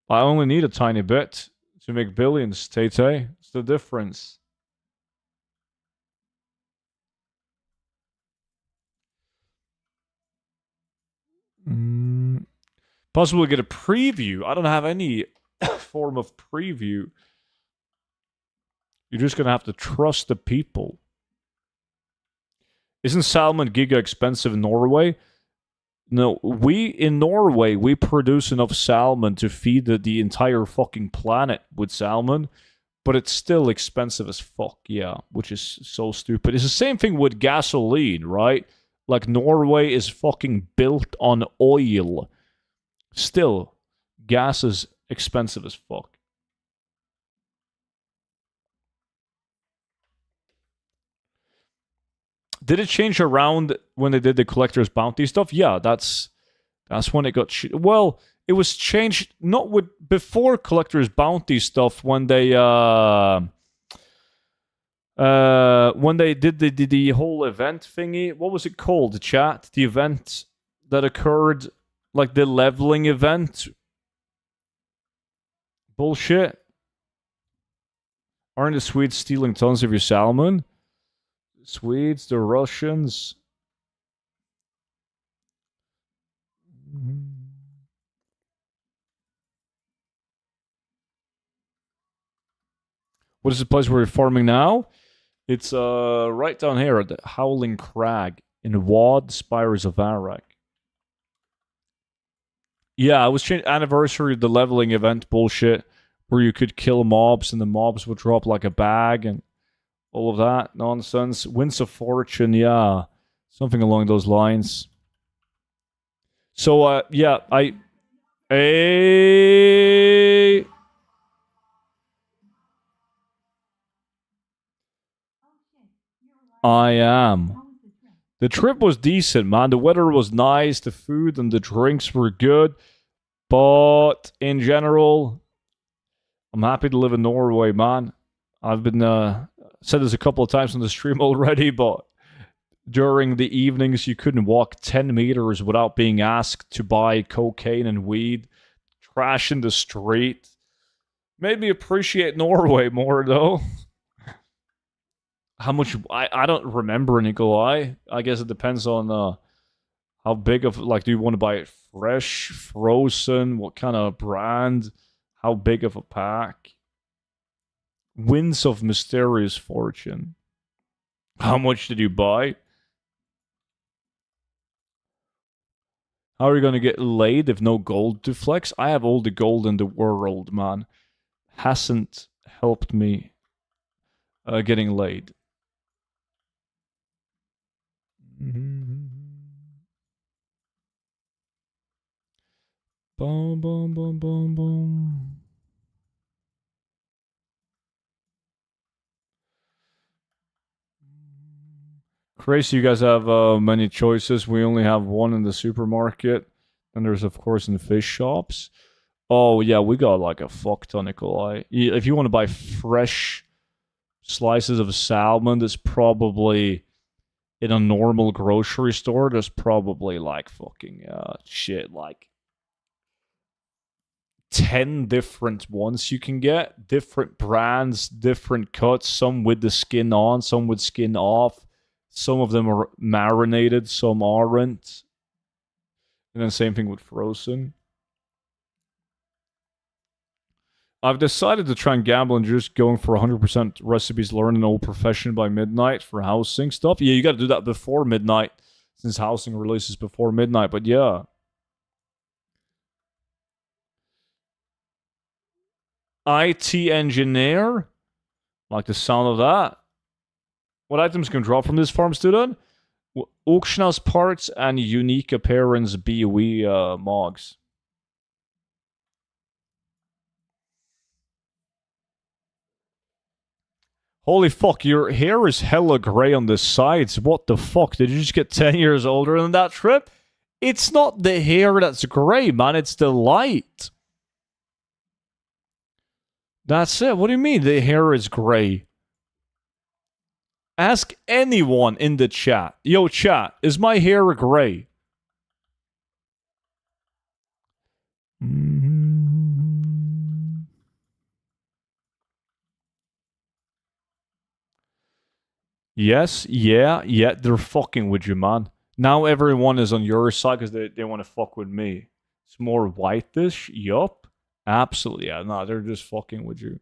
I only need a tiny bit to make billions, Tay-Tay. It's the difference. Possibly get a preview. I don't have any form of preview. You're just going to have to trust the people. Isn't salmon giga expensive in Norway? No, in Norway, we produce enough salmon to feed the entire fucking planet with salmon, but it's still expensive as fuck, yeah, which is so stupid. It's the same thing with gasoline, right? Like, Norway is fucking built on oil. Still, gas is expensive as fuck. Did it change around when they did the collector's bounty stuff? Yeah, that's when it got well, it was changed not with before collector's bounty stuff when they did the whole event thingy. What was it called? The chat, the event that occurred, like the leveling event. Bullshit. Aren't the Swedes stealing tons of your salmon? Swedes, the Russians. What is the place where you're farming now? It's right down here at the Howling Crag in Wad, Spires of Arak. Yeah, it was changed anniversary of the leveling event bullshit where you could kill mobs and the mobs would drop like a bag and all of that nonsense. Winds of Fortune, yeah. Something along those lines. So, yeah, I am. The trip was decent, man. The weather was nice, the food and the drinks were good. But in general, I'm happy to live in Norway, man. I've been said this a couple of times on the stream already, but during the evenings you couldn't walk 10 meters without being asked to buy cocaine and weed. Trash in the street. Made me appreciate Norway more, though. How much... I don't remember, Nikolai. I guess it depends on how big of... Like, do you want to buy it fresh, frozen? What kind of brand? How big of a pack? Winds of Mysterious Fortune. How much did you buy? How are you going to get laid if no gold to flex? I have all the gold in the world, man. Hasn't helped me getting laid. Boom, boom, boom, boom, boom. Crazy, you guys have many choices. We only have one in the supermarket. And there's, of course, in the fish shops. Oh, yeah, we got like a fuck ton, Nikolai. If you want to buy fresh slices of salmon, there's probably... In a normal grocery store, there's probably like fucking shit, like 10 different ones you can get. Different brands, different cuts. Some with the skin on, some with skin off. Some of them are marinated, some aren't. And then same thing with frozen. I've decided to try and gamble and just going for 100% recipes learned an old profession by midnight for housing stuff. Yeah, you got to do that before midnight since housing releases before midnight. But yeah. IT engineer. Like the sound of that. What items can drop from this farm, student? Auction house parts and unique appearance BOE mogs. Holy fuck, your hair is hella grey on the sides. What the fuck? Did you just get 10 years older on that trip? It's not the hair that's grey, man. It's the light. That's it. What do you mean the hair is grey? Ask anyone in the chat. Yo, chat, is my hair grey? Yes, yeah, they're fucking with you, man. Now everyone is on your side because they want to fuck with me. It's more whitish, yup. Absolutely, yeah, no, they're just fucking with you.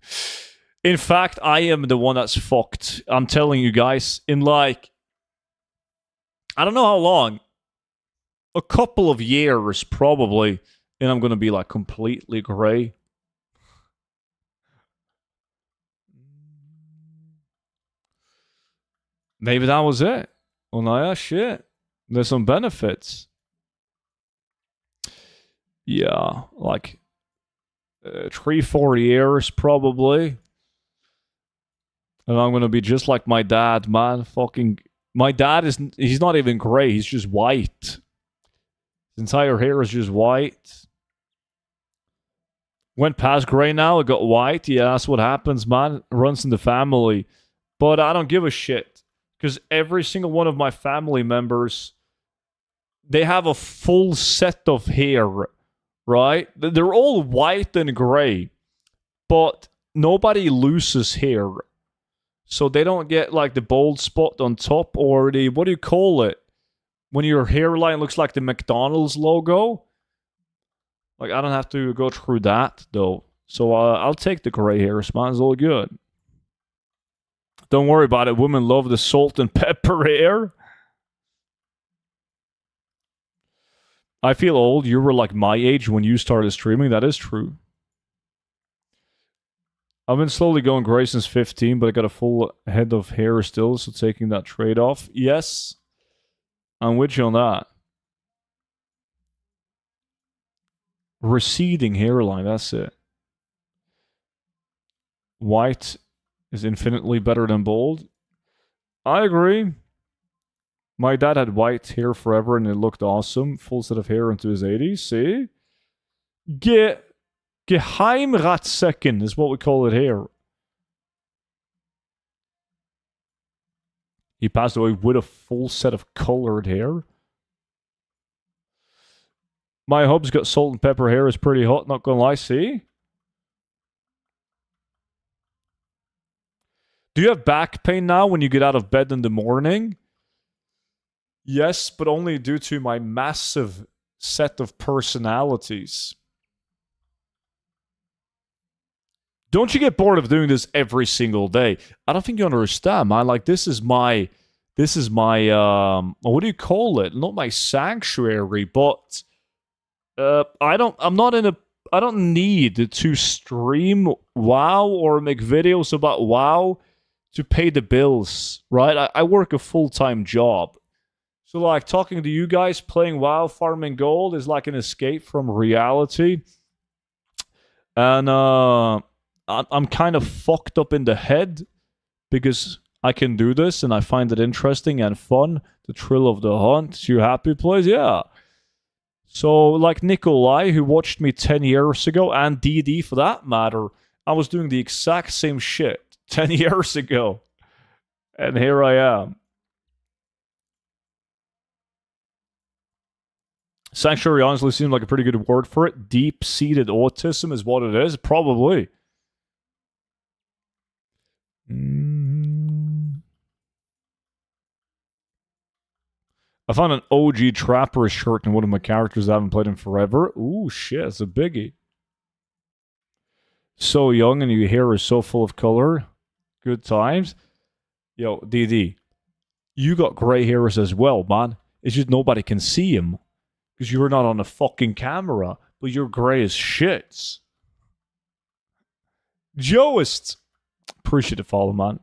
In fact, I am the one that's fucked. I'm telling you guys, in like, I don't know how long. A couple of years, probably. And I'm going to be like completely grey. Maybe that was it. Oh, no, yeah, shit. There's some benefits. Yeah, like 3-4 years, probably. And I'm going to be just like my dad, man. Fucking My dad he's not even gray, he's just white. His entire hair is just white. Went past gray now, it got white. Yeah, that's what happens, man. It runs in the family. But I don't give a shit. Because every single one of my family members, they have a full set of hair, right? They're all white and gray. But nobody loses hair. So they don't get like the bald spot on top or the, what do you call it? When your hairline looks like the McDonald's logo. Like, I don't have to go through that, though. So I'll take the gray hairs, man. It's all good. Don't worry about it. Women love the salt and pepper hair. I feel old. You were like my age when you started streaming. That is true. I've been slowly going gray since 15, but I got a full head of hair still, so taking that trade-off. Yes. I'm with you on that. Receding hairline, that's it. White is infinitely better than bald. I agree. My dad had white hair forever and it looked awesome. Full set of hair into his 80s. See? Geheimratsecken is what we call it here. He passed away with a full set of colored hair. My hub's got salt and pepper hair. Is pretty hot, not gonna lie. See? Do you have back pain now when you get out of bed in the morning? Yes, but only due to my massive set of personalities. Don't you get bored of doing this every single day? I don't think you understand, man. Like, this is my what do you call it? Not my sanctuary, but I don't need to stream WoW or make videos about WoW to pay the bills, right? I work a full-time job. So, like, talking to you guys, playing WoW, farming gold is like an escape from reality. And I'm kind of fucked up in the head because I can do this and I find it interesting and fun. The thrill of the hunt. You happy, please? Yeah. So, like Nikolai, who watched me 10 years ago, and DD for that matter, I was doing the exact same shit 10 years ago. And here I am. Sanctuary honestly seems like a pretty good word for it. Deep-seated autism is what it is. Probably. I found an OG Trapper shirt in one of my characters I haven't played in forever. Ooh, shit, it's a biggie. So young and your hair is so full of color. Good times. Yo, DD, you got gray hairs as well, man. It's just nobody can see him. Because you're not on a fucking camera. But you're gray as shits. Joist. Appreciate the follow, man.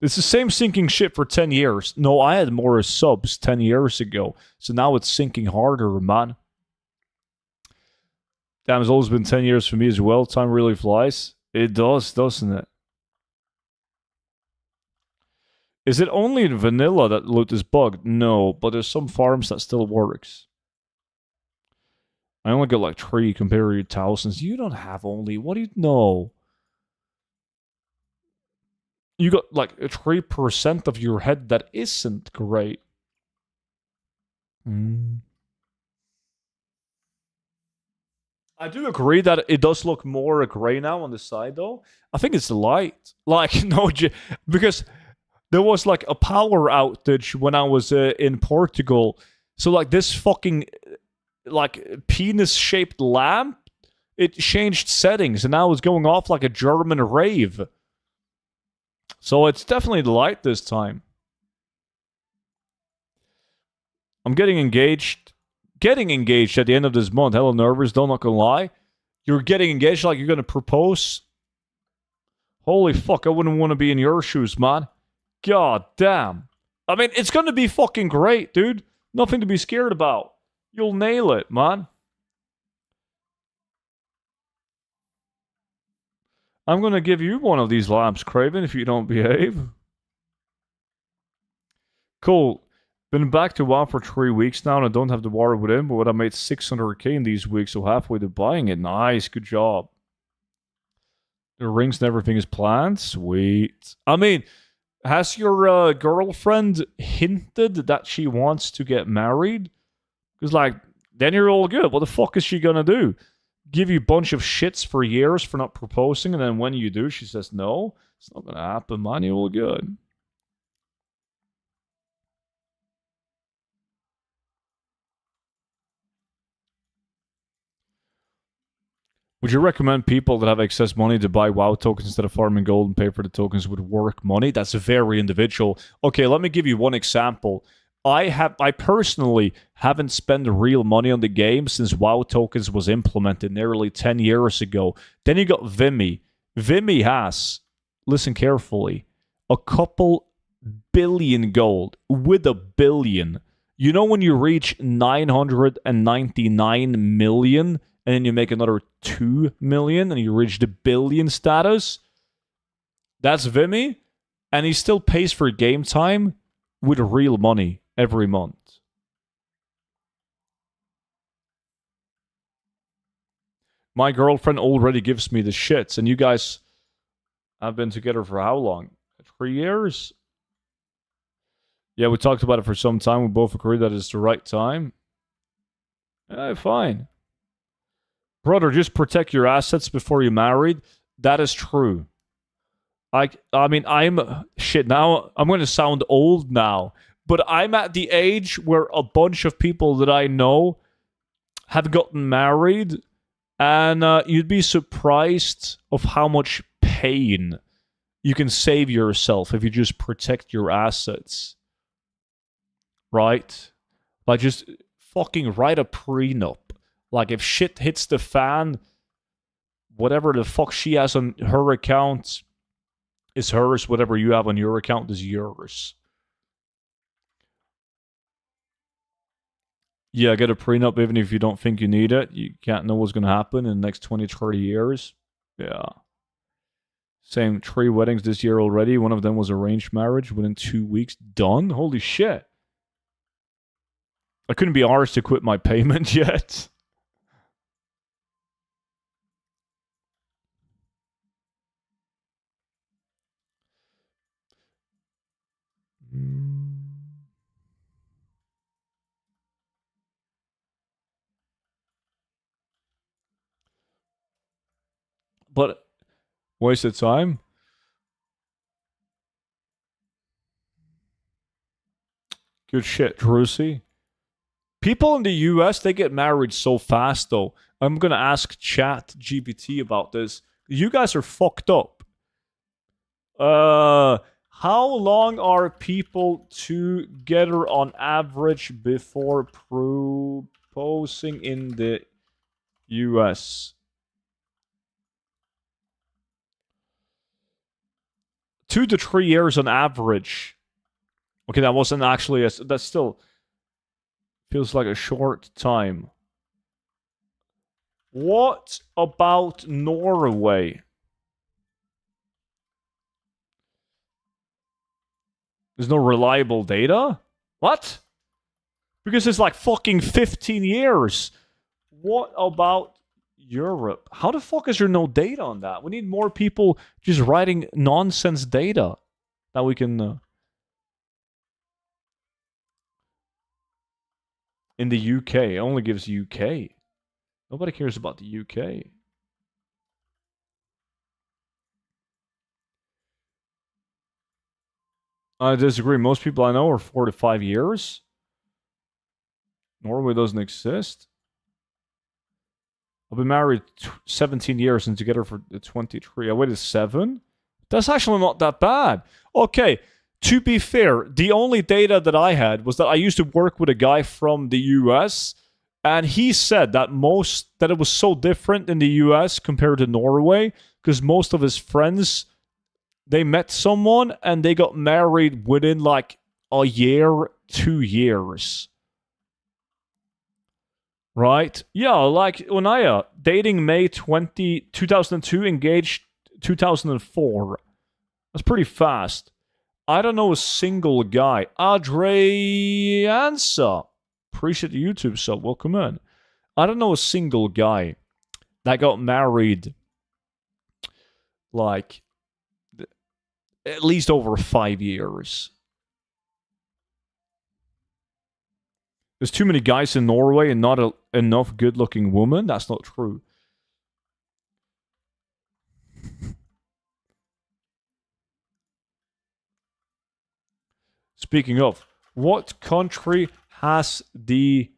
It's the same sinking shit for 10 years. No, I had more subs 10 years ago. So now it's sinking harder, man. Damn, it's always been 10 years for me as well. Time really flies. It does, doesn't it? Is it only in vanilla that loot is bugged? No, but there's some farms that still works. I only got like 3 compared to thousands. You don't have only... What do you know? You got like 3% of your head that isn't great. I do agree that it does look more gray now on the side, though. I think it's the light. Like, no, because there was like a power outage when I was in Portugal. So, like, this fucking, like, penis-shaped lamp, it changed settings, and now it's going off like a German rave. So it's definitely the light this time. I'm getting engaged. Getting engaged at the end of this month. Hello, nervous. Don't not gonna lie. You're getting engaged like you're gonna propose. Holy fuck, I wouldn't want to be in your shoes, man. God damn. I mean, it's gonna be fucking great, dude. Nothing to be scared about. You'll nail it, man. I'm gonna give you one of these lamps, Craven, if you don't behave. Cool. Been back to WoW for 3 weeks now, and I don't have the war within, but I made 600k in these weeks, so halfway to buying it. Nice, good job. The rings and everything is planned. Sweet. I mean, has your girlfriend hinted that she wants to get married? Because, like, then you're all good. What the fuck is she gonna do? Give you a bunch of shits for years for not proposing, and then when you do, she says no? It's not gonna happen, man. You're all good. Would you recommend people that have excess money to buy WoW tokens instead of farming gold and pay for the tokens with work money? That's very individual. Okay, let me give you one example. I personally haven't spent real money on the game since WoW tokens was implemented nearly 10 years ago. Then you got Vimy. Vimy has, listen carefully, a couple billion gold with a billion. You know when you reach 999 million and then you make another 2 million and you reach the billion status? That's Vimy, and he still pays for game time with real money every month. My girlfriend already gives me the shits, and you guys have been together for how long? 3 years? Yeah, we talked about it for some time. We both agree that it's the right time. Fine. Brother, just protect your assets before you're married. That is true. I mean, shit, now I'm going to sound old now, but I'm at the age where a bunch of people that I know have gotten married, and you'd be surprised of how much pain you can save yourself if you just protect your assets. Right? Like, just fucking write a prenup. Like, if shit hits the fan, whatever the fuck she has on her account is hers. Whatever you have on your account is yours. Yeah, get a prenup even if you don't think you need it. You can't know what's going to happen in the next 20, 30 years. Yeah. Same 3 weddings this year already. One of them was arranged marriage within 2 weeks. Done? Holy shit. I couldn't be arsed to quit my payment yet. But waste of time. Good shit, Drusy. People in the US, they get married so fast, though. I'm gonna ask Chat GPT about this. You guys are fucked up. How long are people together on average before proposing in the US? 2 to 3 years on average. Okay, that wasn't actually that still feels like a short time. What about Norway? There's no reliable data? What? Because it's like fucking 15 years. What about Europe? How the fuck is there no data on that? We need more people just writing nonsense data that we can... In the UK, it only gives UK. Nobody cares about the UK. I disagree. Most people I know are 4 to 5 years. Norway doesn't exist. I've been married 17 years and together for 23. I waited 7? That's actually not that bad. Okay, to be fair, the only data that I had was that I used to work with a guy from the US, and he said that that it was so different in the US compared to Norway, because most of his friends, they met someone and they got married within like a year, 2 years. Right? Yeah, like Unaya, dating May 2002, engaged 2004. That's pretty fast. I don't know a single guy. Adriansa. Appreciate the YouTube sub. Welcome in. I don't know a single guy that got married like at least over 5 years. There's too many guys in Norway and not enough good looking women. That's not true. Speaking of, what country has the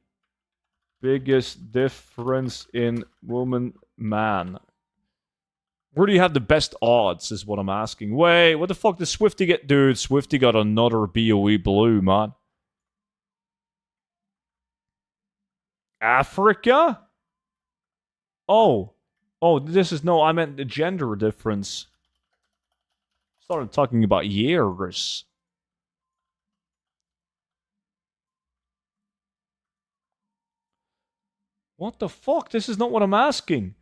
biggest difference in woman man? Where do you have the best odds is what I'm asking. Wait, what the fuck did Swifty get? Dude, Swifty got another BOE blue, man. Africa? Oh. Oh, this is no, I meant the gender difference. Started talking about years. What the fuck? This is not what I'm asking.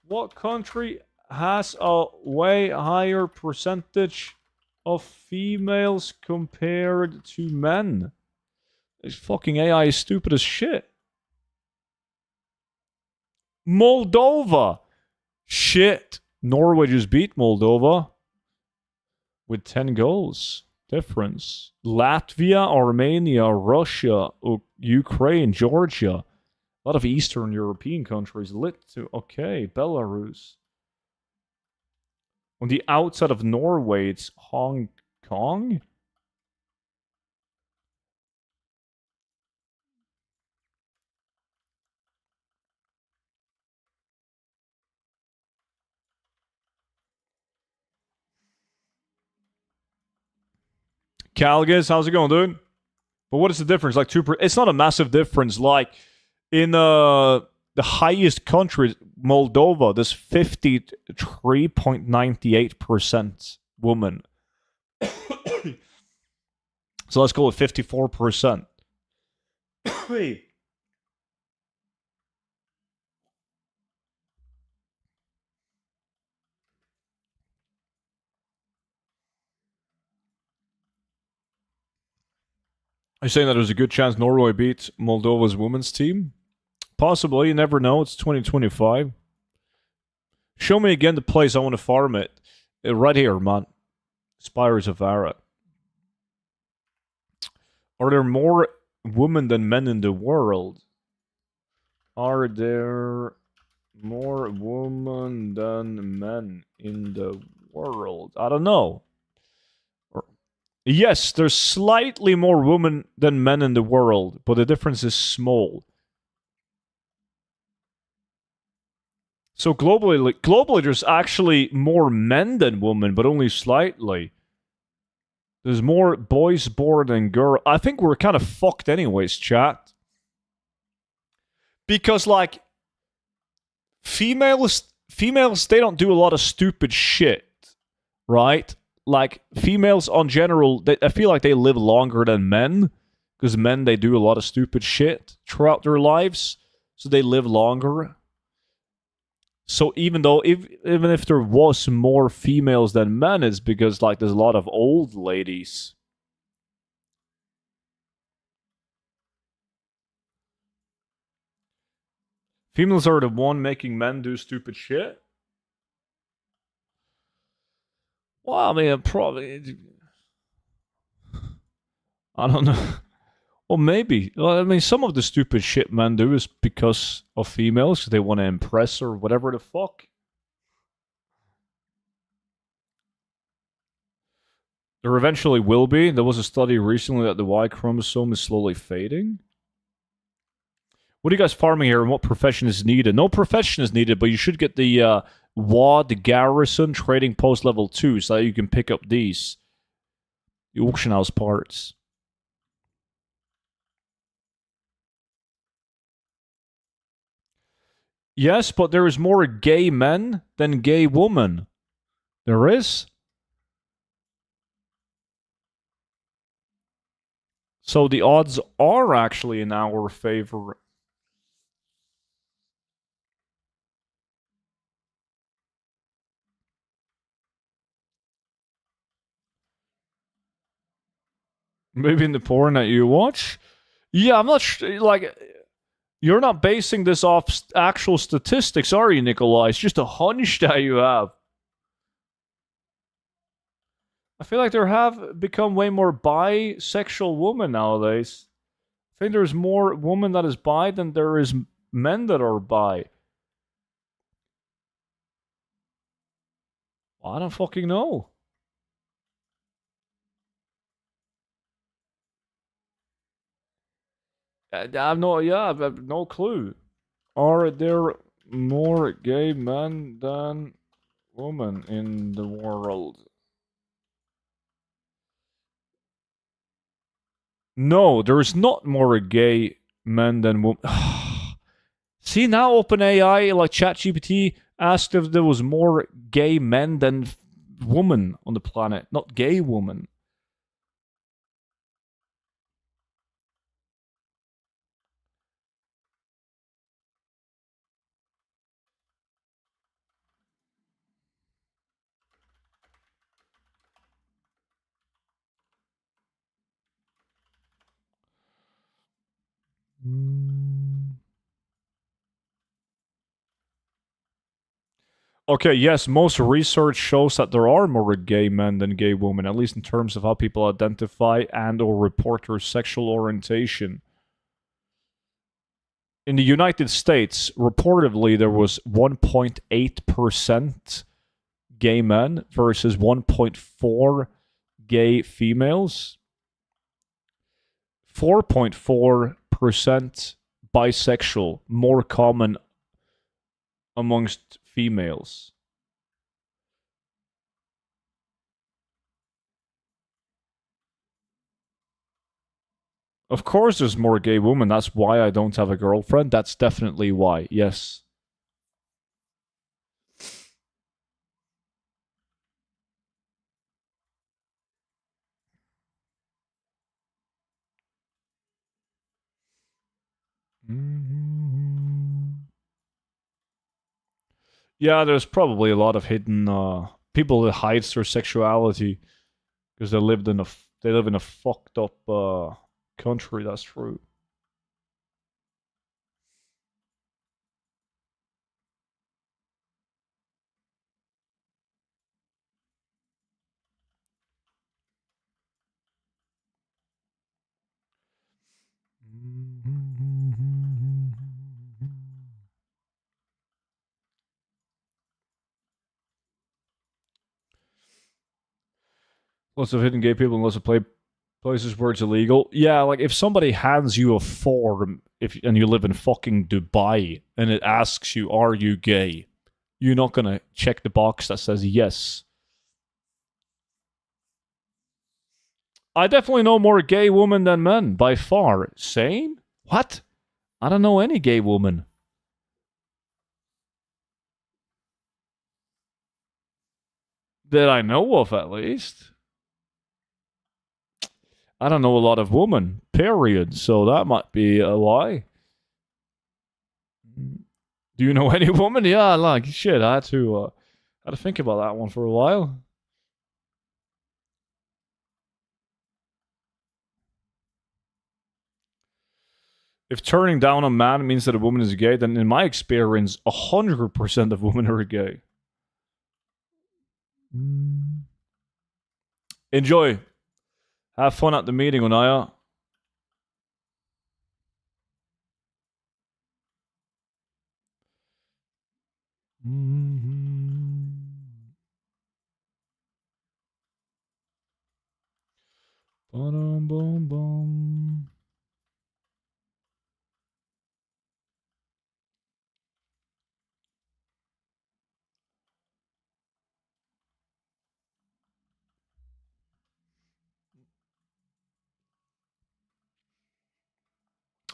What country has a way higher percentage of females compared to men? This fucking AI is stupid as shit. Moldova. Shit. Norway just beat Moldova with 10 goals difference. Latvia, Armenia, Russia, Ukraine, Georgia. A lot of Eastern European countries lit to. Okay, Belarus. On the outside of Norway, it's Hong Kong? Calgus, how's it going, dude? But what is the difference? Like it's not a massive difference. Like in the highest country, Moldova, there's 53.98% women. So let's go with 54%. Wait. Are you saying that there's a good chance Norway beats Moldova's women's team? Possibly, you never know. It's 2025. Show me again the place I want to farm it. Right here, man. Spires of Ara. Are there more women than men in the world? Are there more women than men in the world? I don't know. Yes, there's slightly more women than men in the world, but the difference is small. So globally, there's actually more men than women, but only slightly. There's more boys born than girls. I think we're kind of fucked anyways, chat. Because, like, females, they don't do a lot of stupid shit, right? Like, females on general, I feel like they live longer than men. Because men, they do a lot of stupid shit throughout their lives. So they live longer. So even if there was more females than men, it's because like there's a lot of old ladies. Females are the one making men do stupid shit. Well, I mean, probably. I don't know. Well, maybe. Well, I mean, some of the stupid shit men do is because of females. They want to impress or whatever the fuck. There eventually will be. There was a study recently that the Y chromosome is slowly fading. What are you guys farming here and what profession is needed? No profession is needed, but you should get the WAD Garrison Trading Post Level 2 so that you can pick up these. The auction house parts. Yes, but there is more gay men than gay women. There is. So the odds are actually in our favor. Maybe in the porn that you watch. Yeah, I'm not like you're not basing this off actual statistics, are you, Nikolai? It's just a hunch that you have. I feel like there have become way more bisexual women nowadays. I think there's more women that is bi than there is men that are bi. I don't fucking know. I have no clue. Are there more gay men than women in the world? No, there's not more gay men than women. See, now OpenAI, like ChatGPT, asked if there was more gay men than women on the planet, not gay women. Okay, yes, most research shows that there are more gay men than gay women, at least in terms of how people identify and or report their sexual orientation. In the United States, reportedly there was 1.8% gay men versus 1.4 gay females. 4.4% bisexual, more common amongst females. Of course, there's more gay women. That's why I don't have a girlfriend. That's definitely why. Yes. Yeah, there's probably a lot of hidden people that hides their sexuality because they live in a fucked up country. That's true. Lots of hidden gay people and lots of places where it's illegal. Yeah, like if somebody hands you a form and you live in fucking Dubai and it asks you, "Are you gay?" You're not gonna check the box that says yes. I definitely know more gay women than men by far. Same? What? I don't know any gay woman that I know of, at least. I don't know a lot of women, period. So that might be a lie. Do you know any woman? Yeah, like shit. I had to think about that one for a while. If turning down a man means that a woman is gay, then in my experience, 100% of women are gay. Enjoy. Have fun at the meeting, Onaya.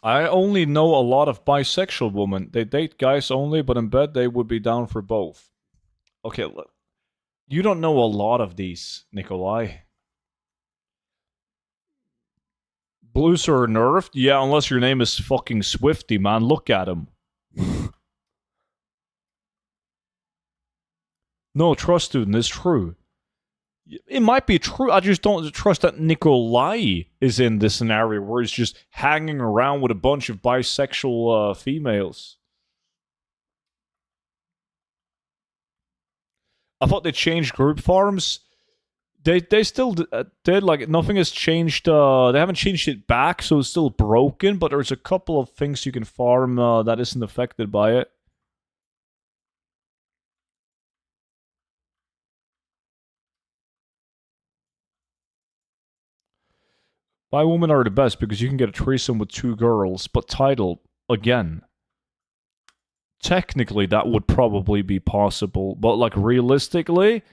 I only know a lot of bisexual women. They date guys only, but in bed they would be down for both. Okay, look. You don't know a lot of these, Nikolai. Blues are nerfed? Yeah, unless your name is fucking Swifty, man. Look at him. No, trust student, it's true. It might be true. I just don't trust that Nikolai is in this scenario where he's just hanging around with a bunch of bisexual females. I thought they changed group farms. They still did, like, nothing has changed. They haven't changed it back, so it's still broken. But there's a couple of things you can farm that isn't affected by it. Bi women are the best because you can get a threesome with 2 girls. But title again. Technically, that would probably be possible, but like realistically,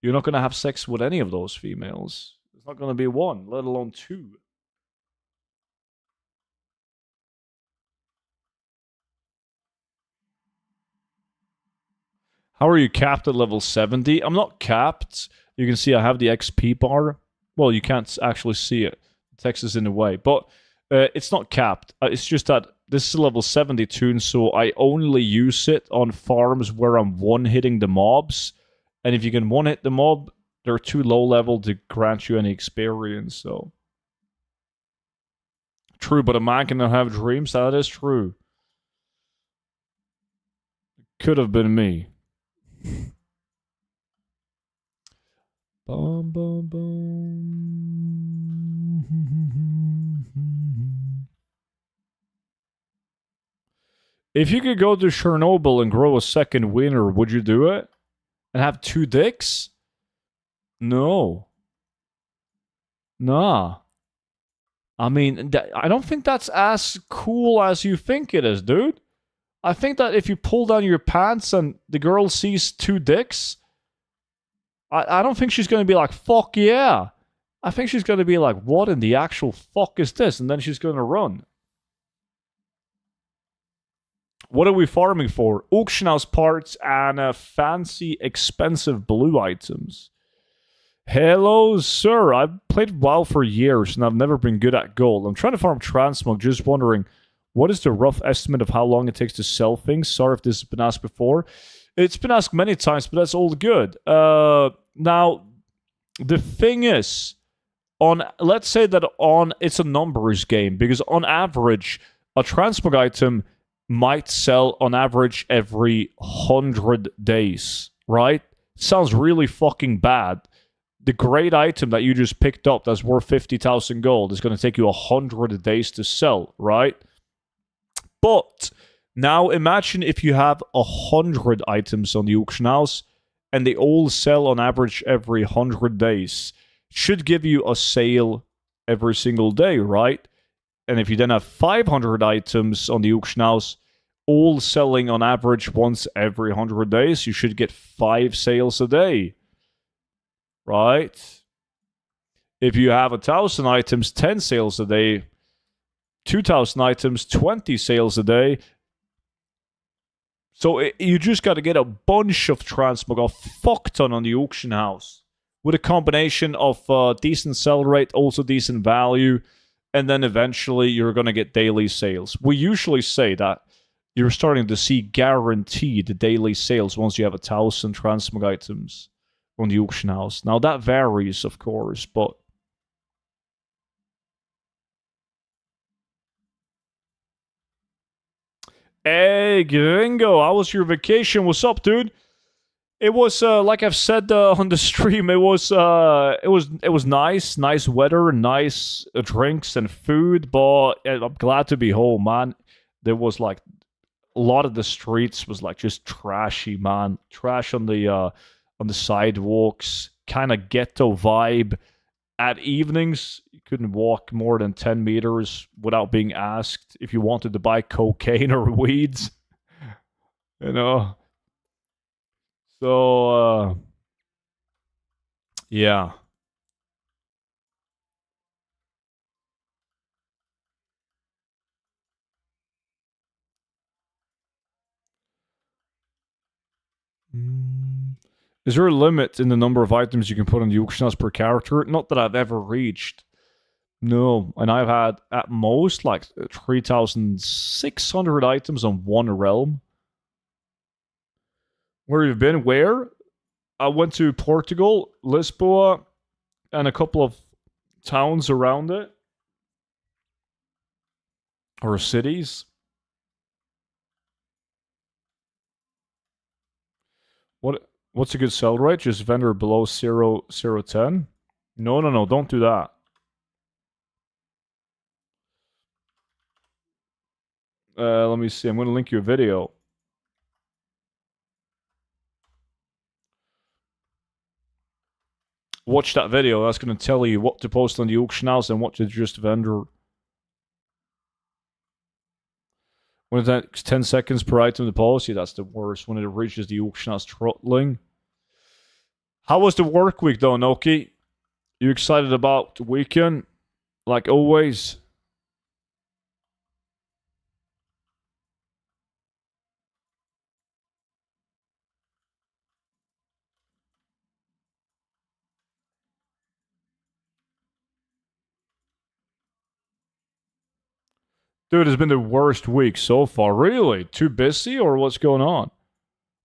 you're not going to have sex with any of those females. It's not going to be 1, let alone 2. How are you capped at level 70? I'm not capped. You can see I have the XP bar. Well, you can't actually see it. The text is in the way. But it's not capped. It's just that this is level 70 tune, so I only use it on farms where I'm one-hitting the mobs. And if you can one-hit the mob, they're too low level to grant you any experience, so... True, but a man cannot have dreams? That is true. Could have been me. Bum, bum, bum. If you could go to Chernobyl and grow a second wiener, would you do it? And have 2 dicks? No. Nah. I mean, I don't think that's as cool as you think it is, dude. I think that if you pull down your pants and the girl sees 2 dicks, I don't think she's going to be like, fuck yeah. I think she's going to be like, what in the actual fuck is this? And then she's going to run. What are we farming for? Auction house parts and fancy, expensive blue items. Hello, sir. I've played WoW for years and I've never been good at gold. I'm trying to farm transmog, just wondering, what is the rough estimate of how long it takes to sell things? Sorry if this has been asked before. It's been asked many times, but that's all good. Now, the thing is, let's say that it's a numbers game, because on average, a transmog item might sell on average every 100 days, right? Sounds really fucking bad. The great item that you just picked up that's worth 50,000 gold is going to take you 100 days to sell, right? But now imagine if you have 100 items on the auction house and they all sell on average every 100 days. Should give you a sale every single day, right? And if you then have 500 items on the auction house, all selling on average once every 100 days, you should get 5 sales a day. Right? If you have 1,000 items, 10 sales a day. 2,000 items, 20 sales a day. So you just got to get a bunch of transmog, a fuck ton on the auction house. With a combination of decent sell rate, also decent value. And then eventually you're going to get daily sales. We usually say that you're starting to see guaranteed daily sales once you have 1,000 transmog items on the auction house. Now that varies, of course, but hey, Gringo, how was your vacation? What's up, dude? It was like I've said on the stream. It was nice weather, nice drinks and food. But I'm glad to be home, man. There was like a lot of the streets was like just trashy, man. Trash on the sidewalks, kind of ghetto vibe. At evenings, you couldn't walk more than 10 meters without being asked if you wanted to buy cocaine or weeds. You know? So, yeah. Is there a limit in the number of items you can put on the auction house per character? Not that I've ever reached. No, and I've had at most like 3,600 items on one realm. Where you've been? Where? I went to Portugal, Lisboa, and a couple of towns around it or cities. What's a good sell rate? Just vendor below 0.010? No, don't do that. Let me see. I'm going to link you a video. Watch that video. That's going to tell you what to post on the auction house and what to just vendor. When it takes 10 seconds per item to policy, that's the worst. When it reaches the auction house throttling. How was the work week though, Noki? You excited about the weekend? Like always? Dude, it's been the worst week so far. Really? Too busy or what's going on?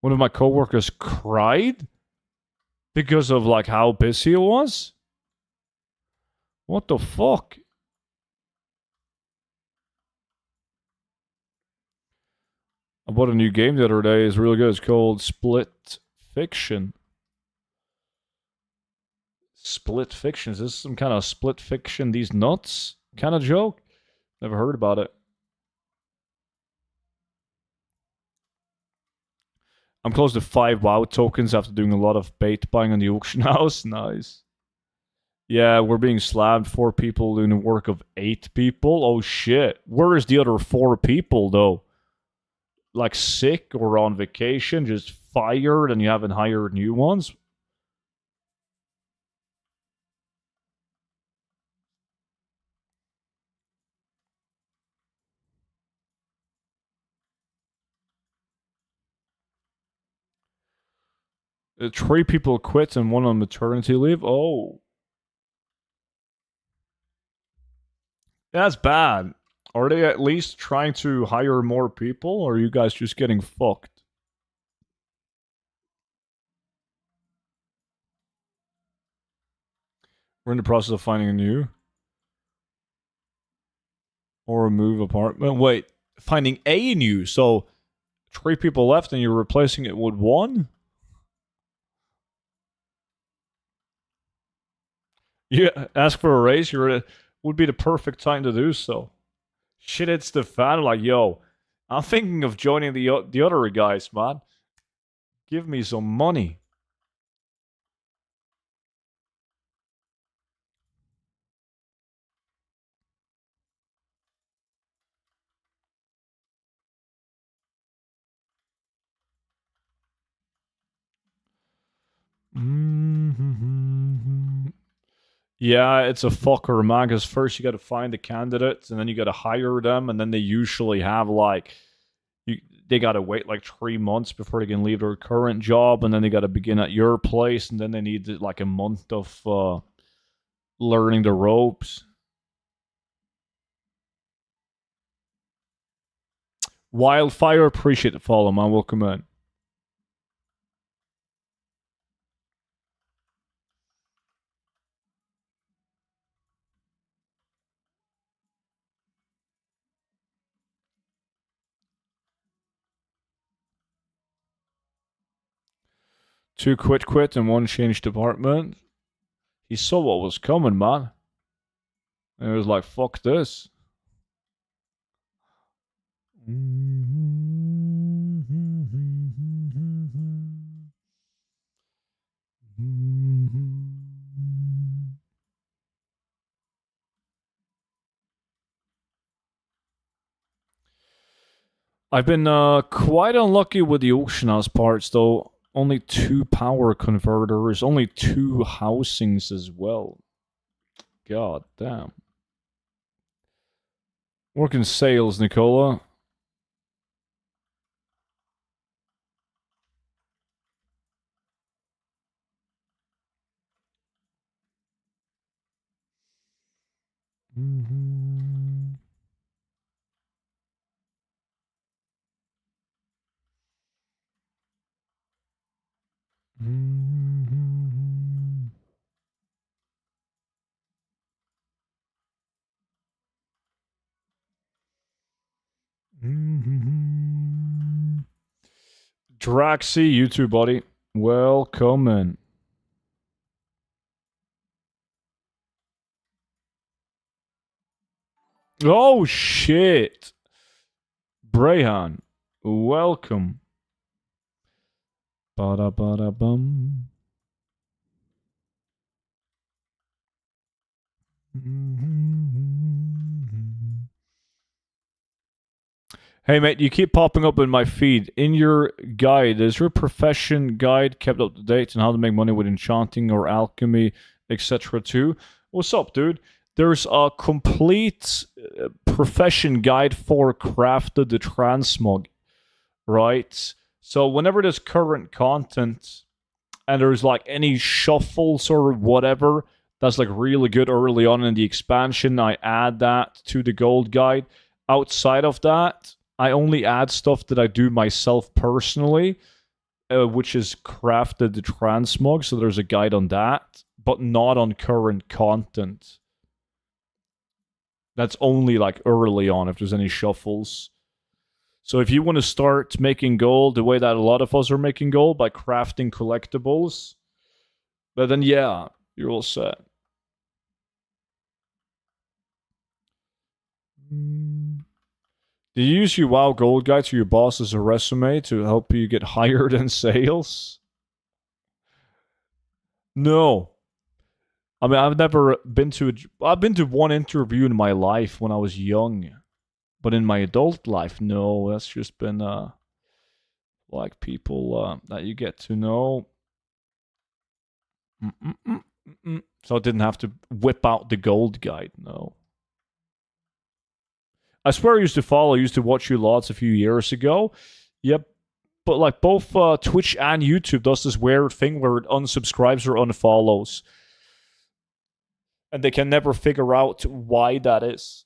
One of my coworkers cried because of like how busy it was? What the fuck? I bought a new game the other day. It's really good. It's called Split Fiction. Split Fiction? Is this some kind of split fiction, these nuts kind of joke? Never heard about it. I'm close to 5 WoW tokens after doing a lot of bait buying on the auction house. Nice. Yeah, we're being slammed. 4 people doing the work of 8 people. Oh shit. Where is the other 4 people though? Like sick or on vacation, just fired and you haven't hired new ones? Three people quit and one on maternity leave. Oh, that's bad. Are they at least trying to hire more people, or are you guys just getting fucked? We're in the process of finding a new or a move apartment. Wait, finding a new. So 3 people left and you're replacing it with 1? Yeah, ask for a raise. Would be the perfect time to do so. Shit, it's the fan. Like, yo, I'm thinking of joining the other guys, man. Give me some money. Mm-hmm. Yeah, it's a fucker, man. Because first you got to find the candidates, and then you got to hire them, and then they usually have like you. They got to wait like 3 months before they can leave their current job, and then they got to begin at your place, and then they need like a month of learning the ropes. Wildfire, appreciate the follow, man. Welcome in. Two quit, and one changed department. He saw what was coming, man. And he was like, fuck this. I've been quite unlucky with the auction house parts, though. Only 2 power converters, only 2 housings as well. God damn. Working sales, Nicola. Draxy, you too, buddy. Welcome in. Oh, shit. Brayhan, welcome. Ba-da-ba-da-bum. Hey, mate, you keep popping up in my feed. In your guide, is your profession guide kept up to date on how to make money with enchanting or alchemy, etc. too? What's up, dude? There's a complete profession guide for crafted the transmog, right? So whenever there's current content and there's like any shuffles or whatever that's like really good early on in the expansion, I add that to the gold guide. Outside of that, I only add stuff that I do myself personally, which is crafted the transmog. So there's a guide on that, but not on current content. That's only like early on if there's any shuffles. So if you want to start making gold the way that a lot of us are making gold by crafting collectibles, but then yeah, you're all set. Do you use your WoW gold guide to your boss as a resume to help you get hired in sales? No. I mean, I've never been to I've been to one interview in my life when I was young. But in my adult life, no. That's just been like people that you get to know. So I didn't have to whip out the gold guide, no. I swear I used to follow, I used to watch you lots a few years ago. Yep. But like both Twitch and YouTube does this weird thing where it unsubscribes or unfollows. And they can never figure out why that is.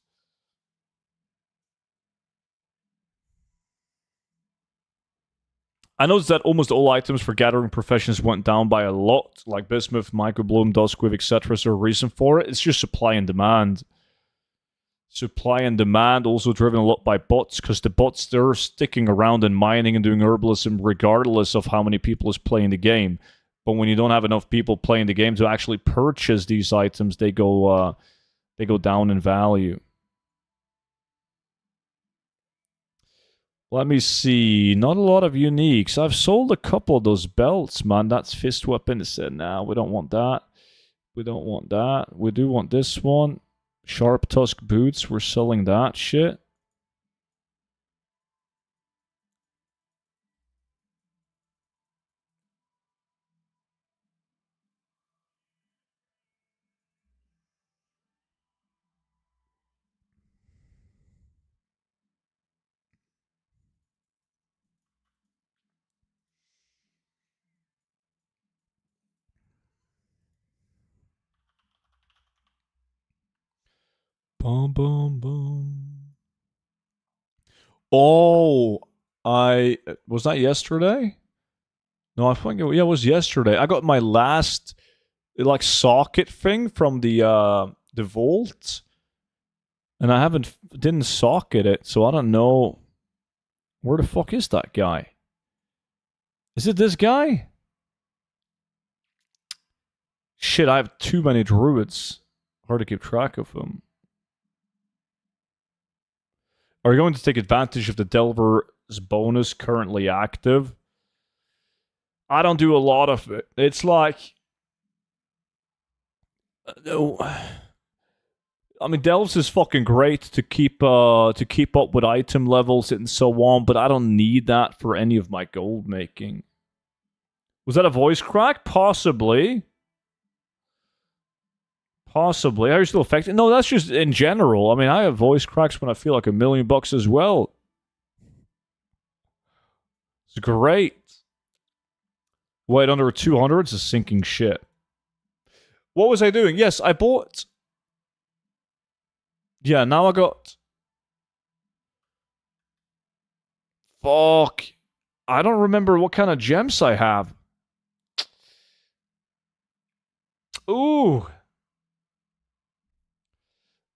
I noticed that almost all items for gathering professions went down by a lot, like bismuth, microbloom, dustquiv, etc. Is there a reason for it? It's just supply and demand. Supply and demand also driven a lot by bots, because the bots, they're sticking around and mining and doing herbalism regardless of how many people is playing the game. But when you don't have enough people playing the game to actually purchase these items, they go down in value. Let me see. Not a lot of uniques. I've sold a couple of those belts, man. That's fist weapon. It said, nah, we don't want that. We don't want that. We do want this one. Sharp tusk boots. We're selling that shit. Boom, boom, boom. Oh, was that yesterday? No, I think it was yesterday. I got my last like socket thing from the vault, and I didn't socket it, so I don't know where the fuck is that guy. Is it this guy? Shit, I have too many druids. Hard to keep track of them. Are you going to take advantage of the Delver's bonus currently active? I don't do a lot of it. It's like... I mean, Delves is fucking great to keep up with item levels and so on, but I don't need that for any of my gold making. Was that a voice crack? Possibly. Possibly. Are you still affected? No, that's just in general. I mean, I have voice cracks when I feel like $1,000,000 as well. It's great. Wait, under 200? It's a sinking shit. What was I doing? Yes, I bought... Yeah, now I got... Fuck. I don't remember what kind of gems I have. Ooh.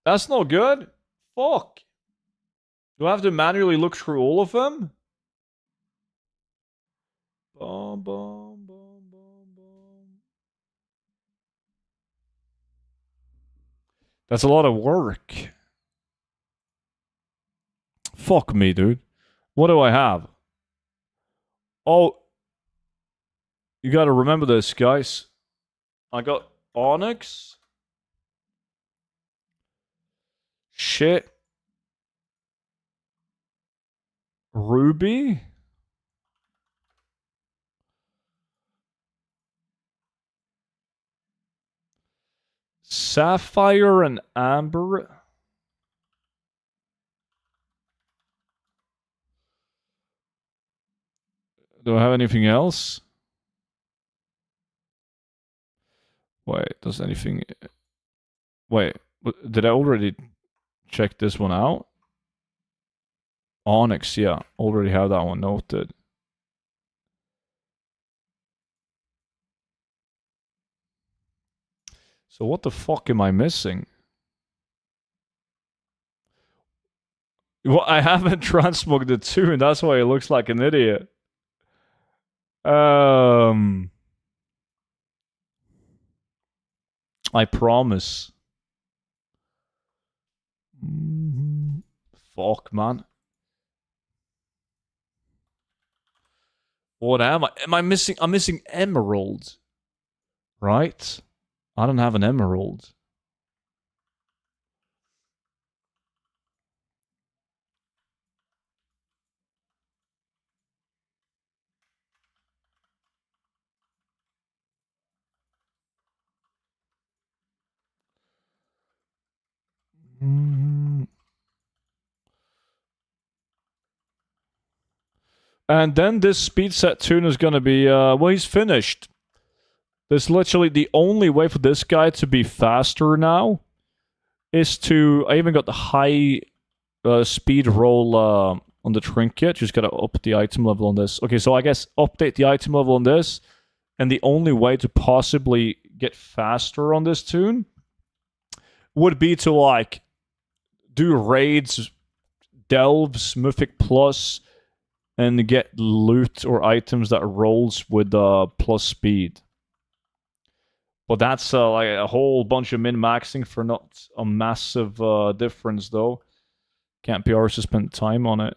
That's no good. Fuck. Do I have to manually look through all of them? Boom, boom, boom, boom, boom. That's a lot of work. Fuck me, dude. What do I have? Oh, you gotta remember this, guys. I got onyx. Shit. Ruby. Sapphire and amber. Do I have anything else? Wait, does anything... Wait, did I already check this one out? Onyx, yeah. Already have that one noted. So what the fuck am I missing? Well, I haven't transmoged the tune. That's why it looks like an idiot. I promise. Fuck, man. What am I? Am I missing? I'm missing emerald. Right? I don't have an emerald. And then this speed set tune is gonna be, well, he's finished. There's literally the only way for this guy to be faster now is to, I even got the high speed roll on the trinket. Just gotta up the item level on this. Okay, so I guess update the item level on this, and the only way to possibly get faster on this tune would be to, like, do raids, delves, Mythic Plus, and get loot or items that rolls with plus speed. But that's like a whole bunch of min-maxing for not a massive difference, though. Can't be ours to spend time on it.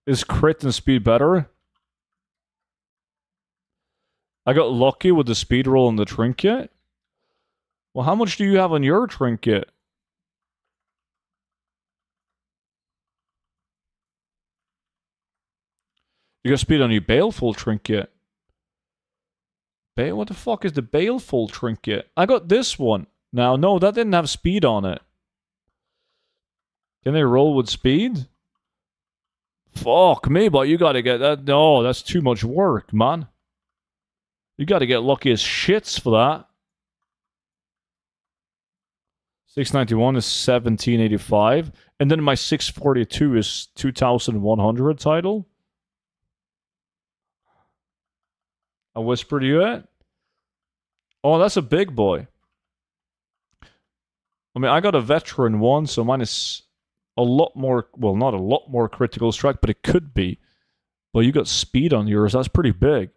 Is crit and speed better? I got lucky with the speed roll and the trinket. Well, how much do you have on your trinket? You got speed on your baleful trinket. What the fuck is the baleful trinket? I got this one. Now, no, that didn't have speed on it. Can they roll with speed? Fuck me, but you gotta get that. No, that's too much work, man. You gotta get lucky as shits for that. 691 is 1785. And then my 642 is 2100 title. I whispered you it? Oh, that's a big boy. I mean, I got a veteran one, so mine is a lot more, well, not a lot more critical strike, but it could be. But you got speed on yours, that's pretty big.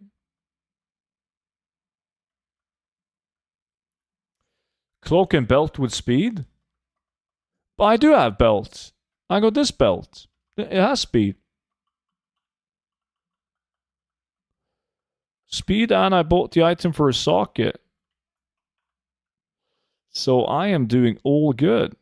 Cloak and belt with speed? But I do have belts. I got this belt. It has speed. Speed, and I bought the item for a socket. So I am doing all good.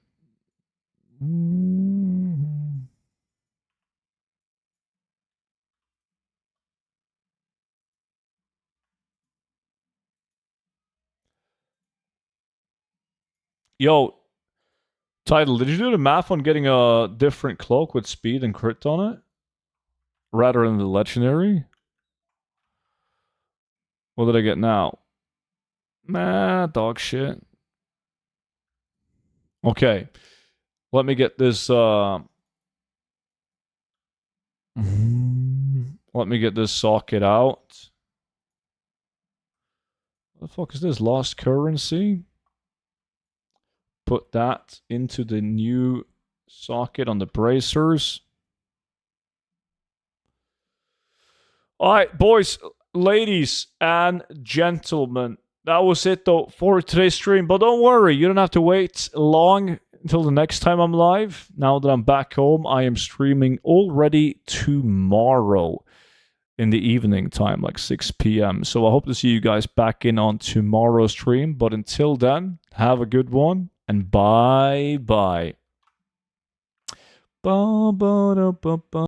Yo, Title, did you do the math on getting a different cloak with speed and crit on it? Rather than the legendary? What did I get now? Nah, dog shit. Okay. Let me get this, let me get this socket out. What the fuck is this? Lost currency? Put that into the new socket on the bracers. All right, boys, ladies, and gentlemen. That was it, though, for today's stream. But don't worry, you don't have to wait long until the next time I'm live. Now that I'm back home, I am streaming already tomorrow in the evening time, like 6 p.m. So I hope to see you guys back in on tomorrow's stream. But until then, have a good one, and bye-bye. Ba-ba-da-ba-ba.